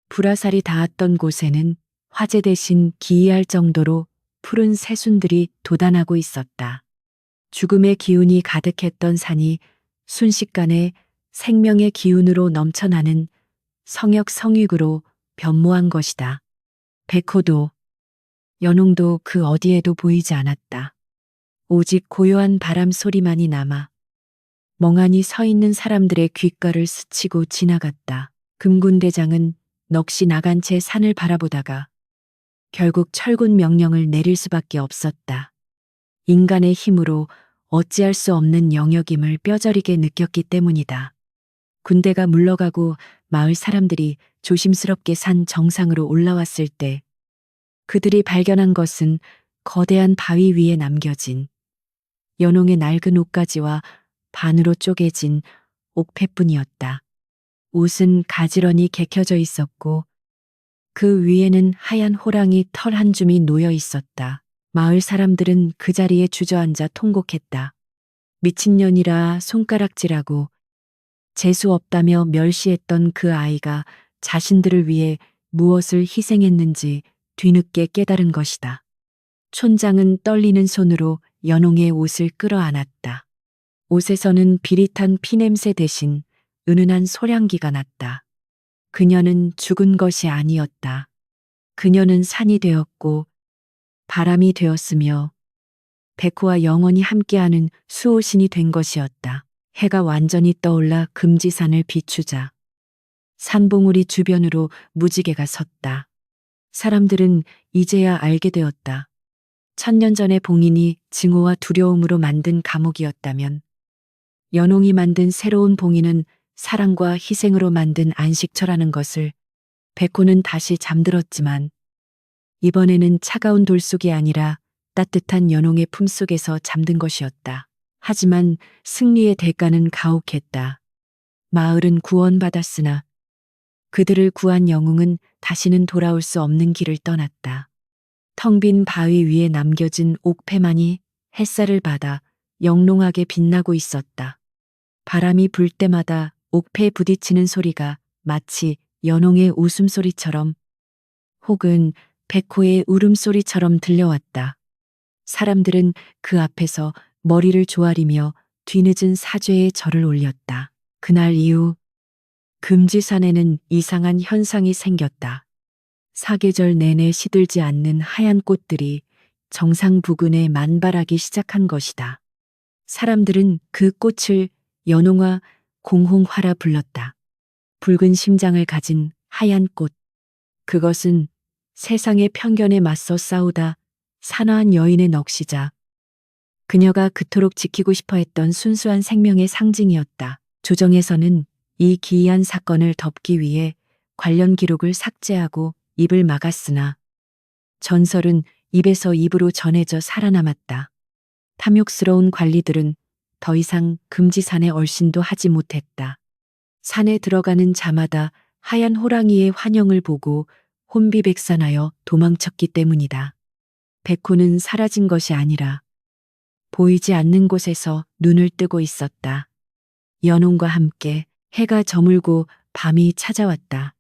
불화살이 닿았던 곳에는 화재 대신 기이할 정도로 푸른 새순들이 돋아나고 있었다. 죽음의 기운이 가득했던 산이 순식간에 생명의 기운으로 넘쳐나는 성역성익으로 변모한 것이다. 백호도 연홍도 그 어디에도 보이지 않았다. 오직 고요한 바람 소리만이 남아 멍하니 서 있는 사람들의 귓가를 스치고 지나갔다. 금군 대장은 넋이 나간 채 산을 바라보다가 결국 철군 명령을 내릴 수밖에 없었다. 인간의 힘으로 어찌할 수 없는 영역임을 뼈저리게 느꼈기 때문이다. 군대가 물러가고 마을 사람들이 조심스럽게 산 정상으로 올라왔을 때 그들이 발견한 것은 거대한 바위 위에 남겨진 연홍의 낡은 옷가지와 반으로 쪼개진 옥패뿐이었다. 옷은 가지런히 개켜져 있었고 그 위에는 하얀 호랑이 털 한 줌이 놓여 있었다. 마을 사람들은 그 자리에 주저앉아 통곡했다. 미친년이라 손가락질하고 재수 없다며 멸시했던 그 아이가 자신들을 위해 무엇을 희생했는지 뒤늦게 깨달은 것이다. 촌장은 떨리는 손으로 연홍의 옷을 끌어안았다. 옷에서는 비릿한 피냄새 대신 은은한 소량기가 났다. 그녀는 죽은 것이 아니었다. 그녀는 산이 되었고 바람이 되었으며 백호와 영원히 함께하는 수호신이 된 것이었다. 해가 완전히 떠올라 금지산을 비추자 산봉우리 주변으로 무지개가 섰다. 사람들은 이제야 알게 되었다. 천년 전의 봉인이 증오와 두려움으로 만든 감옥이었다면 연홍이 만든 새로운 봉인은 사랑과 희생으로 만든 안식처라는 것을 백호는 다시 잠들었지만 이번에는 차가운 돌속이 아니라 따뜻한 연홍의 품속에서 잠든 것이었다. 하지만 승리의 대가는 가혹했다. 마을은 구원받았으나 그들을 구한 영웅은 다시는 돌아올 수 없는 길을 떠났다. 텅 빈 바위 위에 남겨진 옥패만이 햇살을 받아 영롱하게 빛나고 있었다. 바람이 불 때마다 옥패에 부딪히는 소리가 마치 연홍의 웃음소리처럼 혹은 백호의 울음소리처럼 들려왔다. 사람들은 그 앞에서 머리를 조아리며 뒤늦은 사죄의 절을 올렸다. 그날 이후 금지산에는 이상한 현상이 생겼다. 사계절 내내 시들지 않는 하얀 꽃들이 정상 부근에 만발하기 시작한 것이다. 사람들은 그 꽃을 연홍아, 공홍화라 불렀다. 붉은 심장을 가진 하얀 꽃. 그것은 세상의 편견에 맞서 싸우다 산화한 여인의 넋이자 그녀가 그토록 지키고 싶어 했던 순수한 생명의 상징이었다. 조정에서는 이 기이한 사건을 덮기 위해 관련 기록을 삭제하고 입을 막았으나 전설은 입에서 입으로 전해져 살아남았다. 탐욕스러운 관리들은 더 이상 금지산에 얼씬도 하지 못했다. 산에 들어가는 자마다 하얀 호랑이의 환영을 보고 혼비백산하여 도망쳤기 때문이다. 백호는 사라진 것이 아니라 보이지 않는 곳에서 눈을 뜨고 있었다. 연홍과 함께 해가 저물고 밤이 찾아왔다.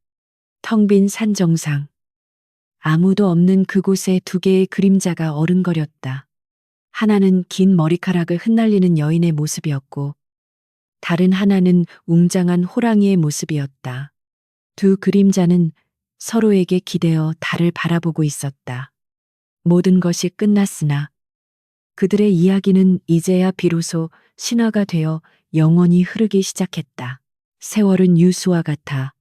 텅 빈 산 정상. 아무도 없는 그곳에 두 개의 그림자가 어른거렸다. 하나는 긴 머리카락을 흩날리는 여인의 모습이었고 다른 하나는 웅장한 호랑이의 모습이었다. 두 그림자는 서로에게 기대어 달을 바라보고 있었다. 모든 것이 끝났으나 그들의 이야기는 이제야 비로소 신화가 되어 영원히 흐르기 시작했다. 세월은 유수와 같아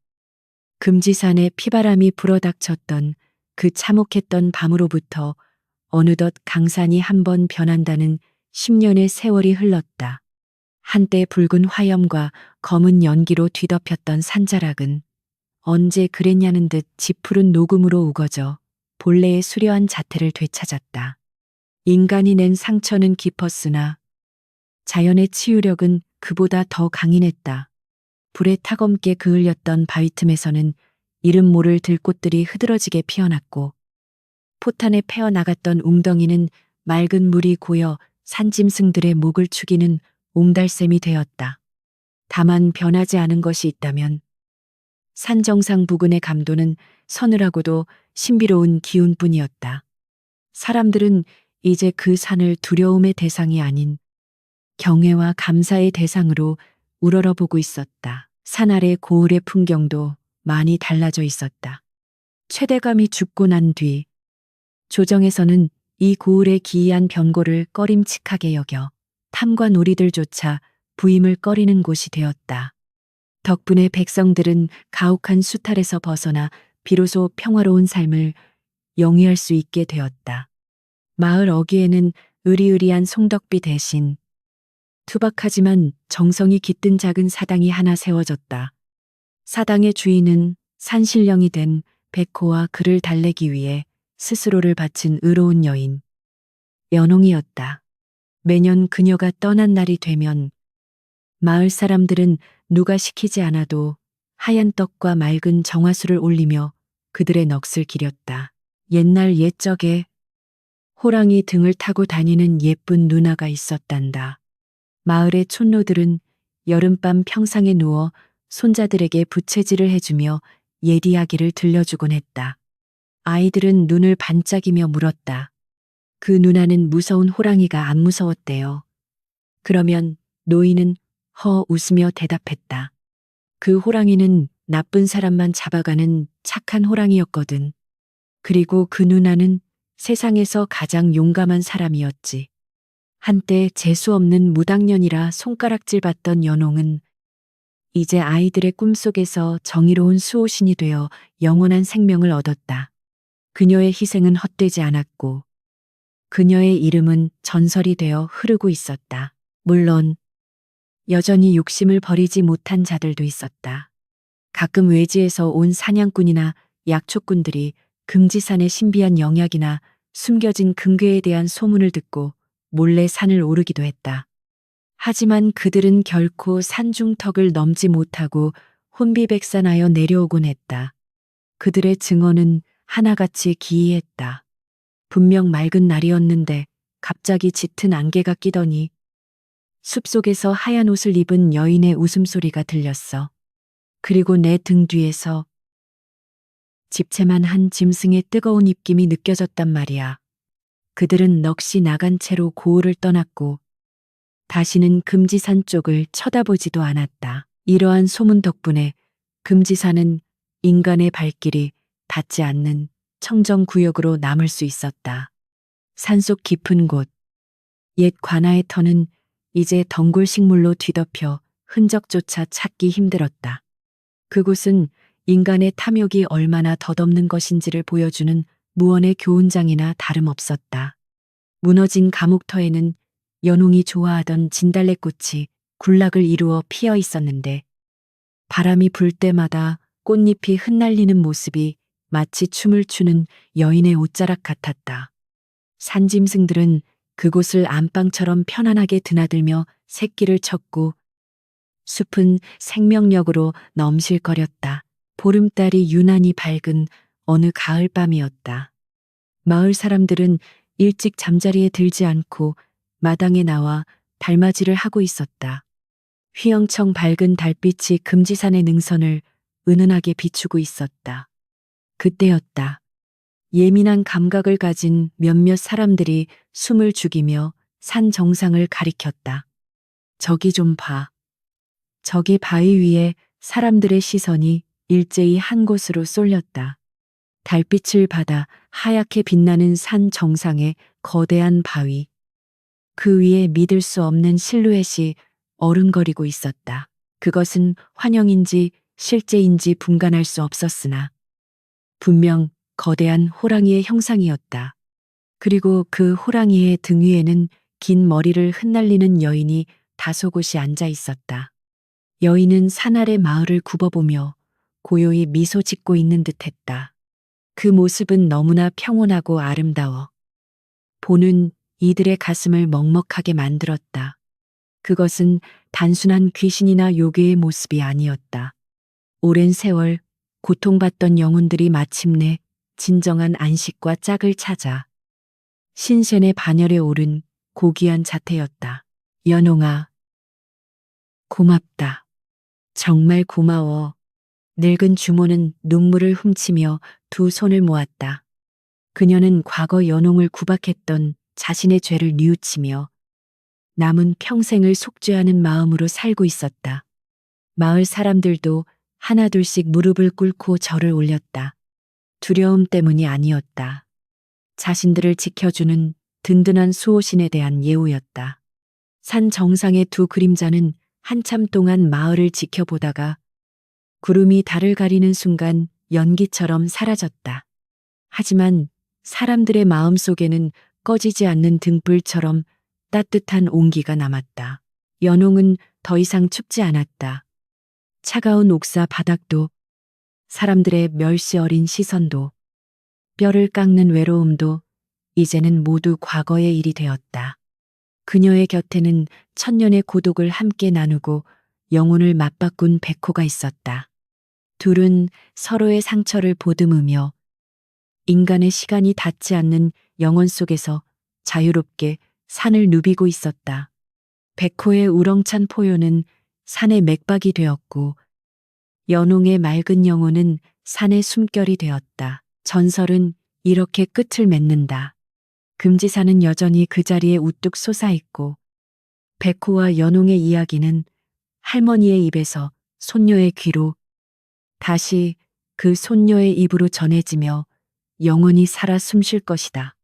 금지산에 피바람이 불어닥쳤던 그 참혹했던 밤으로부터 어느덧 강산이 한 번 변한다는 10년의 세월이 흘렀다. 한때 붉은 화염과 검은 연기로 뒤덮였던 산자락은 언제 그랬냐는 듯 짙푸른 녹음으로 우거져 본래의 수려한 자태를 되찾았다. 인간이 낸 상처는 깊었으나 자연의 치유력은 그보다 더 강인했다. 불에 타검게 그을렸던 바위 틈에서는 이름 모를 들꽃들이 흐드러지게 피어났고 포탄에 패어 나갔던 웅덩이는 맑은 물이 고여 산짐승들의 목을 축이는 옹달샘이 되었다. 다만 변하지 않은 것이 있다면 산 정상 부근의 감도는 서늘하고도 신비로운 기운뿐이었다. 사람들은 이제 그 산을 두려움의 대상이 아닌 경애와 감사의 대상으로 우러러보고 있었다. 산 아래 고을의 풍경도 많이 달라져 있었다. 최대감이 죽고 난 뒤 조정에서는 이 고을의 기이한 변고를 꺼림칙하게 여겨 탐과 놀이들조차 부임을 꺼리는 곳이 되었다. 덕분에 백성들은 가혹한 수탈에서 벗어나 비로소 평화로운 삶을 영위할 수 있게 되었다. 마을 어귀에는 으리으리한 송덕비 대신 투박하지만 정성이 깃든 작은 사당이 하나 세워졌다. 사당의 주인은 산신령이 된 백호와 그를 달래기 위해 스스로를 바친 의로운 여인 연홍이었다. 매년 그녀가 떠난 날이 되면 마을 사람들은 누가 시키지 않아도 하얀 떡과 맑은 정화수를 올리며 그들의 넋을 기렸다. 옛날 옛적에 호랑이 등을 타고 다니는 예쁜 누나가 있었단다. 마을의 촌노들은 여름밤 평상에 누워 손자들에게 부채질을 해주며 옛 이야기를 들려주곤 했다. 아이들은 눈을 반짝이며 물었다. 그 누나는 무서운 호랑이가 안 무서웠대요. 그러면 노인은 허 웃으며 대답했다. 그 호랑이는 나쁜 사람만 잡아가는 착한 호랑이였거든. 그리고 그 누나는 세상에서 가장 용감한 사람이었지. 한때 재수 없는 무당년이라 손가락질 받던 연홍은 이제 아이들의 꿈속에서 정의로운 수호신이 되어 영원한 생명을 얻었다. 그녀의 희생은 헛되지 않았고 그녀의 이름은 전설이 되어 흐르고 있었다. 물론 여전히 욕심을 버리지 못한 자들도 있었다. 가끔 외지에서 온 사냥꾼이나 약초꾼들이 금지산의 신비한 영약이나 숨겨진 금괴에 대한 소문을 듣고 몰래 산을 오르기도 했다. 하지만 그들은 결코 산중턱을 넘지 못하고 혼비백산하여 내려오곤 했다. 그들의 증언은 하나같이 기이했다. 분명 맑은 날이었는데 갑자기 짙은 안개가 끼더니 숲속에서 하얀 옷을 입은 여인의 웃음소리가 들렸어. 그리고 내 등 뒤에서 집채만 한 짐승의 뜨거운 입김이 느껴졌단 말이야. 그들은 넋이 나간 채로 고을을 떠났고 다시는 금지산 쪽을 쳐다보지도 않았다. 이러한 소문 덕분에 금지산은 인간의 발길이 닿지 않는 청정구역으로 남을 수 있었다. 산속 깊은 곳, 옛 관아의 터는 이제 덩굴 식물로 뒤덮여 흔적조차 찾기 힘들었다. 그곳은 인간의 탐욕이 얼마나 덧없는 것인지를 보여주는 무언의 교훈장이나 다름없었다. 무너진 감옥터에는 연홍이 좋아하던 진달래꽃이 군락을 이루어 피어 있었는데 바람이 불 때마다 꽃잎이 흩날리는 모습이 마치 춤을 추는 여인의 옷자락 같았다. 산짐승들은 그곳을 안방처럼 편안하게 드나들며 새끼를 쳤고 숲은 생명력으로 넘실거렸다. 보름달이 유난히 밝은 어느 가을밤이었다. 마을 사람들은 일찍 잠자리에 들지 않고 마당에 나와 달맞이를 하고 있었다. 휘영청 밝은 달빛이 금지산의 능선을 은은하게 비추고 있었다. 그때였다. 예민한 감각을 가진 몇몇 사람들이 숨을 죽이며 산 정상을 가리켰다. 저기 좀 봐. 저기 바위 위에 사람들의 시선이 일제히 한 곳으로 쏠렸다. 달빛을 받아 하얗게 빛나는 산 정상의 거대한 바위. 그 위에 믿을 수 없는 실루엣이 어른거리고 있었다. 그것은 환영인지 실제인지 분간할 수 없었으나 분명 거대한 호랑이의 형상이었다. 그리고 그 호랑이의 등 위에는 긴 머리를 흩날리는 여인이 다소곳이 앉아 있었다. 여인은 산 아래 마을을 굽어보며 고요히 미소 짓고 있는 듯했다. 그 모습은 너무나 평온하고 아름다워 보는 이들의 가슴을 먹먹하게 만들었다. 그것은 단순한 귀신이나 요괴의 모습이 아니었다. 오랜 세월 고통받던 영혼들이 마침내 진정한 안식과 짝을 찾아 신선의 반열에 오른 고귀한 자태였다. 연홍아, 고맙다. 정말 고마워. 늙은 주모는 눈물을 훔치며 두 손을 모았다. 그녀는 과거 연홍을 구박했던 자신의 죄를 뉘우치며 남은 평생을 속죄하는 마음으로 살고 있었다. 마을 사람들도 하나둘씩 무릎을 꿇고 절을 올렸다. 두려움 때문이 아니었다. 자신들을 지켜주는 든든한 수호신에 대한 예우였다. 산 정상의 두 그림자는 한참 동안 마을을 지켜보다가 구름이 달을 가리는 순간 연기처럼 사라졌다. 하지만 사람들의 마음 속에는 꺼지지 않는 등불처럼 따뜻한 온기가 남았다. 연홍은 더 이상 춥지 않았다. 차가운 옥사 바닥도, 사람들의 멸시 어린 시선도, 뼈를 깎는 외로움도 이제는 모두 과거의 일이 되었다. 그녀의 곁에는 천년의 고독을 함께 나누고 영혼을 맞바꾼 백호가 있었다. 둘은 서로의 상처를 보듬으며 인간의 시간이 닿지 않는 영혼 속에서 자유롭게 산을 누비고 있었다. 백호의 우렁찬 포효는 산의 맥박이 되었고 연홍의 맑은 영혼은 산의 숨결이 되었다. 전설은 이렇게 끝을 맺는다. 금지산은 여전히 그 자리에 우뚝 솟아있고 백호와 연홍의 이야기는 할머니의 입에서 손녀의 귀로 다시 그 손녀의 입으로 전해지며 영원히 살아 숨쉴 것이다.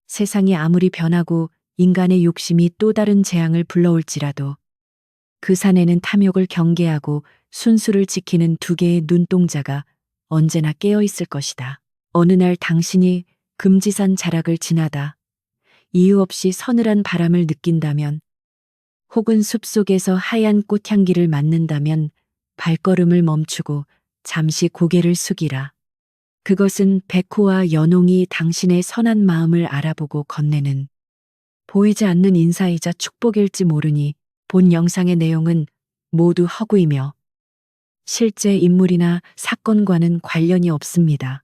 세상이 아무리 변하고 인간의 욕심이 또 다른 재앙을 불러올지라도 그 산에는 탐욕을 경계하고 순수를 지키는 두 개의 눈동자가 언제나 깨어 있을 것이다. 어느 날 당신이 금지산 자락을 지나다 이유 없이 서늘한 바람을 느낀다면 혹은 숲속에서 하얀 꽃향기를 맡는다면 발걸음을 멈추고 잠시 고개를 숙이라. 그것은 백호와 연홍이 당신의 선한 마음을 알아보고 건네는 보이지 않는 인사이자 축복일지 모르니 본 영상의 내용은 모두 허구이며 실제 인물이나 사건과는 관련이 없습니다.